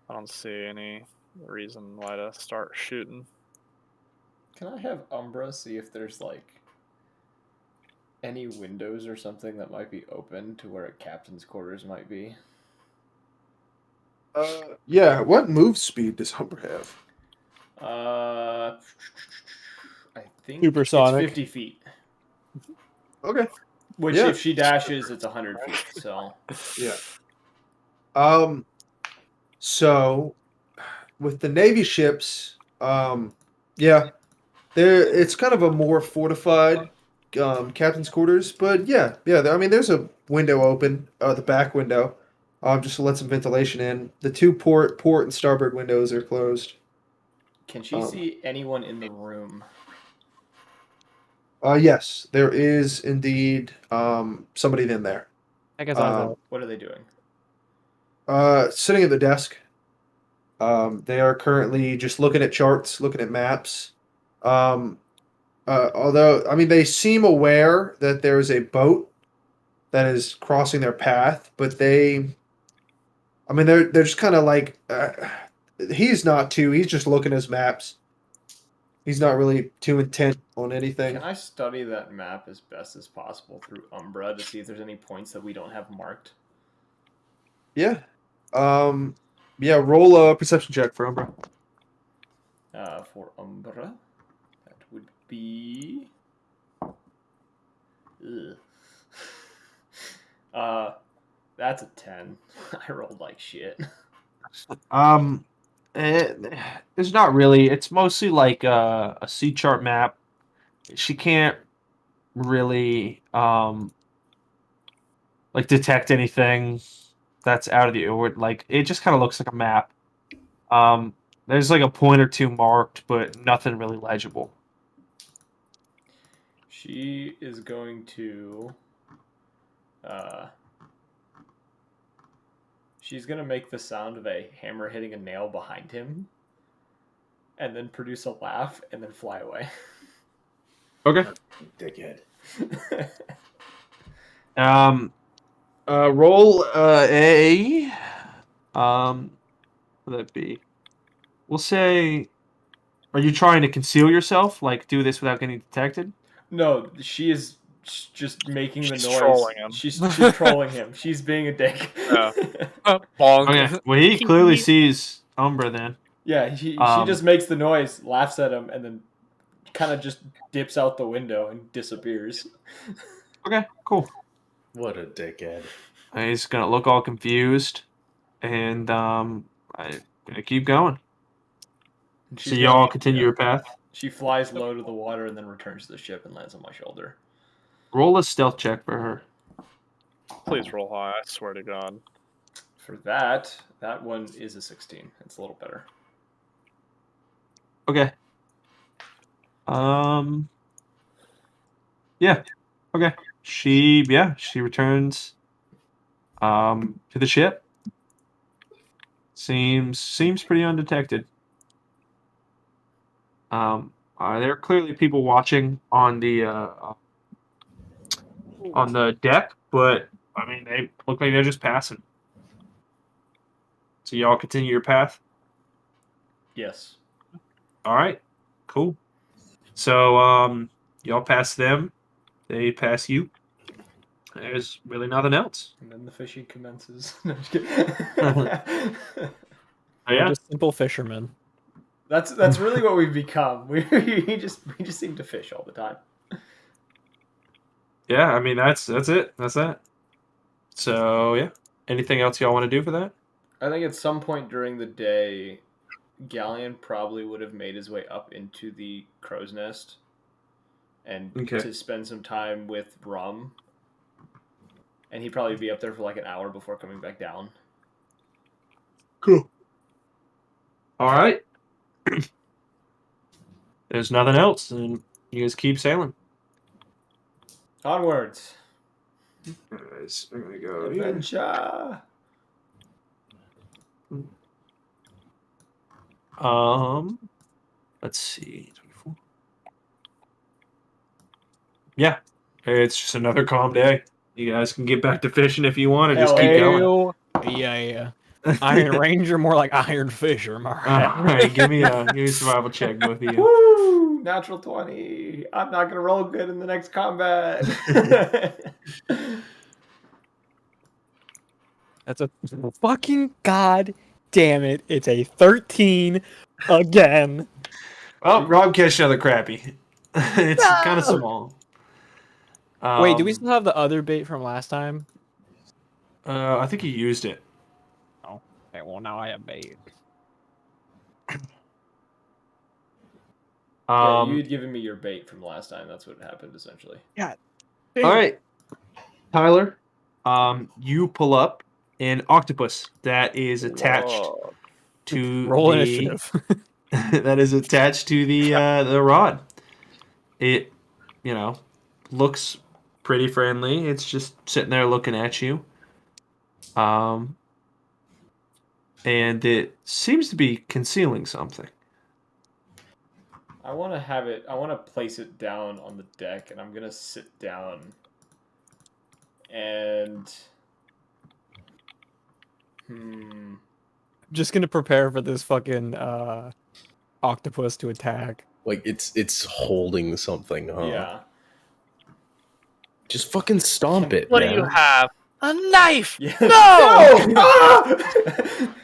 I don't see any reason why to start shooting. can I have Umbra see if there's like any windows or something that might be open to where a captain's quarters might be? Yeah. What move speed does Humber have? I think Supersonic. it's 50 feet. Okay. Which, Yeah. if she dashes, it's 100 feet. So Yeah. So with the Navy ships, yeah, it's kind of a more fortified captain's quarters, but yeah. I mean, there's a window open, the back window, just to let some ventilation in. The two port and starboard windows are closed. can she see anyone in the room? Yes, there is indeed somebody in there. I guess I thought. What are they doing? Sitting at the desk. They are currently just looking at charts, looking at maps. Um, although, I mean, they seem aware that there is a boat that is crossing their path, but I mean, they're just kind of like, he's not too. He's just looking at his maps. He's not really too intent on anything. Can I study that map as best as possible through Umbra to see if there's any points that we don't have marked? Yeah. Yeah. Roll a perception check for Umbra. For Umbra, that would be. Ugh. That's a 10. I rolled like shit. Um, it's not really. It's mostly like a C chart map. She can't really like detect anything that's out of the or like it just kind of looks like a map. There's like a point or two marked, but nothing really legible. She is going to. She's gonna make the sound of a hammer hitting a nail behind him, and then produce a laugh, and then fly away. Okay. Dickhead. Roll a what would that be? We'll say, are you trying to conceal yourself? Like do this without getting detected? No, she is just making the She's noise. trolling him. She's trolling him. She's being a dick. Yeah. Bonk. Okay. Well, he clearly sees Umbra then. Yeah, she Um, just makes the noise, laughs at him, and then kind of just dips out the window and disappears. Okay, cool. What a dickhead. And he's gonna look all confused, and I'm gonna keep going. And So she's y'all gonna- continue yeah. your path. She flies low to the water and then returns to the ship and lands on my shoulder. Roll a stealth check for her. Please roll high. I swear to God. For that one is a 16. It's a little better. Okay. Yeah. Okay. She returns to the ship. Seems pretty undetected. There are clearly people watching on the deck, but I mean they look like they're just passing. So y'all continue your path. Yes. All right. Cool. So y'all pass them. They pass you. There's really nothing else. And then the fishing commences. No, just kidding. Oh, We're yeah. just simple fishermen. That's really what we've become. We just seem to fish all the time. Yeah, I mean that's it. That's that. So yeah. Anything else y'all want to do for that? I think at some point during the day, Galleon probably would have made his way up into the crow's nest and Okay. to spend some time with Rum. And he'd probably be up there for like an hour before coming back down. Cool. All right. There's nothing else, and you guys keep sailing. Onwards. Guys, I'm gonna go here. Adventure. Let's see. 24. Yeah, it's just another calm day. You guys can get back to fishing if you want, or just Hell keep yeah. going. Yeah. Iron Ranger, more like Iron Fisher. Am I right? All right, give me a survival check, both of you. Woo! Natural 20. I'm not going to roll good in the next combat. That's a fucking god damn it. It's a 13 again. Well, Rob catch another crappie. It's kind of No! small. Wait, do we still have the other bait from last time? I think he used it. Oh, okay. Well, now I have bait. Yeah, you had given me your bait from last time. That's what happened, essentially. Yeah. All right, Tyler. You pull up an octopus that is attached Whoa. to Roll the initiative. that is attached to the rod. It, looks pretty friendly. It's just sitting there looking at you. And it seems to be concealing something. I want to place it down on the deck, and I'm going to sit down. And... Just gonna prepare for this fucking octopus to attack. Like it's holding something, huh? Yeah. Just fucking stomp it. What do man. you have? A knife! Yeah. No! Ah!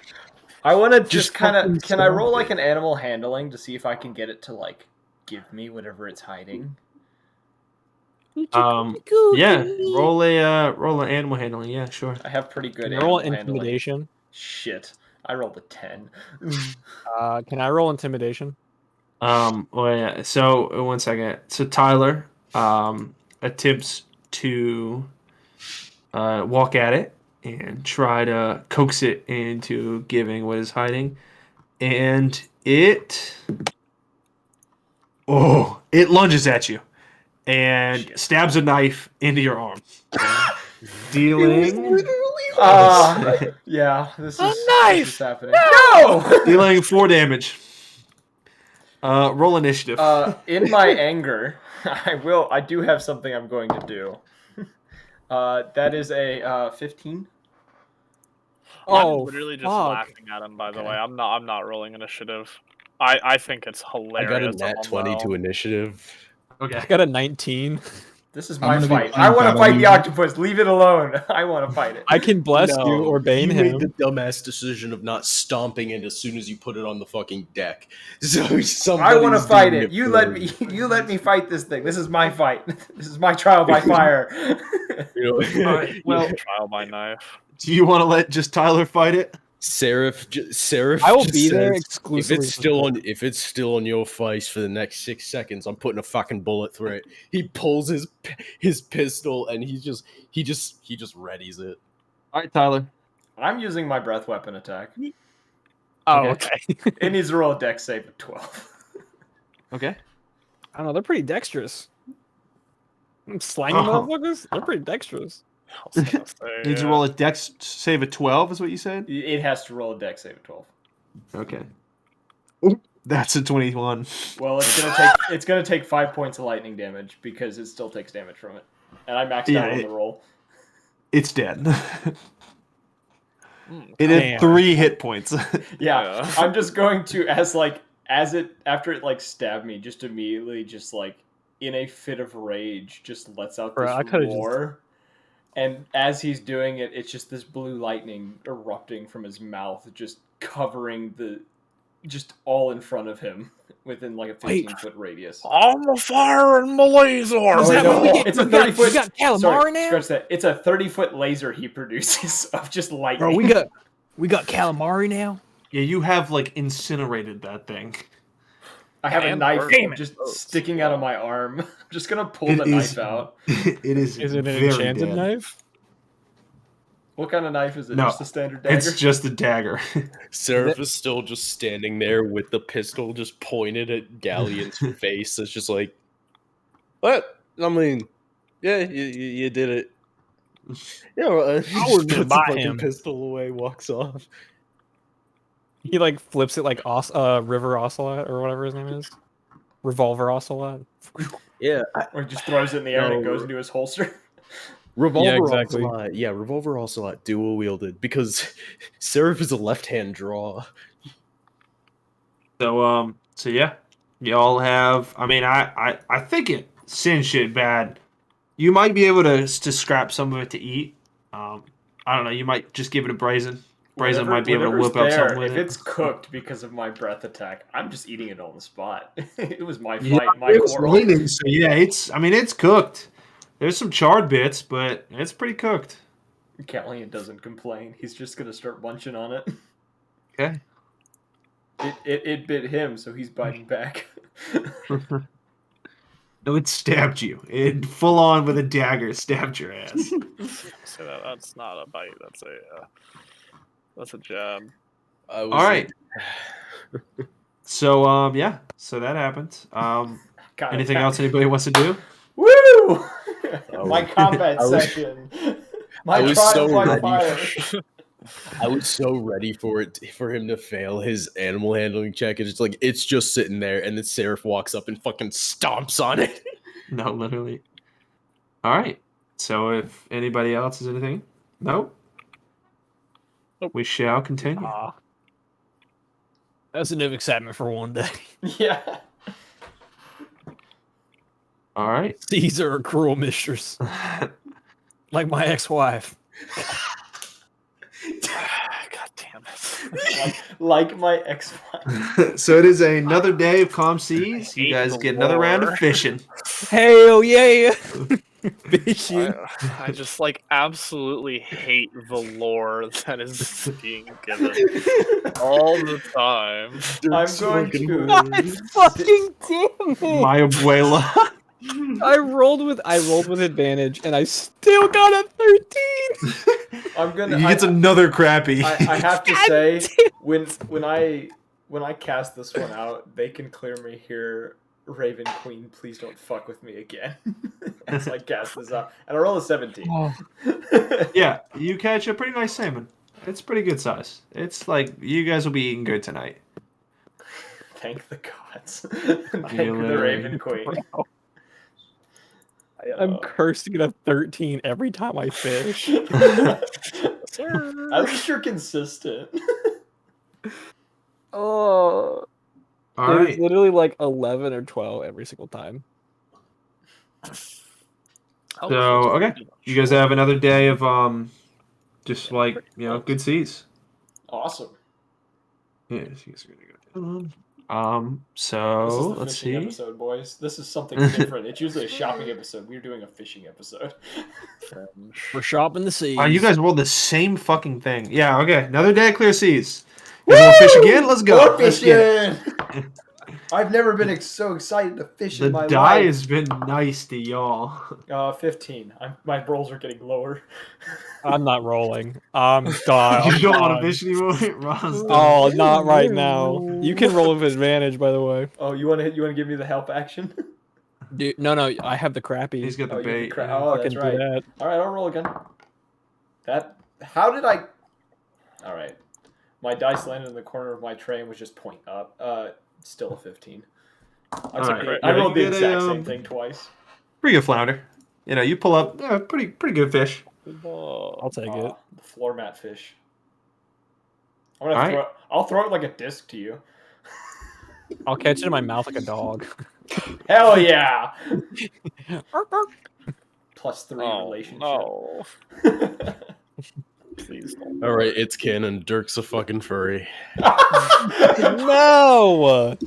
I want to just kind fucking of... Can I roll stomp like it. an animal handling to see if I can get it to like give me whatever it's hiding? Yeah. Roll an animal handling. Yeah, sure. I have pretty good Can I roll animal handling. intimidation? Shit. I rolled a 10. Can I roll intimidation? Well, yeah. So 1 second. So Tyler attempts to walk at it and try to coax it into giving what is hiding. and it lunges at you and Shit. stabs a knife into your arm, dealing Yeah, this A is knife! This is happening. No! dealing 4 damage. Roll initiative. In my anger, I do have something I'm going to do. That is a 15. I'm literally just fuck. laughing at him. By the Okay. way, I'm not rolling initiative. I think it's I hilarious. got a nat 20 to initiative. Okay. I got a 19. This is I'm my gonna be fight. playing I want to battle fight the music. octopus. Leave it alone. I want to fight it. I can bless you or bane you him. made the dumbass decision of not stomping it as soon as you put it on the fucking deck. So somebody. I want to fight it. You let me. You let me fight this thing. This is my fight. This is my trial by fire. You know, All right. Well, Trial by knife. do you want to let just Tyler fight it? Seraph I will just be there says, exclusively. if it's still on your face for the next 6 seconds, I'm putting a fucking bullet through it. He pulls his pistol and he just readies it. All right, Tyler. I'm using my breath weapon attack. Oh, Okay. okay. It needs to roll a dex save of 12. Okay. I don't know. They're pretty dexterous. Slanging Oh. motherfuckers. They're pretty dexterous. I was gonna say, Needs to roll a dex save of 12, is what you said? It has to roll a dex save of 12. Okay. Oop, that's a 21. Well, it's gonna take 5 points of lightning damage because it still takes damage from it, and I maxed Yeah, out on the roll. It's dead. Mm, It Damn. had 3 hit points. Yeah, Yeah. I'm just going to after it stabbed me, just immediately in a fit of rage, just lets out Bro, I this could've just- roar. And as he's doing it, it's just this blue lightning erupting from his mouth, just covering just all in front of him within like a 15-foot radius. I'm a fire and my laser. Is that no, what we get? it's a we got- 30-foot. We got calamari Sorry, now, scratch that. It's a 30-foot laser he produces of just lightning. bro. We got calamari now. Yeah, you have like incinerated that thing. I have a And knife burn just boats. sticking out of my arm. I'm just gonna pull It the is- knife out. It is. Is it an very enchanted dead. knife? What kind of knife is it? No, Just a standard dagger? It's just a dagger. Seraph is still just standing there with the pistol just pointed at Galleon's face. It's just like, what? I mean, yeah, you did it. Yeah, I just wouldn't puts the buy fucking him. pistol away, walks off. He like flips it like River Ocelot or whatever his name is. Revolver Ocelot. Yeah, Or he just throws it in the air and it No. goes into his holster. Revolver exactly. Ocelot. Yeah, Revolver Ocelot dual wielded because Seraph is a left hand draw. So yeah, y'all have. I mean, I think it singed shit bad. You might be able to scrap some of it to eat. I don't know. You might just give it a brazen. Brazen might be able to Whatever's whip up there, something with if it. it's cooked because of my breath attack, I'm just eating it on the spot. It was my Yeah, fight, my it was quarrel. raining, so yeah, it's. I mean, it's cooked. There's some charred bits, but it's pretty cooked. Galleon doesn't complain. He's just gonna start munching on it. Okay. It bit him, so he's biting back. No, it stabbed you. It full on with a dagger stabbed your ass. So that's not a bite. That's a jab. I was All right. So yeah, so that happened. God, Anything else anybody wants to do? Woo! My combat I was- session. My I was trial so by ready. fire. I was so ready for him to fail his animal handling check. It's just sitting there, and then Seraph walks up and fucking stomps on it. No, literally. All right. So if anybody else has anything, nope. Nope. We shall continue. That's enough excitement for one day. Yeah. All right. These are a cruel mistress, like my ex-wife. God damn it. Like my ex-wife. So it is another day of calm seas. You hate guys the get another round of war. fishing. Hell yeah! Fishing. I just absolutely hate the lore that is being given all the time. I'm going to. God fucking damn it! My abuela. I rolled with advantage, and I still got a 13. I'm gonna. He gets another crappy. I have to God say, damn. when I when I cast this one out, they can clearly hear Raven Queen, please don't fuck with me again. As I cast this out. And I roll a 17. Oh. Yeah, you catch a pretty nice salmon. It's pretty good size. It's like you guys will be eating good tonight. Thank the gods. Yeah, Thank the literally. Raven Queen. I'm cursing at a 13 every time I fish. At least you're consistent. Oh, All it's right. literally like 11 or 12 every single time. So okay, you guys have another day of just like good seas. Awesome. Yeah, you guys are gonna go down. This is So the let's fishing see. episode, boys. This is something different. It's usually a shopping episode. We're doing a fishing episode. We're shopping the seas. Wow, you guys rolled the same fucking thing. Yeah, okay. Another day of clear seas. You guys want to fish again? Let's go. More Let's get it. fishing! I've never been so excited to fish The in my die life. has been nice to y'all. 15. My rolls are getting lower. I'm not rolling. I'm done. You don't want to fish anymore? Ron's done. Oh, not right now. You can roll with advantage, by the way. Oh, you want to give me the help action? Dude, no, I have the crappie. He's got the Oh, you have the bait. cra- yeah. oh, I that's can right. do that. All right, I'll roll again. How did I? All right, my dice landed in the corner of my tray and was just pointing up. Still a 15. All right. I rolled the You get exact a, same thing twice. Pretty good flounder. You pull up. Yeah, pretty good fish. I'll take it. The floor mat fish. I'm gonna All right. throw. I'll throw it like a disc to you. I'll catch it in my mouth like a dog. Hell yeah! +3 relationship. No. Please don't. All right, it's canon. Dirk's a fucking furry. No!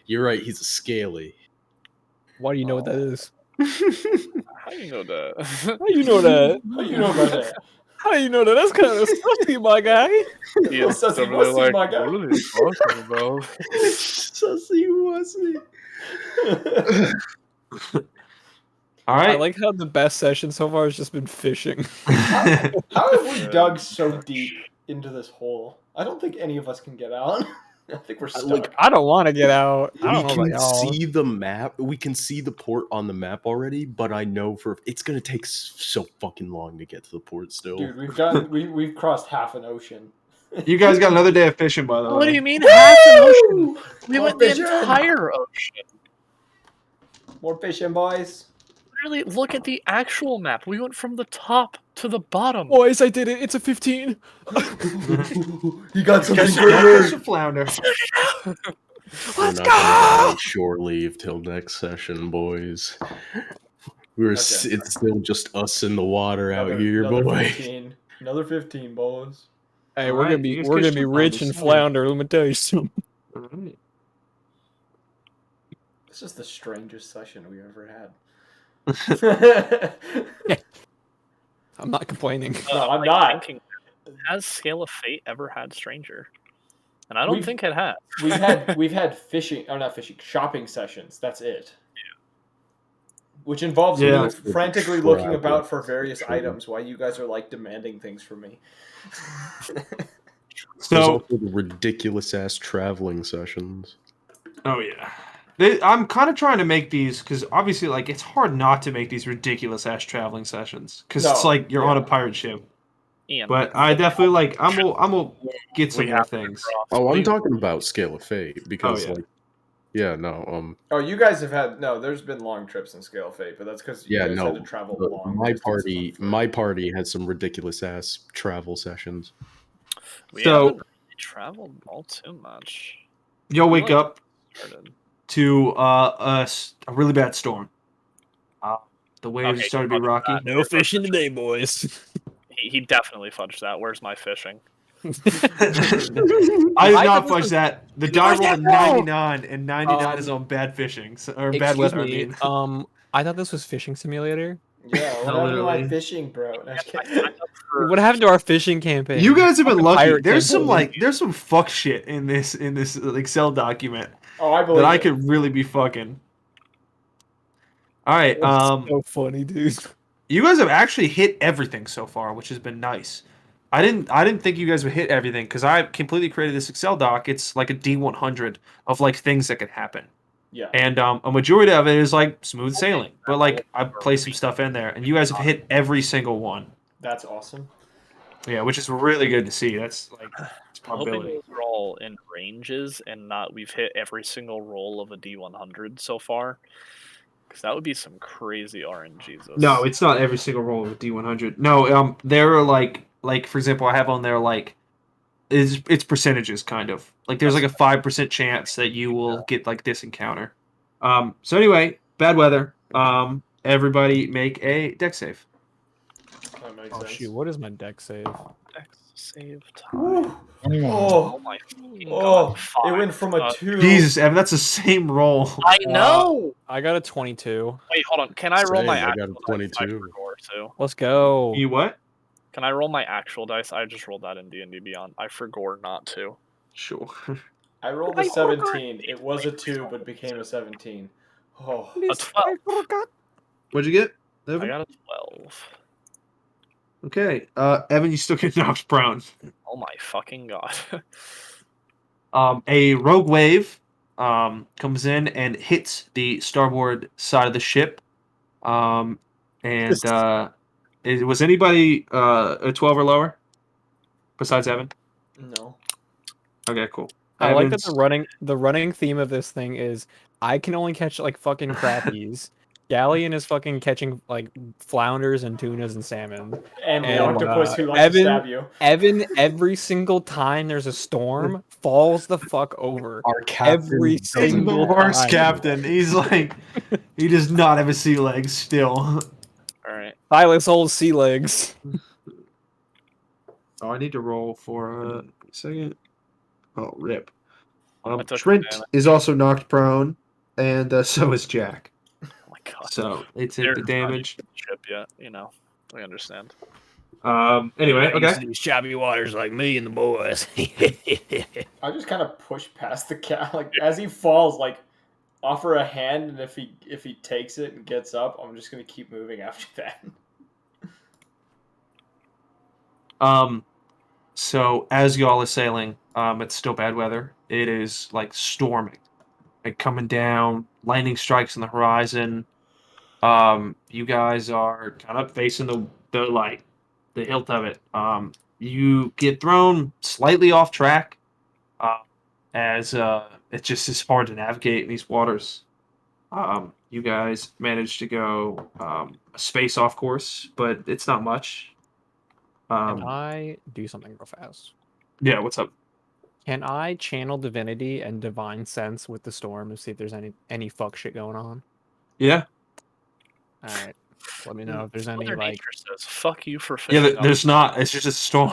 You're right. He's a scaly. Why do you know what that is? How do you know that? How do you know that? How you know about that? How do you know that? That's kind of sussy, my guy. He is Sussy over there wussy, like, my guy. what are they talking about? Sussy wussy. All I right. like how the best session so far has just been fishing. How have we dug so deep into this hole? I don't think any of us can get out. I think we're stuck. I don't want to get out. I We don't know about can y'all. see the map. We can see the port on the map already, but I know it's gonna take so fucking long to get to the port still. Dude, we've crossed half an ocean. You guys got another day of fishing, by the way. What do you mean half an ocean? We More went the fishing! entire ocean. More fishing, boys. Really, look at the actual map. We went from the top to the bottom. Boys, I did it. It's a 15. You got something Catch good. a flounder. We're not gonna get any shore leave till next session, boys. It's still just us in the water out here, boy. 15. Another 15, boys. Hey, All we're right, gonna you be guys catch rich some in flounders. flounder. Let me tell you something. All right. This is the strangest session we ever had. I'm not complaining. No, I'm like, not. thinking, has Scale of Fate ever had Stranger? And I don't We've- think it has. we've had fishing, or not fishing, shopping sessions. That's it. Which involves Yeah. me frantically looking about for various items while you guys are like demanding things from me. There's So, also the ridiculous ass traveling sessions. oh yeah. I'm kind of trying to make these because obviously, like, it's hard not to make these ridiculous ass traveling sessions because it's No, like you're on a yeah. pirate ship. Ian, But I definitely like I'm gonna get some we more have to things. cross. Oh, I'm We- talking about Scale of Fate because, Oh, yeah. like, yeah, no, Oh, you guys have had there's been long trips in Scale of Fate, but that's because you yeah, guys no. had to travel long. My distances party, my party had some ridiculous ass travel sessions. We So- haven't really traveled all too much. You'll We, wake like, up started. to a really bad storm. The waves Okay, started to be fudge rocky. that. No fishing today, boys. He definitely fudged that. Where's my fishing? I did I not thought this fudge was- that. The die rolled a that 99, and 99 is Um, on bad fishing or bad Excuse weather. me. I mean, I thought this was fishing simulator. Yeah, what No, happened to my literally. fishing, bro? No, I just kidding. signed up for- What happened to our fishing campaign? you guys have been Fucking lucky. pirate There's some campaign. there's some fuck shit in this Excel document Oh, I believe that I it. could really be fucking. All right, That's so funny, dude. you guys have actually hit everything so far, which has been nice. I didn't think you guys would hit everything because I completely created this Excel doc. It's like a D100 of like things that could happen. Yeah. And a majority of it is like smooth sailing, but like I placed some stuff in there, and you guys have hit every single one. That's awesome. Yeah, which is really good to see. That's like it's I'm hoping probability. those are all in ranges and not we've hit every single roll of a D100 so far. Because that would be some crazy RNGs. No, it's not every single roll of a D100. No, there are like for example, I have on there like it's percentages kind of like there's like a 5% chance that you will get like this encounter. So anyway, bad weather. Everybody make a deck save. That makes Oh sense. shoot, what is my deck save? Dex save time. Woo. 21. Oh my fucking god. It went from a 2. Jesus, Evan, that's the same roll. I know! I got a 22. Wait, hold on. Can I roll my Same, I got a actual dice? I 22. forgot too. Let's go. You what? Can I roll my actual dice? I just rolled that in D&D Beyond. I forgot not to. Sure. I rolled a 17. It was a 2, but became a 17. Oh. A 12. What'd you get, I Evan? got a 12. Okay. Evan, you still get knocked prone. Oh my fucking god. A rogue wave comes in and hits the starboard side of the ship. And was anybody a 12 or lower besides Evan? No. Okay, cool. I like that Evan's- the running theme of this thing is I can only catch like fucking crappies. Galleon is fucking catching like flounders and tunas and salmon. And the And, octopus who likes to stab you. Evan, every single time there's a storm, falls the fuck over. Our captain Every He's single the worst time. captain. He's like, he does not have a sea leg still. Alright. Silas old sea legs. Oh, I need to roll for a second. Oh, rip. I took Trent damage. is also knocked prone, and so is Jack. Oh my god. So they take They're the not damage. even ship yet, you know. We understand. Anyway, okay. These shabby waters like me and the boys. I just kind of push past the cat, like as he falls, like offer a hand, and if he takes it and gets up, I'm just gonna keep moving after that. So as y'all are sailing, it's still bad weather. It is like storming, like coming down, lightning strikes on the horizon. You guys are kind of facing the hilt of it. You get thrown slightly off track, as it just is hard to navigate in these waters. You guys managed to go a space off course, but it's not much. Can I do something real fast? Yeah, what's up? Can I channel divinity and divine sense with the storm and see if there's any fuck shit going on? Yeah, All right. Let me know if there's any Mother like. Nature says, fuck you for yeah. fishing up. There's not. It's just a storm.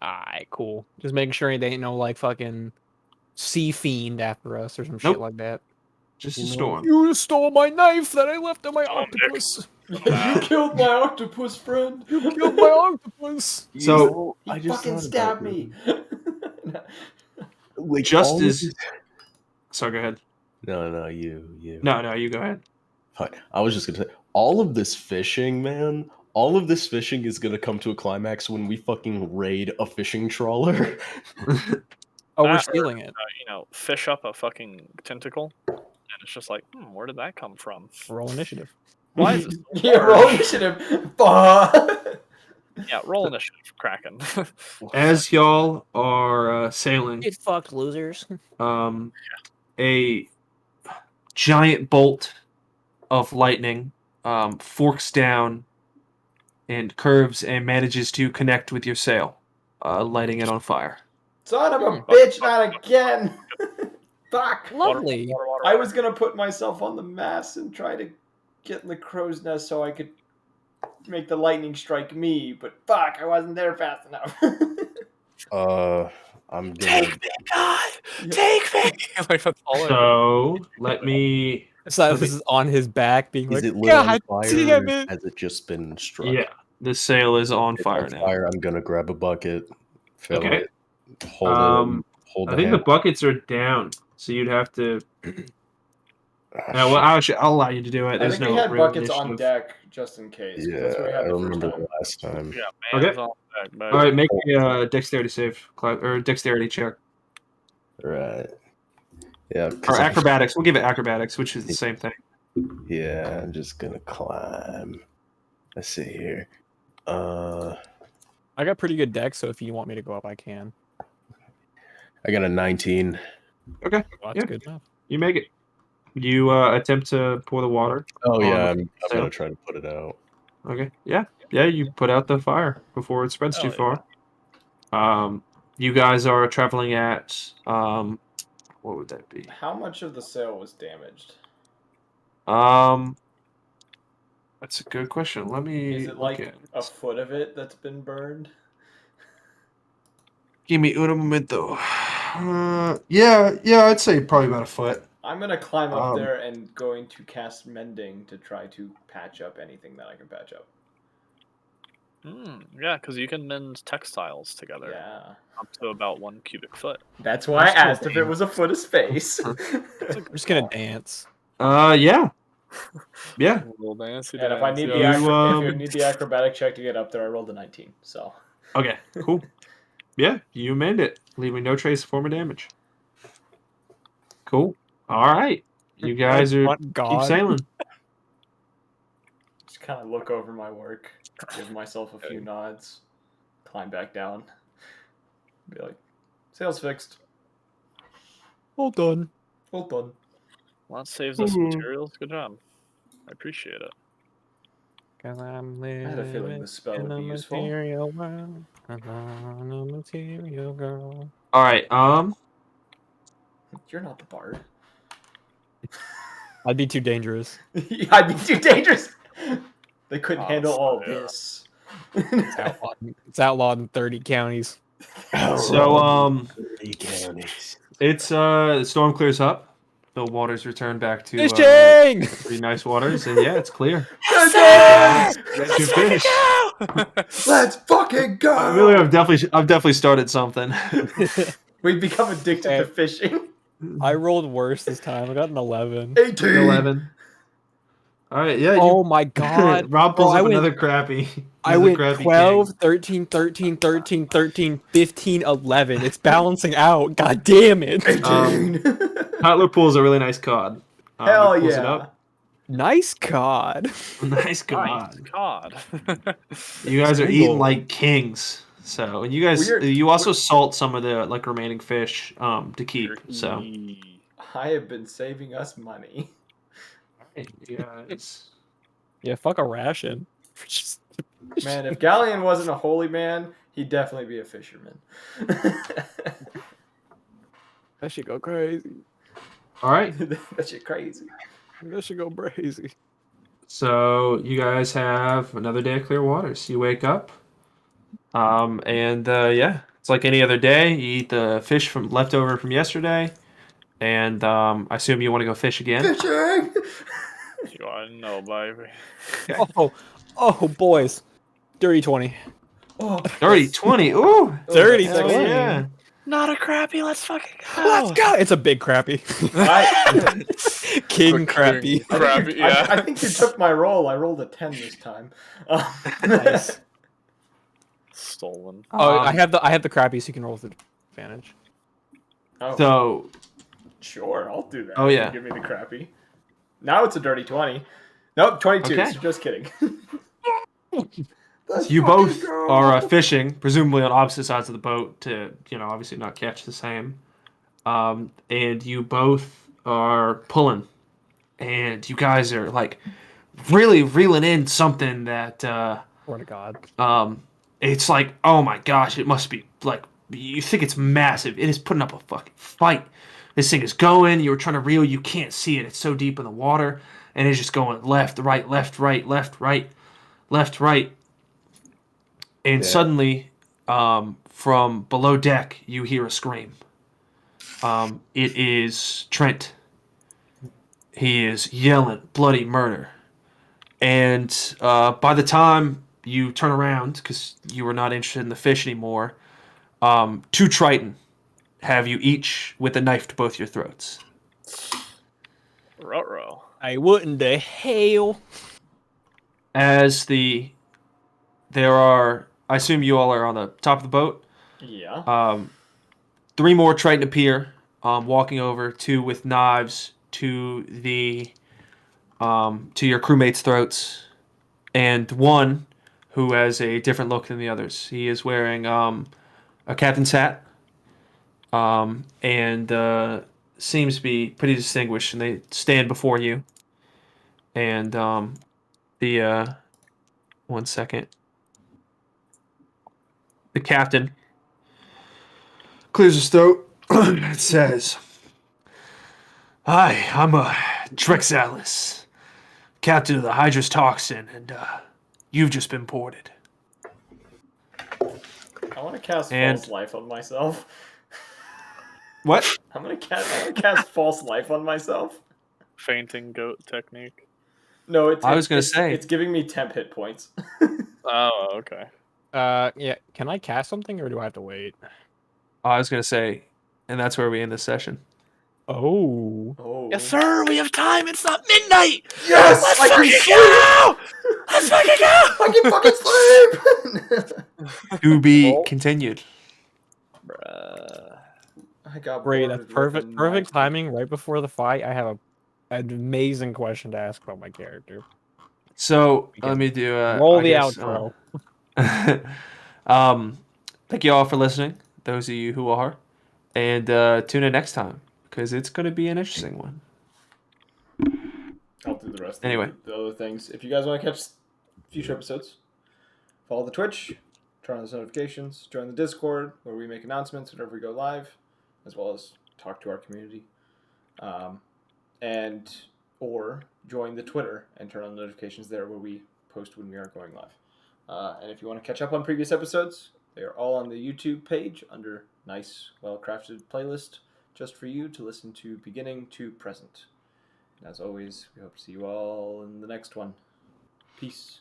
Alright, cool. Just making sure they ain't no like fucking sea fiend after us or some shit Nope. like that. Just You a know, storm. You stole my knife that I left on my Oh, Nick. octopus. You killed my octopus friend. You killed my octopus. So He fucking stabbed me. Like, just all of as. this- Sorry, go ahead. No, you. No, you go ahead. Fine. I was just gonna say, all of this fishing, man. All of this fishing is gonna come to a climax when we fucking raid a fishing trawler. Oh, we're That or, stealing it. Fish up a fucking tentacle, and it's just like, where did that come from? Roll initiative. Why is it so Yeah, hard? roll initiative. Fuck. Yeah, roll initiative, Kraken. As y'all are sailing, Get fucked, losers. a giant bolt of lightning forks down and curves and manages to connect with your sail, lighting it on fire. Son of a bitch, not again. Fuck. Lovely. I was gonna put myself on the mast and try to get in the crow's nest so I could make the lightning strike me, but fuck, I wasn't there fast enough. I'm gonna. God! Take me! Like, that's all I So let me. Silas is on his back being Is like, it lit on God fire? damn Or it. has it just been struck? Yeah, the sail is on It's fire on now. fire. I'm gonna grab a bucket, fill Okay. it, hold I the think the hand. buckets are down, so you'd have to. Well, I'll allow you to do it. I There's think we no had real buckets on initiative. deck just in case. 'Cause that's what we Yeah, had I the first remember time. the last time. Yeah, Okay. man's on deck, baby. All right, make a dexterity save or dexterity check Right. Yeah. or acrobatics. We'll give it acrobatics, which is the same thing. Yeah, I'm just gonna climb. Let's see here. I got pretty good deck, so if you want me to go up, I can. I got a 19. Okay, Well, that's Yeah. good enough. you make it. You attempt to pour the water. Oh on yeah, the I'm sail. gonna try to put it out. Okay. Yeah. You put out the fire before it spreads too Hell far. You guys are traveling at what would that be? How much of the sail was damaged? That's a good question. Let me Is it look like at a it. foot of it that's been burned? Give me un momento. Yeah, I'd say probably about a foot. I'm gonna climb up Um, there and going to cast mending to try to patch up anything that I can patch up. Yeah, because you can mend textiles together Yeah. up to about 1 cubic foot. That's why I Just gonna asked if it was a foot of space. We're just gonna dance. Yeah. Yeah. Little dancey And if I need dance, the yeah. You, if I need the acrobatic check to get up there, I rolled a 19. So Okay, cool. Yeah, you mend it, leaving no trace of former damage. Cool. All right. You guys are Front keep God. sailing. just kind of look over my work, give myself a few nods, climb back down, be like, "Sail's fixed. All done. Well done." Well, that saves us materials. Good job. I appreciate it. Cause I'm I had a feeling living this spell in would a be useful. material world. I'm a material girl. All right. You're not the bard. I'd be too dangerous. I'd be too dangerous. They couldn't handle Honestly, all yeah. this. It's outlawed in 30 counties. So, 30 counties. it's the storm clears up. The waters return back to Fishing! pretty nice waters, and yeah, it's clear. Let's Good fish. fucking go! I feel like I've definitely started something. We've become addicted to Hey. fishing. I rolled worse this time. I got an 11. 18. 11. All right, yeah. Oh my god. Rob Bro, pulls I up went- another crappie. I He's a went crappie 12, king. 13, 13, 13, 13, 15, 11. It's balancing out. God damn it. 18. Tyler pulls a really nice cod. Hell he pulls yeah. it up. Nice cod. Nice Nice cod. God. You guys are Single. eating like kings. So, and you guys, you also we're- salt some of the like remaining fish to keep. So, I have been saving us money. hey, you guys. Yeah, fuck a ration. Just- Man, if Galleon wasn't a holy man, he'd definitely be a fisherman. That should go crazy. All right. That shit crazy. That should go crazy. So you guys have another day of clear waters. You wake up, and yeah, it's like any other day. You eat the fish from leftover from yesterday, and I assume you want to go fish again. Fishing! You I know, baby. Oh, boys. Dirty 20. Oh, Dirty 20. Ooh, Dirty that's hell 20. yeah. Not a crappie. Let's fucking go. Let's go. It's a big crappie. King crappie. Crappie, yeah. I think you took my roll. I rolled a 10 this time. Nice. Stolen. Oh, I have the crappie, so you can roll with advantage. Oh, So sure, I'll do that. Oh, yeah. Give me the crappy. Now it's a dirty 20. Nope, 22. Okay. So just kidding. you both are fishing, presumably on opposite sides of the boat to, obviously not catch the same. And you both are pulling, and you guys are like really reeling in something that Swear to God. it's like, oh my gosh, it must be like, you think it's massive. It is putting up a fucking fight. This thing is going, you were trying to reel, you can't see it. It's so deep in the water, and it's just going left, right, left, right, left, right, left, right. And Yeah. suddenly, from below deck, you hear a scream. It is Trent. He is yelling bloody murder. And by the time you turn around, because you were not interested in the fish anymore, two Triton have you each with a knife to both your throats. Ruh-roh. Hey, what in the hell? As there are, I assume you all are on the top of the boat. Yeah. 3 more Triton appear, walking over, 2 with knives to to your crewmates' throats, and 1 who has a different look than the others. He is wearing a captain's hat, and seems to be pretty distinguished. And they stand before you, and the 1 second, the captain clears his throat and says, "Hi, I'm Drexalis, captain of the Hydra's Toxin, and you've just been ported." I want to cast And- false life on myself. What? I'm gonna cast false life on myself. Fainting goat technique. No, I was gonna say. it's giving me temp hit points. Oh, okay. Yeah. Can I cast something or do I have to wait? I was gonna say, and that's where we end this session. Oh. Oh. Yes, sir. We have time. It's not midnight. Yes! Let's I can fucking sleep! go! I can fucking sleep! To be Roll. continued. Bruh. I got Great. bored That's with a perfect. knife. Perfect timing. Right before the fight, I have an amazing question to ask about my character. So We can let me do. Roll I the guess, outro. thank you all for listening. Those of you who are, and tune in next time because it's going to be an interesting one. I'll do the rest Anyway. of the other things. If you guys want to catch future episodes, follow the Twitch, turn on those notifications, join the Discord where we make announcements whenever we go live, as well as talk to our community. And or join the Twitter and turn on the notifications there where we post when we are going live. And if you want to catch up on previous episodes, they are all on the YouTube page under nice, well-crafted playlist just for you to listen to beginning to present. And as always, we hope to see you all in the next one. Peace.